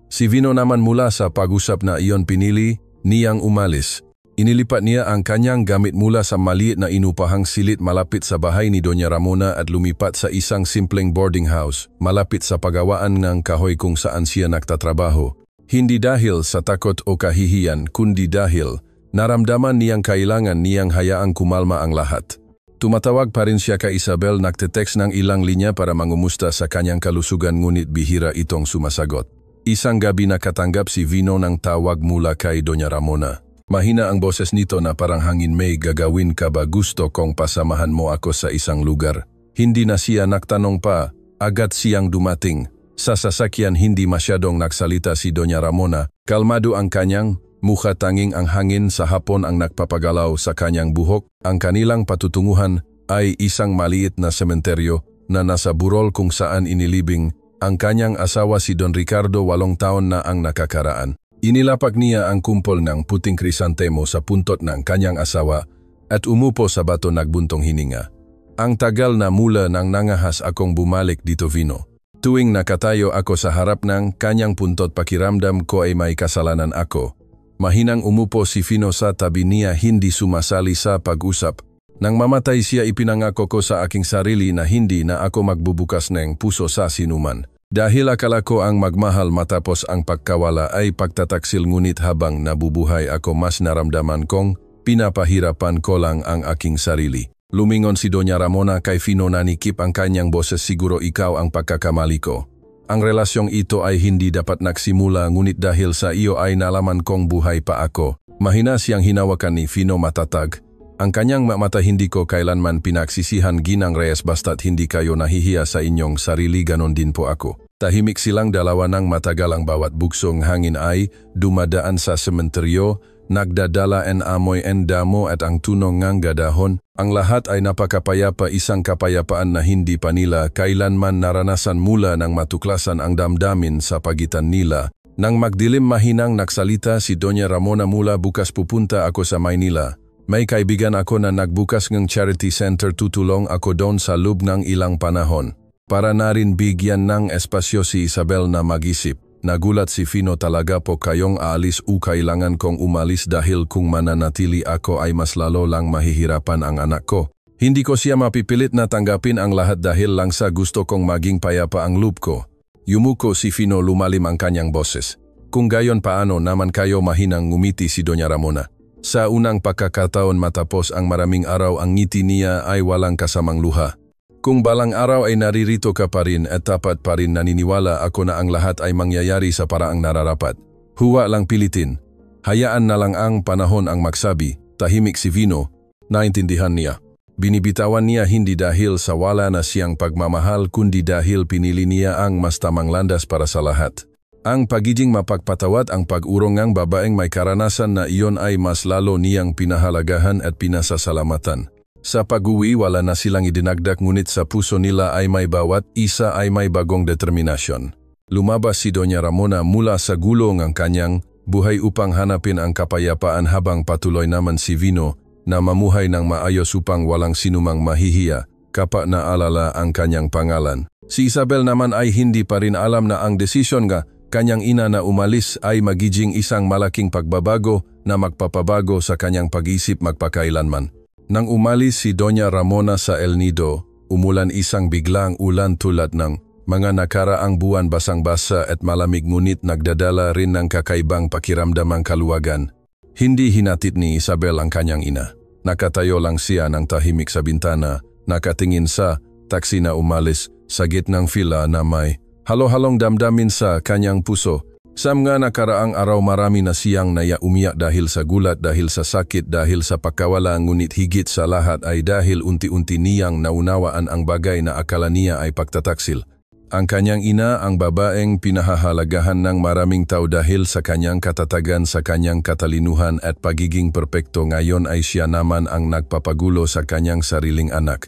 Si Vino naman mula sa pag-usap na iyon pinili niyang umalis. Inilipat niya ang kanyang gamit mula sa maliit na inupahang silid malapit sa bahay ni Doña Ramona at lumipat sa isang simpleng boarding house malapit sa pagawaan ng kahoy kung saan siya nagtatrabaho. Hindi dahil sa takot o kahihiyan kundi dahil naramdaman niyang kailangan niyang hayaang kumalma ang lahat. Tumatawag pa rin siya kay Isabel, nagte-text ng ilang linya para mangumusta sa kanyang kalusugan ngunit bihira itong sumasagot. Isang gabi nakatanggap si Vino ng tawag mula kay Doña Ramona. Mahina ang boses nito na parang hangin, may gagawin ka ba? Gusto kong pasamahan mo ako sa isang lugar. Hindi na siya nagtanong pa, agad siyang dumating. Sa sasakyan hindi masyadong nagsalita si Doña Ramona. Kalmado ang kanyang mukha, tanging ang hangin sa hapon ang nagpapagalaw sa kanyang buhok. Ang kanilang patutunguhan ay isang maliit na sementeryo na nasa burol kung saan inilibing ang kanyang asawa si Don Ricardo, 8 taon na ang nakakaraan. Inilapak niya ang kumpol ng puting krisantemo sa puntot ng kanyang asawa at umupo sa bato, nagbuntong hininga. Ang tagal na mula nang nangahas akong bumalik dito, Vino. Tuwing nakatayo ako sa harap ng kanyang puntot, pakiramdam ko ay may kasalanan ako. Mahinang umupo si Vino sa tabi niya, hindi sumasali sa pag-usap. Nang mamatay siya, ipinangako ko sa aking sarili na hindi na ako magbubukas ng puso sa sinuman. Dahil akala ko ang magmahal matapos ang pagkawala ay pagtataksil, ngunit habang nabubuhay ako mas naramdaman kong pinapahirapan ko lang ang aking sarili. Lumingon si Doña Ramona kay Fino, nanikip ang kanyang boses, siguro ikaw ang pagkakamali ko. Ang relasyong ito ay hindi dapat nagsimula ngunit dahil sa iyo ay nalaman kong buhay pa ako. Mahina siyang hinawakan ni Fino, matatag. Ang kanyang mata, hindi ko kailanman pinagsisihan Ginang Reyes, basta't hindi kayo nahihiya sa inyong sarili, ganon din po ako. Tahimik silang dalawa ng matagal. Ang bawat buksong hangin ay dumadaan sa sementeryo, nagdadala en amoy en damo at ang tunog ng gadahon. Ang lahat ay napakapayapa, isang kapayapaan na hindi pa nila kailanman naranasan mula nang matuklasan ang damdamin sa pagitan nila. Nang magdilim mahinang nagsalita si Doña Ramona mula bukas pupunta ako sa Maynila. May kaibigan ako na nagbukas ng charity center, tutulong ako doon sa loob ng ilang panahon. Para na rin bigyan ng espasyo si Isabel na mag-isip. Nagulat si Fino, talaga po kayong aalis o kailangan kong umalis dahil kung mananatili ako ay mas lalo lang mahihirapan ang anak ko. Hindi ko siya mapipilit na tanggapin ang lahat dahil lang sa gusto kong maging payapa ang loob ko. Yumuko si Fino, lumalim ang kanyang boses. Kung gayon paano naman kayo, mahinang ngumiti si Doña Ramona. Sa unang pagkakataon matapos ang maraming araw ang ngiti niya ay walang kasamang luha. Kung balang araw ay naririto ka pa rin at tapat pa rin, naniniwala ako na ang lahat ay mangyayari sa paraang nararapat. Huwa lang pilitin. Hayaan na lang ang panahon ang magsabi. Tahimik si Fino. Naintindihan niya. Binibitawan niya hindi dahil sa wala na siyang pagmamahal kundi dahil pinili niya ang mas tamang landas para sa lahat. Ang pagiging mapagpatawad, ang pag-urong ng babaeng may karanasan na iyon ay mas lalo niyang pinahalagahan at pinasasalamatan. Sa pag-uwi wala na silang idinagdag ngunit sa puso nila ay may bawat isa ay may bagong determinasyon. Lumabas si Doña Ramona mula sa gulong ng kanyang buhay upang hanapin ang kapayapaan habang patuloy naman si Fino na mamuhay ng maayos upang walang sinumang mahihiya kapag naalala ang kanyang pangalan. Si Isabel naman ay hindi pa rin alam na ang desisyon nga kanyang ina na umalis ay magiging isang malaking pagbabago na magpapabago sa kanyang pag-isip magpakailanman. Nang umalis si Doña Ramona sa El Nido, umulan isang biglang ulan tulad ng mga nakaraang buwan, basang-basa at malamig ngunit nagdadala rin ng kakaibang pakiramdamang kaluwagan. Hindi hinatid ni Isabel ang kanyang ina. Nakatayo lang siya ng tahimik sa bintana, nakatingin sa taksi na umalis sa gitnang fila na may halo-halong damdamin sa kanyang puso. Sa mga nakaraang araw marami na siyang umiyak dahil sa gulat, dahil sa sakit, dahil sa pagkawala, ngunit higit sa lahat ay dahil unti-unti niyang naunawaan ang bagay na akala niya ay pagtataksil. Ang kanyang ina, ang babaeng pinahahalagahan ng maraming tao dahil sa kanyang katatagan, sa kanyang katalinuhan at pagiging perpekto, ngayon ay siya naman ang nagpapagulo sa kanyang sariling anak.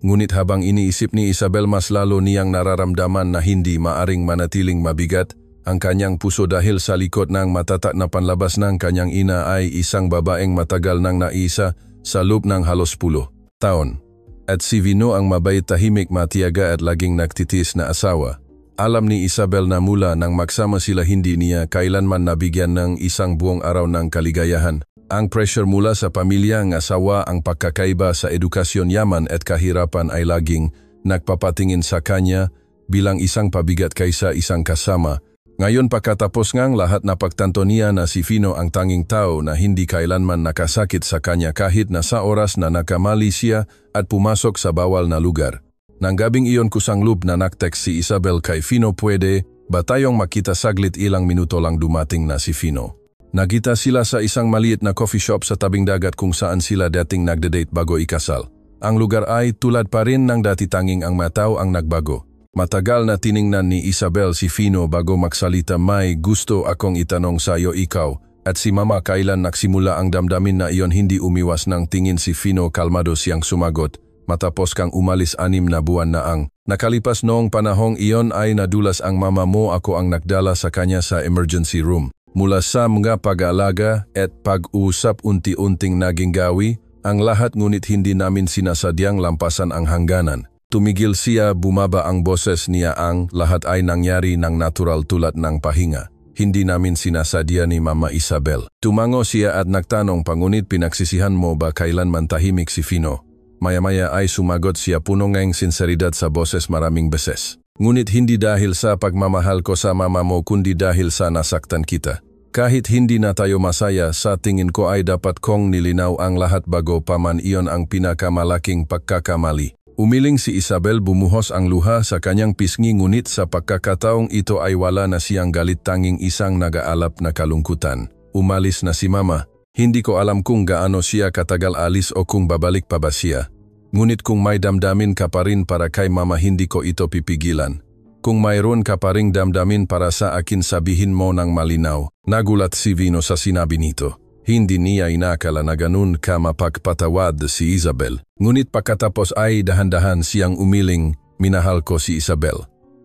Ngunit habang iniisip ni Isabel, mas lalo niyang nararamdaman na hindi maaring manatiling mabigat ang kanyang puso dahil sa likod ng matatak na panlabas ng kanyang ina ay isang babaeng matagal nang naisa sa loob ng halos 10 taon. At si Fino ang mabait, tahimik, matiyaga at laging nagtitis na asawa. Alam ni Isabel na mula nang magsama sila hindi niya kailanman nabigyan ng isang buong araw ng kaligayahan. Ang pressure mula sa pamilya ng asawa, ang pagkakaiba sa edukasyon, yaman at kahirapan ay laging nagpapatingin sa kanya bilang isang pabigat kaysa isang kasama. Ngayon pagkatapos ngang lahat, napagtanto niya na si Fino ang tanging tao na hindi kailanman nakasakit sa kanya kahit na sa oras na nakamali siya at pumasok sa bawal na lugar. Nang gabing iyon, kusang-loob na nag-text si Isabel kay Fino, pwede ba tayong makita saglit? Ilang minuto lang dumating na si Fino. Nagkita sila sa isang maliit na coffee shop sa tabing dagat kung saan sila dating nagde-date bago ikasal. Ang lugar ay tulad pa rin ng dati, tanging ang mataw ang nagbago. Matagal na tiningnan ni Isabel si Fino bago magsalita. May gusto akong itanong sa iyo, ikaw at si Mama, kailan nagsimula ang damdamin na iyon? Hindi umiwas ng tingin si Fino, kalmado siyang sumagot. Matapos kang umalis 6 na buwan na ang nakalipas. Noong panahong iyon ay nadulas ang mama mo. Ako ang nagdala sa kanya sa emergency room. Mula sa mga pag-aalaga at pag-uusap, unti-unting naging gawi ang lahat, ngunit hindi namin sinasadyang lampasan ang hangganan. Tumigil siya, bumaba ang boses niya. Ang lahat ay nangyari ng natural tulad ng pahinga. Hindi namin sinasadya ni Mama Isabel. Tumango siya at nagtanong, pangunit pinagsisihan mo ba kailanman? Tahimik si Fino. Maya-maya ay sumagot siya, puno ng sinseridad sa boses, maraming beses. Ngunit hindi dahil sa pagmamahal ko sa mama mo kundi dahil sa nasaktan kita. Kahit hindi na tayo masaya, sa tingin ko ay dapat kong nilinaw ang lahat bago pa man iyon ang pinakamalaking pagkakamali. Umiling si Isabel, bumuhos ang luha sa kanyang pisngi, ngunit sa pagkakataong ito ay wala na siyang galit, tanging isang nag-aalap na kalungkutan. Umalis na si Mama. Hindi ko alam kung gaano siya katagal alis o kung babalik pa ba siya. Ngunit kung may damdamin ka pa rin para kay Mama, hindi ko ito pipigilan. Kung mayroon ka pa ring damdamin para sa akin, sabihin mo ng malinaw. Nagulat si Fino sa sinabi nito. Hindi niya inakala na ganun ka mapagpatawad si Isabel. Ngunit pagkatapos ay dahan-dahan siyang umiling, minahal ko si Isabel.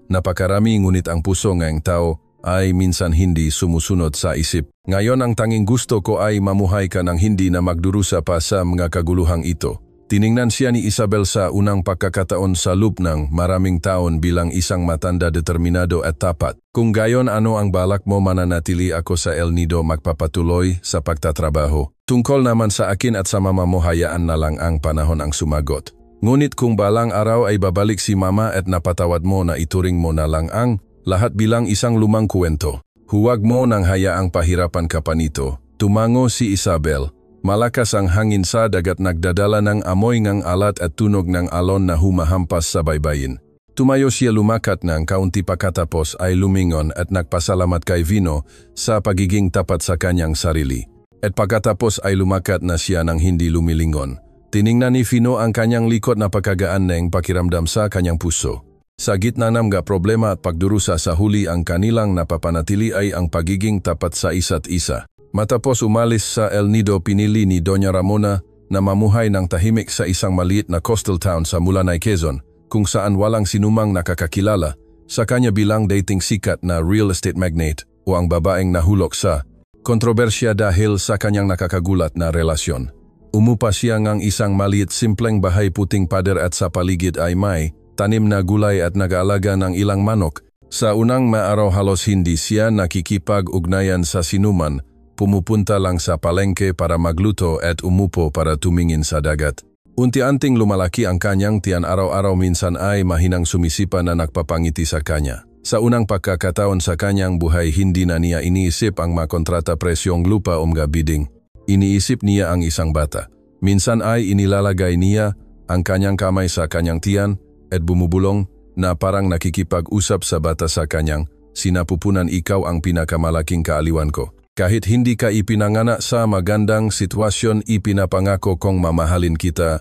Napakarami ngunit ang puso ng tao ay minsan hindi sumusunod sa isip. Ngayon ang tanging gusto ko ay mamuhay ka ng hindi na magdurusa pa sa mga kaguluhang ito. Tiningnan siya ni Isabel sa unang pagkakataon sa loob ng maraming taon bilang isang matanda determinado at tapat. Kung gayon ano ang balak mo mananatili ako sa El Nido magpapatuloy sa pagtatrabaho. Tungkol naman sa akin at sa mama mo hayaan na lang ang panahon ang sumagot. Ngunit kung balang araw ay babalik si mama at napatawad mo na ituring mo na lang ang lahat bilang isang lumang kwento. Huwag mo nang hayaang pahirapan ka pa nito. Tumango si Isabel. Malakas ang hangin sa dagat nagdadala ng amoy ng alat at tunog ng alon na humahampas sa baybayin. Tumayo siya lumakat ng kaunti pagkatapos ay lumingon at nagpasalamat kay Vino sa pagiging tapat sa kanyang sarili. At pagkatapos ay lumakat na siya ng hindi lumilingon. Tiningnan ni Vino ang kanyang likod na pagkagaan ng pakiramdam sa kanyang puso. Sa gitna ng mga problema at pagdurusa sa huli ang kanilang napapanatili ay ang pagiging tapat sa isa't isa. Matapos umalis sa El Nido pinili ni Doña Ramona na mamuhay ng tahimik sa isang maliit na coastal town sa Mulanay, Quezon kung saan walang sinumang nakakakilala sa kanya bilang dating sikat na real estate magnate o ang babaeng nahulog sa kontrobersya dahil sa kanyang nakakagulat na relasyon. Umupa siya ng isang maliit simpleng bahay puting pader at sa paligid ay may tanim na gulay at nag-aalaga ng ilang manok. Sa unang maaraw halos hindi siya nakikipag-ugnayan sa sinuman, pumupunta lang sa palengke para magluto at umupo para tumingin sa dagat. Unti-unting lumalaki ang kanyang tiyan araw-araw minsan ay mahinang sumisipa na nagpapangiti sa kanya. Sa unang pagkakataon sa kanyang buhay hindi na niya iniisip ang makontrata presyong lupa o mga bidding. Iniisip niya ang isang bata. Minsan ay inilalagay niya ang kanyang kamay sa kanyang tiyan at bumubulong na parang nakikipag-usap sa bata sa kanyang, "Sinapupunan ikaw ang pinakamalaking kaaliwan ko. Kahit hindi ka ipinanganak sa magandang sitwasyon, ipinapangako kong mamahalin kita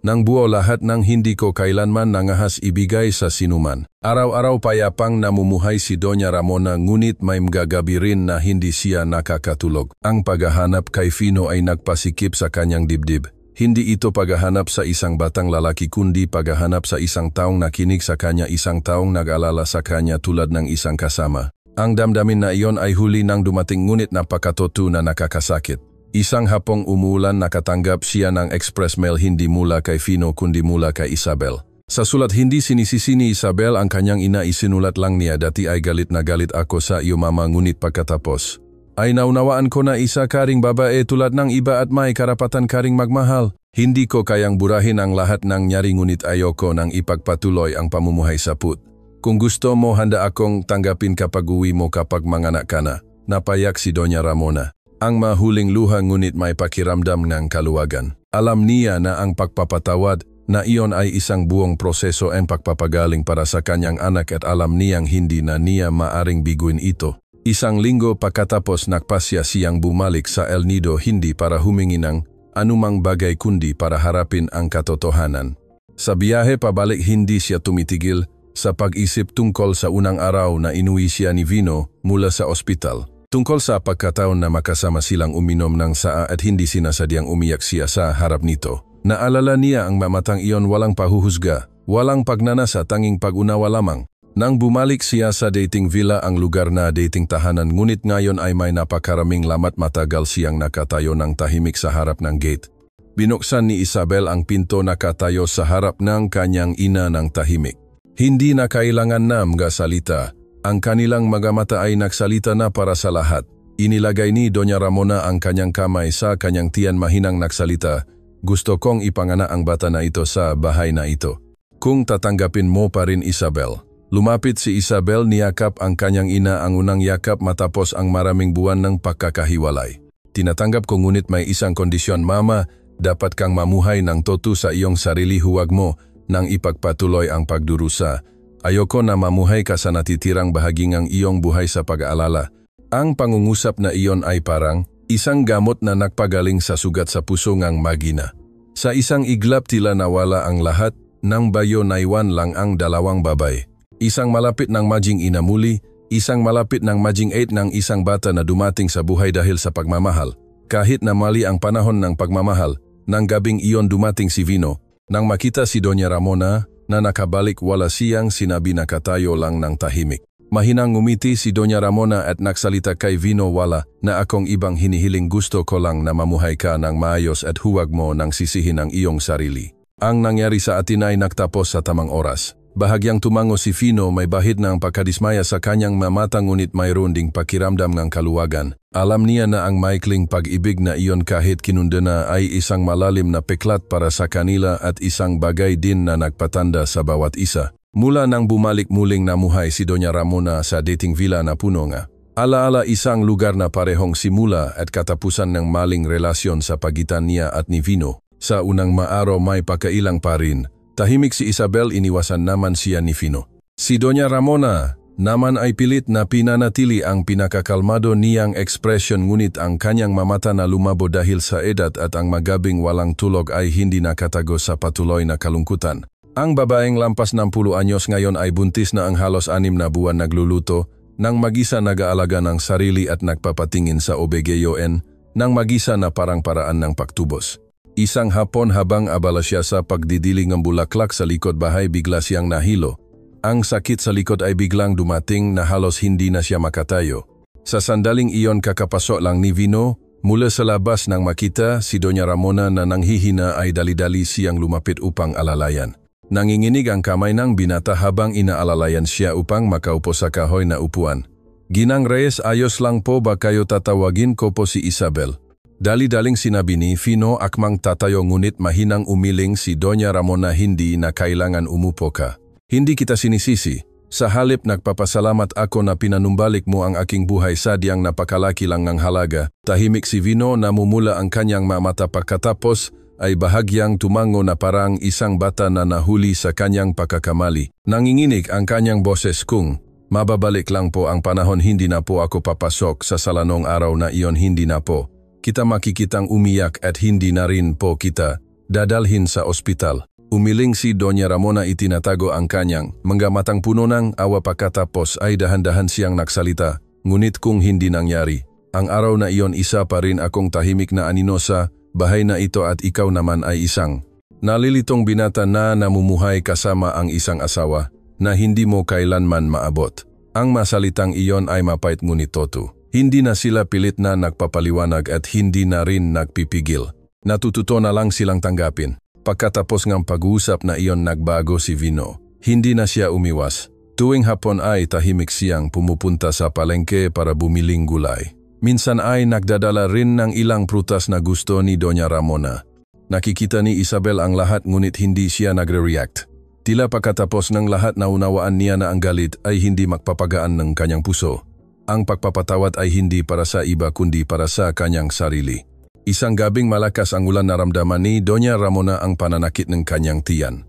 nang buo lahat ng hindi ko kailanman nangahas ibigay sa sinuman." Araw-araw payapang namumuhay si Doña Ramona ngunit may mga gabi rin na hindi siya nakakatulog. Ang paghahanap kay Vino ay nagpasikip sa kanyang dibdib. Hindi ito paghahanap sa isang batang lalaki kundi paghahanap sa isang taong nakinig sa kanya, isang taong nag-alala sa kanya tulad ng isang kasama. Ang damdamin na iyon ay huli nang dumating ngunit napakatoto na nakakasakit. Isang hapong umuulan nakatanggap siya ng express mail hindi mula kay Vino kundi mula kay Isabel. Sa sulat hindi sinisisi ni Isabel ang kanyang ina, isinulat lang niya, "Dati ay galit na galit ako sa iyo mama ngunit pagkatapos ay naunawaan ko na isa ka ring babae tulad ng iba at may karapatan ka ring magmahal. Hindi ko kayang burahin ang lahat ng nyari ngunit ayoko nang ipagpatuloy ang pamumuhay sa put. Kung gusto mo handa akong tanggapin kapag uwi mo kapag manganak ka na." Napayak si Doña Ramona. Ang mahuling luha ngunit may pakiramdam ng kaluwagan. Alam niya na ang pagpapatawad na iyon ay isang buong proseso ang pagpapagaling para sa kanyang anak at alam niyang hindi na niya maaring biguin ito. Isang linggo pagkatapos nagpasya siyang bumalik sa El Nido hindi para humingi ng anumang bagay kundi para harapin ang katotohanan. Sa biyahe pabalik hindi siya tumitigil sa pag-isip tungkol sa unang araw na inuwi siya ni Vino mula sa ospital. Tungkol sa pagkataon na makasama silang uminom ng saa at hindi sinasadyang umiyak siya sa harap nito. Naalala niya ang mamatang iyon, walang pahuhusga, walang pagnanasa, tanging pag-unawa lamang. Nang bumalik siya sa dating villa, ang lugar na dating tahanan, ngunit ngayon ay may napakaraming lamat. Matagal siyang nakatayo ng tahimik sa harap ng gate. Binuksan ni Isabel ang pinto, nakatayo sa harap ng kanyang ina ng tahimik. Hindi na kailangan na mga salita. Ang kanilang mga mata ay nagsalita na para sa lahat. Inilagay ni Doña Ramona ang kanyang kamay sa kanyang tiyan, mahinang nagsalita, "Gusto kong ipangana ang bata na ito sa bahay na ito. Kung tatanggapin mo pa rin, Isabel." Lumapit si Isabel, niyakap ang kanyang ina, ang unang yakap matapos ang maraming buwan ng pagkakahiwalay. "Tinatanggap ko ngunit may isang kondisyon, Mama. Dapat kang mamuhay ng toto sa iyong sarili, huwag mo nang ipagpatuloy ang pagdurusa. Ayoko na mamuhay ka sa natitirang bahagi ng iyong buhay sa pag-aalala." Ang pangungusap na iyon ay parang isang gamot na nagpagaling sa sugat sa puso ng magina. Sa isang iglap tila nawala ang lahat, ng bayo naiwan lang ang dalawang babay. Isang malapit ng maging ina muli, isang malapit ng maging 8 ng isang bata na dumating sa buhay dahil sa pagmamahal. Kahit na mali ang panahon ng pagmamahal, nang gabing iyon dumating si Vino. Nang makita si Doña Ramona na nakabalik, wala siyang sinabi, nakatayo lang ng tahimik. Mahinang ngumiti si Doña Ramona at nagsalita kay Vino wala na akong ibang hinihiling, gusto ko lang na mamuhay ka ng maayos at huwag mo nang sisihin ang iyong sarili. Ang nangyari sa atin ay nagtapos sa tamang oras. Bahagyang tumango si Vino, may bahid na ang pagkadismaya sa kanyang mamata ngunit mayroon ding pakiramdam ng kaluwagan. Alam niya na ang maikling pag-ibig na iyon kahit kinundana ay isang malalim na peklat para sa kanila at isang bagay din na nagpatanda sa bawat isa. Mula nang bumalik muling namuhay si Doña Ramona sa dating villa na puno nga. Alaala isang lugar na parehong simula at katapusan ng maling relasyon sa pagitan niya at ni Vino. Sa unang maaraw may pakailang pa rin. Tahimik si Isabel, iniwasan naman siya ni Vino. Si Doña Ramona naman ay pilit na pinanatili ang pinakakalmado niyang ekspresyon ngunit ang kanyang mamata na lumabo dahil sa edad at ang magabing walang tulog ay hindi nakatago sa patuloy na kalungkutan. Ang babaeng lampas ng 10 anyos ngayon ay buntis na ang halos 6 na buwan nagluluto, nang mag-isa nag-aalaga ng sarili at nagpapatingin sa OBGYN, nang mag-isa na parang paraan ng pagtubos. Isang hapon habang abala siya sa pagdidiling ng bulaklak sa likod bahay, bigla siyang nahilo. Ang sakit sa likod ay biglang dumating na halos hindi na siya makatayo. Sa sandaling iyon kakapasok lang ni Vino, mula sa labas nang makita si Doña Ramona na nanghihina ay dali-dali siyang lumapit upang alalayan. Nanginginig ang kamay ng binata habang inaalalayan siya upang makaupo sa kahoy na upuan. Ginang Reyes, ayos lang po ba kayo? Tatawagin ko po si Isabel. Dali-daling sinabi ni Vino, akmang tatayo ngunit mahinang umiling si Doña Ramona, hindi na kailangan umupo ka. Hindi kita sinisisi. Sa halip nagpapasalamat ako na pinanumbalik mo ang aking buhay, sadyang napakalaki lang ng halaga. Tahimik si Vino, namumula ang kanyang mamata pagkatapos ay bahagyang tumango na parang isang bata na nahuli sa kanyang pagkakamali. Nanginginig ang kanyang boses, kung mababalik lang po ang panahon, hindi na po ako papasok sa salanong araw na iyon, hindi na po kita makikitang umiyak at hindi na rin po kita dadalhin sa ospital. Umiling si Doña Ramona, itinatago ang kanyang mga matang puno ng awa, pagkatapos ay dahan-dahan siyang nagsalita, ngunit kung hindi nangyari ang araw na iyon, isa pa rin akong tahimik na anino sa bahay na ito at ikaw naman ay isang nalilitong binata na namumuhay kasama ang isang asawa na hindi mo kailanman maabot. Ang masalitang iyon ay mapait ngunit totoo. Hindi na sila pilit na nagpapaliwanag at hindi na rin nagpipigil. Natututo na lang silang tanggapin. Pagkatapos ng pag-uusap na iyon, nagbago si Vino. Hindi na siya umiwas. Tuwing hapon ay tahimik siyang pumupunta sa palengke para bumiling gulay. Minsan ay nagdadala rin ng ilang prutas na gusto ni Doña Ramona. Nakikita ni Isabel ang lahat ngunit hindi siya nagre-react. Tila pagkatapos ng lahat naunawaan niya na ang galit ay hindi magpapagaan ng kanyang puso. Ang pagpapatawad ay hindi para sa iba kundi para sa kanyang sarili. Isang gabing malakas ang ulan, naramdaman ni Doña Ramona ang pananakit ng kanyang tiyan.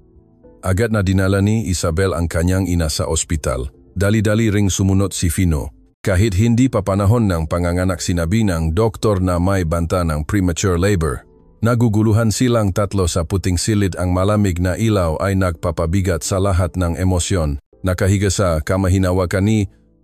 Agad na dinala ni Isabel ang kanyang ina sa ospital. Dali-dali ring sumunod si Vino. Kahit hindi pa panahon ng panganganak, sinabi ng doktor na may banta ng premature labor. Naguguluhan silang tatlo sa puting silid, ang malamig na ilaw ay nagpapabigat sa lahat ng emosyon. Nakahiga sa kama, hinawakan ni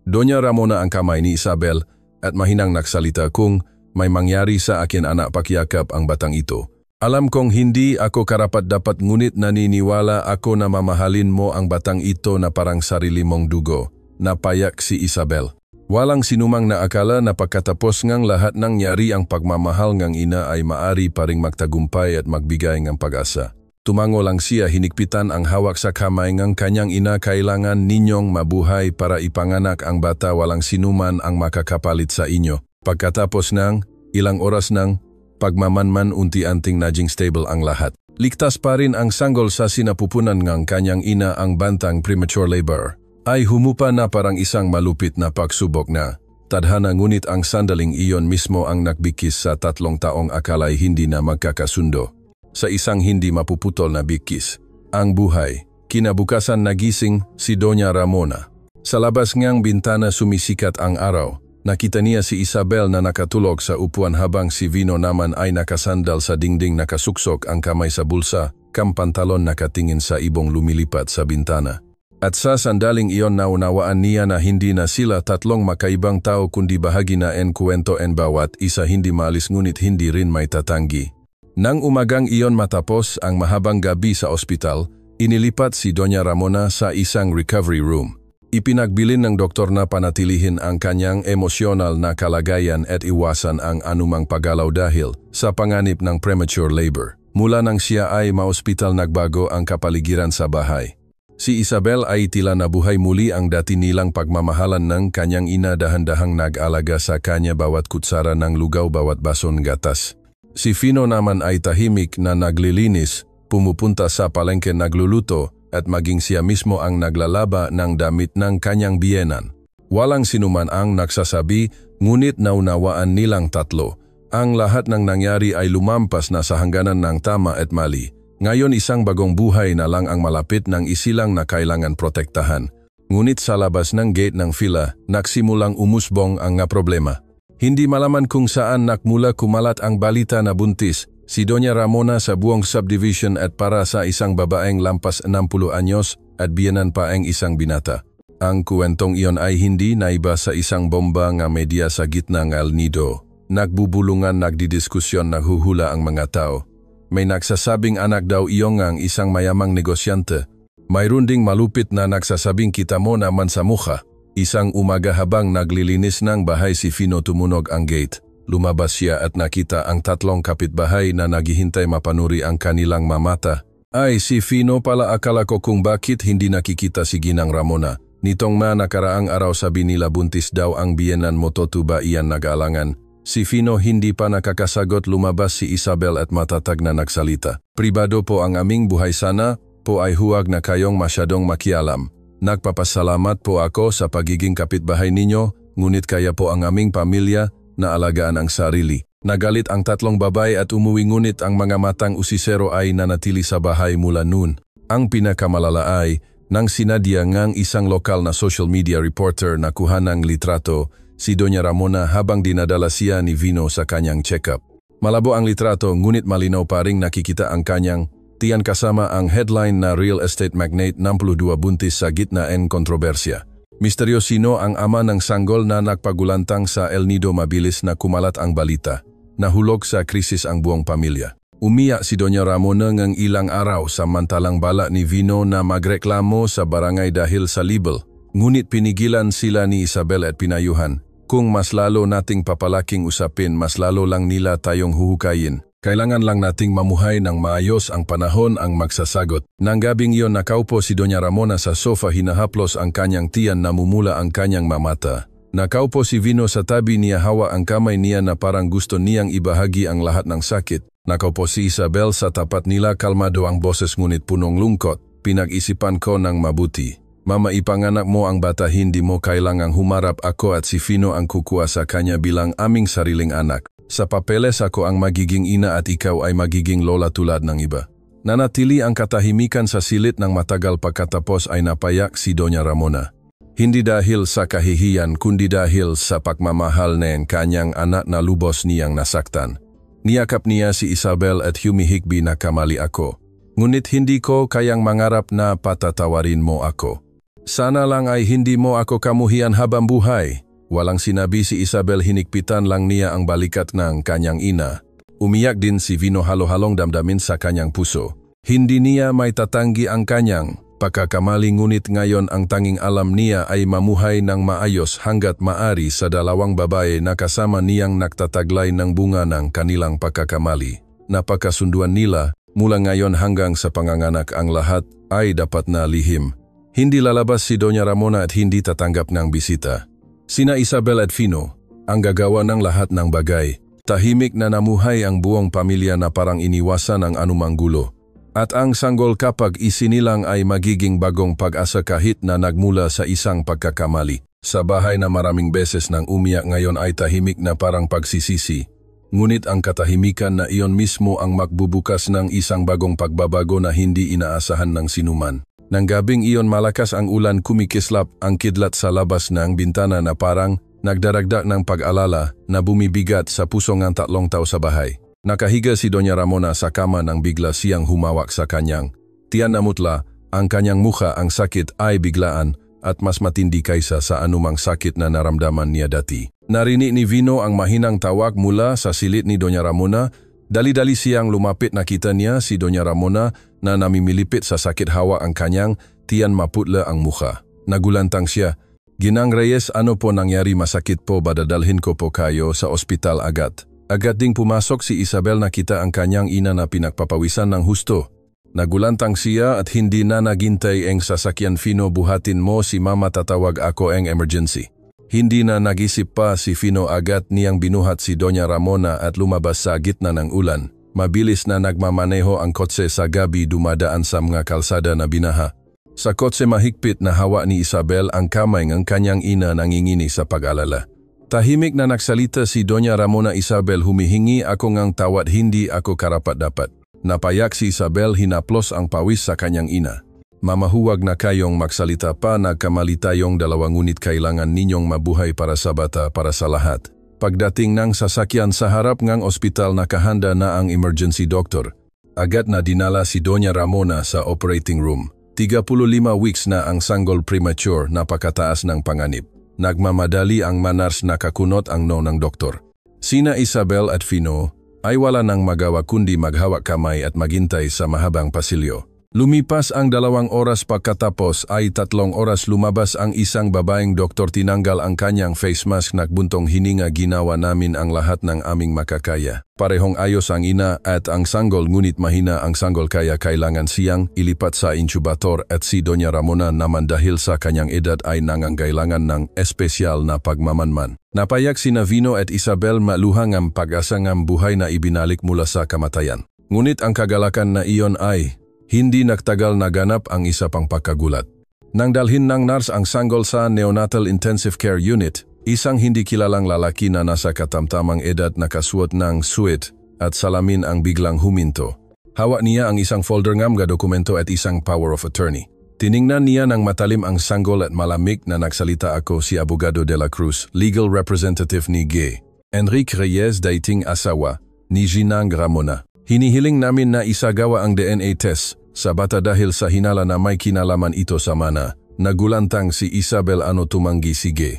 Doña Ramona ang kamay ni Isabel at mahinang nagsalita, kung may mangyari sa akin anak, pakyakap ang batang ito. Alam kong hindi ako karapat-dapat ngunit naniniwala ako na mamahalin mo ang batang ito na parang sarili mong dugo. Napayak si Isabel. Walang sinumang naakala na pagkatapos ngang lahat ng nyari, ang pagmamahal ngang ina ay maari pa ring magtagumpay at magbigay ng pag-asa. Tumango lang siya, hinigpitan ang hawak sa kamay ng kanyang ina. Kailangan ninyong mabuhay para ipanganak ang bata, walang sinuman ang makakapalit sa inyo. Pagkatapos ng ilang oras ng pagmamanman, unti-anting naging stable ang lahat. Ligtas pa rin ang sanggol sa sinapupunan ng kanyang ina, ang bantang premature labor ay humupa na parang isang malupit na pagsubok na tadhana, ngunit ang sandaling iyon mismo ang nagbikis sa 3 taong akalay hindi na magkakasundo. Sa isang hindi mapuputol na bikis ang buhay. Kinabukasan nagising si Doña Ramona. Sa labas ngang bintana sumisikat ang araw. Nakita niya si Isabel na nakatulog sa upuan habang si Vino naman ay nakasandal sa dingding, nakasuksok ang kamay sa bulsa, kampantalon, nakatingin sa ibong lumilipat sa bintana. At sa sandaling iyon naunawaan niya na hindi na sila 3 makaibang tao kundi bahagi na kwento bawat isa, hindi maalis ngunit hindi rin may tatanggi. Nang umagang iyon, matapos ang mahabang gabi sa ospital, inilipat si Doña Ramona sa isang recovery room. Ipinagbilin ng doktor na panatilihin ang kanyang emosyonal na kalagayan at iwasan ang anumang paggalaw dahil sa panganib ng premature labor. Mula nang siya ay maospital nagbago ang kapaligiran sa bahay. Si Isabel ay tila nabuhay muli ang dati nilang pagmamahalan ng kanyang ina dahan-dahang nag-alaga sa kanya bawat kutsara ng lugaw bawat bason gatas. Si Fino naman ay tahimik na naglilinis, pumupunta sa palengke nagluluto at maging siya mismo ang naglalaba ng damit ng kanyang biyenan. Walang sinuman ang nagsasabi, ngunit naunawaan nilang tatlo. Ang lahat ng nangyari ay lumampas na sa hangganan ng tama at mali. Ngayon isang bagong buhay na lang ang malapit ng isilang na kailangan protektahan. Ngunit sa labas ng gate ng villa, nagsimulang umusbong ang problema. Hindi malaman kung saan nakmula kumalat ang balita na buntis si Doña Ramona sa buong subdivision at para sa isang babaeng lampas 60 anyos at biyenan pa ang isang binata. Ang kuwentong iyon ay hindi naiba sa isang bomba nga media sa gitna ng El Nido. Nagbubulungan, nagdidiskusyon, naghuhula ang mga tao. May nagsasabing anak daw iyon ang isang mayamang negosyante. Mayroon ding malupit na nagsasabing kita mo naman sa mukha. Isang umaga habang naglilinis ng bahay si Fino tumunog ang gate. Lumabas siya at nakita ang tatlong kapitbahay na naghihintay mapanuri ang kanilang mamata. Ay, si Fino pala, akala ko kung bakit hindi nakikita si Ginang Ramona. Nitong nakaraang araw sabi nila buntis daw ang biyenan mo, totoo ba iyan nag-alangan? Si Fino hindi pa nakakasagot, lumabas si Isabel at matatag na nagsalita. Pribado po ang aming buhay, sana po ay huwag na kayong masyadong makialam. Nagpapasalamat po ako sa pagiging kapitbahay ninyo, ngunit kaya po ang aming pamilya na alagaan ang sarili. Nagalit ang tatlong babae at umuwi, ngunit ang mga matang usisero ay nanatili sa bahay mula noon. Ang pinakamalala ay nang sinadya ngang isang lokal na social media reporter na kuha ng litrato si Doña Ramona habang dinadala siya ni Vino sa kanyang check-up. Malabo ang litrato, ngunit malinaw pa ring nakikita ang kanyang tiyan kasama ang headline na real estate magnate 62 buntis sa gitna ng kontrobersya. Misteryosino ang ama ng sanggol na nagpagulantang sa El Nido. Mabilis na kumalat ang balita. Nahulog sa krisis ang buong pamilya. Umiyak si Doña Ramona ng ilang araw samantalang bala ni Vino na magreklamo sa barangay dahil sa libel. Ngunit pinigilan sila ni Isabel at pinayuhan. Kung mas lalo nating papalaking usapin, mas lalo lang nila tayong huhukayin. Kailangan lang nating mamuhay ng maayos, ang panahon ang magsasagot. Nang gabing iyon nakaupo si Doña Ramona sa sofa, hinahaplos ang kanyang tiyan, namumula ang kanyang mamata. Nakaupo si Vino sa tabi niya, hawa ang kamay niya na parang gusto niyang ibahagi ang lahat ng sakit. Nakaupo si Isabel sa tapat nila, kalmado ang boses ngunit punong lungkot. Pinag-isipan ko ng mabuti. Mama, ipanganak mo ang bata, hindi mo kailangang humarap. Ako at si Vino ang kukuha sa kanya bilang aming sariling anak. Sa papeles ako ang magiging ina at ikaw ay magiging lola tulad ng iba. Nanatili ang katahimikan sa silid ng matagal, pagkatapos ay napayak si Doña Ramona. Hindi dahil sa kahihiyan kundi dahil sa pagmamahal ng kanyang anak na lubos niyang nasaktan. Niyakap niya si Isabel at humihikbi na kamali ako. Ngunit hindi ko kayang mangarap na patatawarin mo ako. Sana lang ay hindi mo ako kamuhian habang buhay. Walang sinabi si Isabel, hinikpitan lang niya ang balikat ng kanyang ina. Umiyak din si Vino, halo-halong damdamin sa kanyang puso. Hindi niya may tatanggi ang kanyang pagkakamali, ngunit ngayon ang tanging alam niya ay mamuhay ng maayos hanggat maari sa dalawang babae na kasama niyang nagtataglay ng bunga ng kanilang pagkakamali. Napakasunduan nila, mula ngayon hanggang sa panganganak ang lahat ay dapat na lihim. Hindi lalabas si Doña Ramona at hindi tatanggap ng bisita. Sina Isabel at Vino ang gagawa ng lahat ng bagay. Tahimik na namuhay ang buong pamilya na parang iniwasan ang anumang gulo. At ang sanggol kapag isinilang ay magiging bagong pag-asa kahit na nagmula sa isang pagkakamali. Sa bahay na maraming beses nang umiyak, ngayon ay tahimik na parang pagsisisi. Ngunit ang katahimikan na iyon mismo ang magbubukas ng isang bagong pagbabago na hindi inaasahan ng sinuman. Nang gabing iyon, malakas ang ulan, kumikislap ang kidlat sa labas ng bintana na parang nagdaragdag ng pag-alala na bumibigat sa puso ng tatlong tao sa bahay. Nakahiga si Doña Ramona sa kama nang bigla siyang humawak sa kanyang tiyan na mutla. Ang kanyang mukha, ang sakit ay biglaan at mas matindi kaysa sa anumang sakit na naramdaman niya dati. Narinig ni Vino ang mahinang tawag mula sa silid ni Doña Ramona. Dali-dali siyang lumapit, nakita niya si Doña Ramona na namimilipit sa sakit, hawa ang kanyang tiyan, maputla ang mukha. Nagulantang siya. Ginang Reyes, ano po nangyari, masakit po ba, dadalhin ko po kayo sa ospital agad. Agad ding pumasok si Isabel, nakita ang kanyang ina na pinagpapawisan ng husto. Nagulantang siya at hindi na naghintay ang sasakyan. Fino, buhatin mo si mama, tatawag ako ang emergency. Hindi na nag-isip pa si Fino, agad niyang binuhat si Doña Ramona at lumabas sa gitna ng ulan. Mabilis na nagmamaneho ang kotse sa gabi, dumadaan sa mga kalsada na binaha. Sa kotse mahigpit na hawa ni Isabel ang kamay ng kanyang ina, nangingini sa pag-alala. Tahimik na nagsalita si Doña Ramona. Isabel, humihingi ako ng tawad, hindi ako karapat-dapat. Napayak si Isabel, hinaplos ang pawis sa kanyang ina. Mama, huwag na kayong magsalita pa, nagkamali tayong dalawa, ngunit kailangan ninyong mabuhay para sa bata, para sa lahat. Pagdating ng sasakyan sa harap ng ospital, nakahanda na ang emergency doctor. Agad na dinala si Doña Ramona sa operating room. 35 weeks na ang sanggol, premature, napakataas ng panganib. Nagmamadali ang manars, nakakunot ang no ng doktor. Sina Isabel at Fino ay wala nang magawa kundi maghawak kamay at maghintay sa mahabang pasilyo. Lumipas ang 2 oras, pagkatapos ay 3 oras lumabas ang isang babaeng doktor, tinanggal ang kanyang face mask, nagbuntong hininga, ginawa namin ang lahat ng aming makakaya. Parehong ayos ang ina at ang sanggol, ngunit mahina ang sanggol kaya kailangan siyang ilipat sa incubator, at si Doña Ramona naman dahil sa kanyang edad ay nangangailangan ng espesyal na pagmamanman. Napayak sina Vino at Isabel, maluhang ang pag-asa ng buhay na ibinalik mula sa kamatayan. Ngunit ang kagalakan na iyon ay hindi nagtagal, naganap ang isa pang pagkagulat. Nang dalhin ng nurse ang sanggol sa Neonatal Intensive Care Unit, isang hindi kilalang lalaki na nasa katamtamang edad, nakasuot ng suit at salamin ang biglang huminto. Hawak niya ang isang folder ng mga dokumento at isang power of attorney. Tiningnan niya ng matalim ang sanggol at malamig na nagsalita, ako si Abogado de la Cruz, legal representative ni G. Enrique Reyes, dating asawa ni Ginang Ramona. Hinihiling namin na isagawa ang DNA test sa bata dahil sa hinala na may kinalaman ito sa mana. Nagulantang si Isabel, ano tumanggi si G.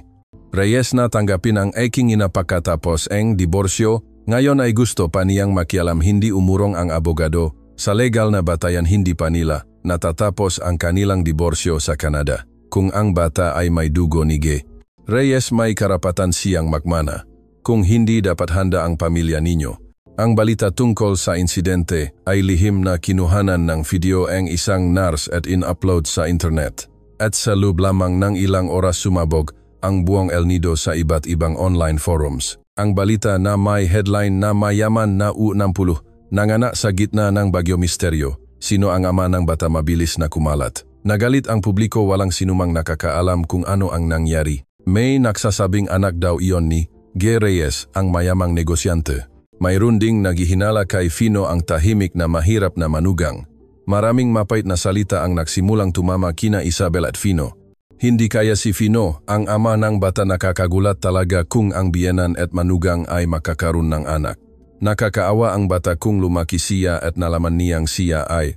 Reyes na tanggapin ang aking ina pagkatapos ang diborsyo. Ngayon ay gusto pa niyang makialam, hindi umurong ang abogado. Sa legal na batayan, hindi pa nila natatapos ang kanilang diborsyo sa Canada. Kung ang bata ay may dugo ni G. Reyes, may karapatan siyang magmana. Kung hindi, dapat handa ang pamilya ninyo. Ang balita tungkol sa insidente ay lihim na kinuhanan ng video ang isang nurse at in-upload sa internet. At sa loob lamang ng ilang oras, sumabog ang buong El Nido sa iba't ibang online forums. Ang balita na may headline na mayaman na U60 nanganak sa gitna ng Bagyo Misteryo. Sino ang ama ng bata, mabilis na kumalat. Nagalit ang publiko, walang sinumang nakakaalam kung ano ang nangyari. May nagsasabing anak daw iyon ni G. Reyes, ang mayamang negosyante. Mayroon ding naghihinala kay Fino, ang tahimik na mahirap na manugang. Maraming mapait na salita ang nagsimulang tumama kina Isabel at Fino. Hindi kaya si Fino, ang ama ng bata. Nakakagulat talaga kung ang biyenan at manugang ay makakaroon ng anak. Nakakaawa ang bata kung lumaki siya at nalaman niyang siya ay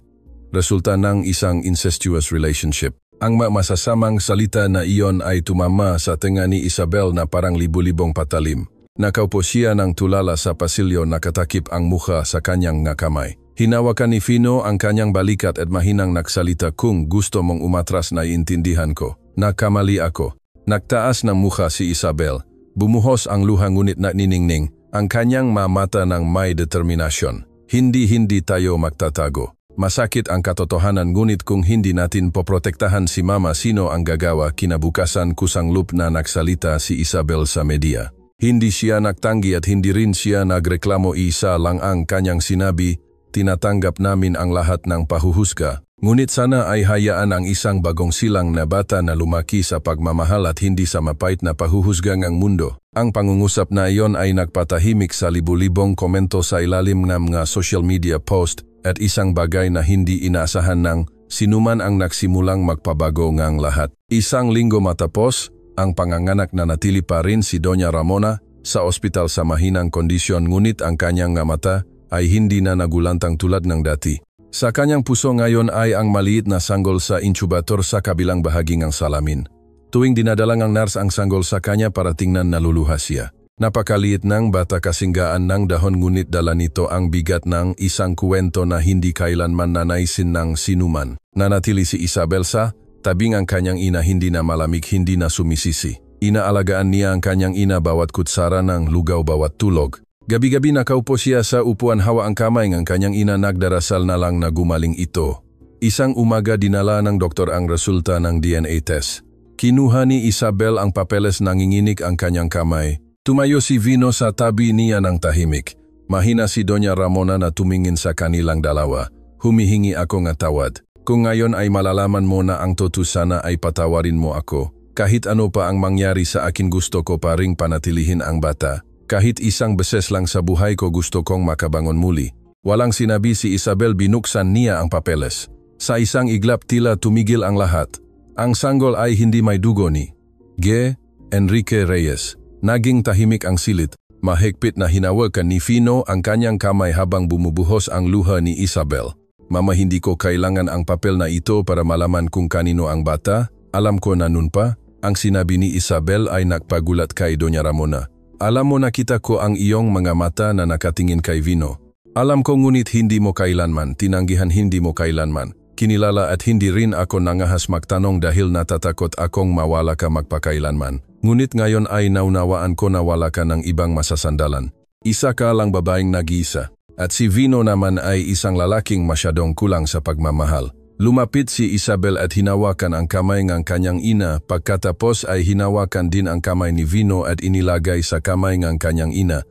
resulta ng isang incestuous relationship. Ang masasamang salita na iyon ay tumama sa tenga ni Isabel na parang libu-libong patalim. Nakaupo siya ng tulala sa pasilyo, nakatakip ang mukha sa kanyang kamay. Hinawakan ni Fino ang kanyang balikat at mahinang nagsalita, kung gusto mong umatras, naiintindihan ko. Nakamali ako. Nagtaas ng mukha si Isabel. Bumuhos ang luha, ngunit naniningning ang kanyang mamata ng may determinasyon. Hindi tayo magtatago. Masakit ang katotohanan, ngunit kung hindi natin poprotektahan si mama, sino ang gagawa? Kinabukasan, kusanglup na nagsalita si Isabel sa media. Hindi siya nagtanggi at hindi rin siya nagreklamo, isa lang ang kanyang sinabi, tinatanggap namin ang lahat ng pahuhusga. Ngunit sana ay hayaan ang isang bagong silang na bata na lumaki sa pagmamahal at hindi sa mapait na pahuhusga ng mundo. Ang pangungusap na iyon ay nagpatahimik sa libu-libong komento sa ilalim ng mga social media post, at isang bagay na hindi inaasahan ng sinuman ang nagsimulang magpabago ngang lahat. Isang linggo matapos ang panganganak, na natili pa rin si Doña Ramona sa ospital sa mahinang kondisyon, ngunit ang kanyang mata ay hindi na nagulantang tulad ng dati. Sa kanyang puso ngayon ay ang maliit na sanggol sa incubator sa kabilang bahagi ng salamin. Tuwing dinadalang ang nurse ang sanggol sa kanya para tingnan, naluluha siya. Napakaliit ng bata, kasinggaan ng dahon, ngunit dala nito ang bigat ng isang kwento na hindi kailanman nanaisin ng sinuman. Nanatili si Isabel sa Tabing ang kanyang ina hindi na malamig, hindi na sumisisi. Inaalagaan niya ang kanyang ina bawat kutsara ng lugaw bawat tulog. Gabi-gabi nakaupo siya sa upuan, hawa ang kamay ng kanyang ina, nagdarasal na lang na gumaling ito. Isang umaga dinala ng doktor ang resulta ng DNA test. Kinuha ni Isabel ang papeles, nanginginig ang kanyang kamay. Tumayo si Vino sa tabi niya ng tahimik. Mahina si Doña Ramona na tumingin sa kanilang dalawa. Humihingi ako ng tawad. Kung ngayon ay malalaman mo na ang totoo, sana ay patawarin mo ako. Kahit ano pa ang mangyari sa akin, gusto ko pa ring panatilihin ang bata. Kahit isang beses lang sa buhay ko, gusto kong makabangon muli. Walang sinabi si Isabel, binuksan niya ang papeles. Sa isang iglap tila tumigil ang lahat. Ang sanggol ay hindi may dugo ni G. Enrique Reyes. Naging tahimik ang silid. Mahigpit na hinawakan ni Vino ang kanyang kamay habang bumubuhos ang luha ni Isabel. Mama, hindi ko kailangan ang papel na ito para malaman kung kanino ang bata. Alam ko na nun pa. Ang sinabi ni Isabel ay nagpagulat kay Doña Ramona. Alam mo, nakita ko ang iyong mga mata na nakatingin kay Vino. Alam ko, ngunit hindi mo kailanman tinanggihan, hindi mo kailanman kinilala, at hindi rin ako nangahas magtanong dahil natatakot akong mawala ka magpakailanman. Ngunit ngayon ay naunawaan ko na wala ka ng ibang masasandalan. Isa ka lang babaeng nag-iisa. At si Vino naman ay isang lalaking masyadong kulang sa pagmamahal. Lumapit si Isabel at hinawakan ang kamay ng kanyang ina. Pagkatapos ay hinawakan din ang kamay ni Vino at inilagay sa kamay ng kanyang ina.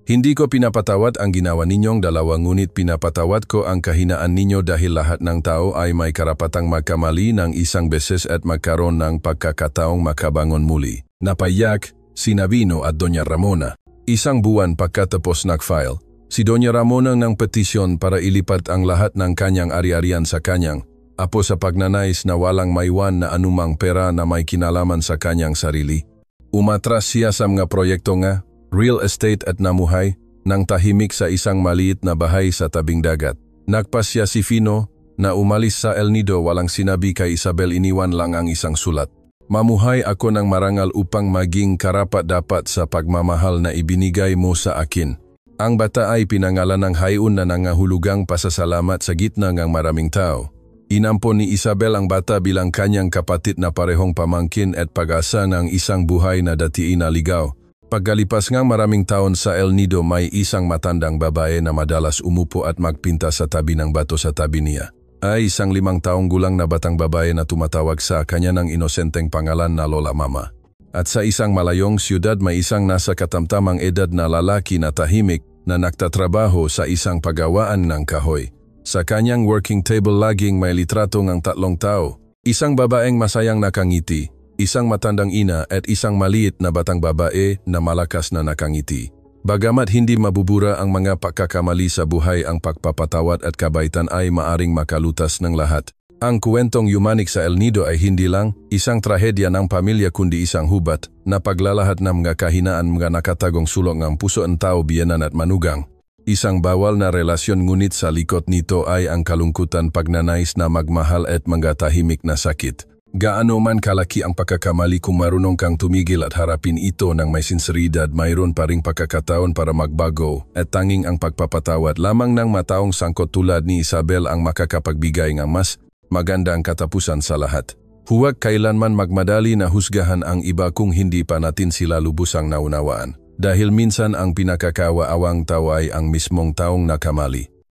Hindi ko pinapatawad ang ginawa ninyong dalawa, ngunit pinapatawad ko ang kahinaan ninyo dahil lahat ng tao ay may karapatang magkamali ng isang beses at magkaroon ng pagkakataong makabangon muli. Napayak sina Vino at Doña Ramona. Isang buwan pagkatapos nag-file si Doña Ramona ng petisyon para ilipat ang lahat ng kanyang ari-arian sa kanyang apo sa pagnanais na walang maiwan na anumang pera na may kinalaman sa kanyang sarili. Umatras siya sa mga proyekto nga, real estate, at namuhay ng tahimik sa isang maliit na bahay sa tabing dagat. Nagpasya si Vino na umalis sa El Nido, walang sinabi kay Isabel, iniwan lang ang isang sulat. Mamuhay ako ng marangal upang maging karapat-dapat sa pagmamahal na ibinigay mo sa akin. Ang bata ay pinangalan ng Hayun na nangahulugang pasasalamat sa gitna ng maraming tao. Inampon ni Isabel ang bata bilang kanyang kapatid na parehong pamangkin at pag-asa ng isang buhay na dati inaligaw. Pagkalipas ng maraming taon sa El Nido, may isang matandang babae na madalas umupo at magpinta sa tabi ng bato sa tabi niya. Ay isang 5 taong gulang na batang babae na tumatawag sa kanya ng inosenteng pangalan na Lola Mama. At sa isang malayong siyudad, may isang nasa katamtamang edad na lalaki na tahimik na nagtatrabaho sa isang pagawaan ng kahoy. Sa kanyang working table laging may litrato ng 3 tao. Isang babaeng masayang nakangiti, isang matandang ina at isang maliit na batang babae na malakas na nakangiti. Bagamat hindi mabubura ang mga pagkakamali sa buhay, ang pagpapatawad at kabaitan ay maaring makalutas ng lahat. Ang kwentong Yumanik sa El Nido ay hindi lang isang trahedya ng pamilya, kundi isang hubat na paglalahad ng mga kahinaan, mga nakatagong sulok ng puso ng tao, biyenan at manugang. Isang bawal na relasyon, ngunit sa likod nito ay ang kalungkutan, pagnanais na magmahal at mga tahimik na sakit. Gaano man kalaki ang pagkakamali, kung marunong kang tumigil at harapin ito ng may sinseridad, mayroon pa ring pagkakataon para magbago, at tanging ang pagpapatawad lamang ng mataong sangkot tulad ni Isabel ang makakapagbigay ng mas magandang katapusan sa lahat. Huwag kailanman magmadali na husgahan ang iba kung hindi pa natin sila lubusang naunawaan. Dahil minsan ang pinakakawaawang tao ay ang mismong taong nakamali.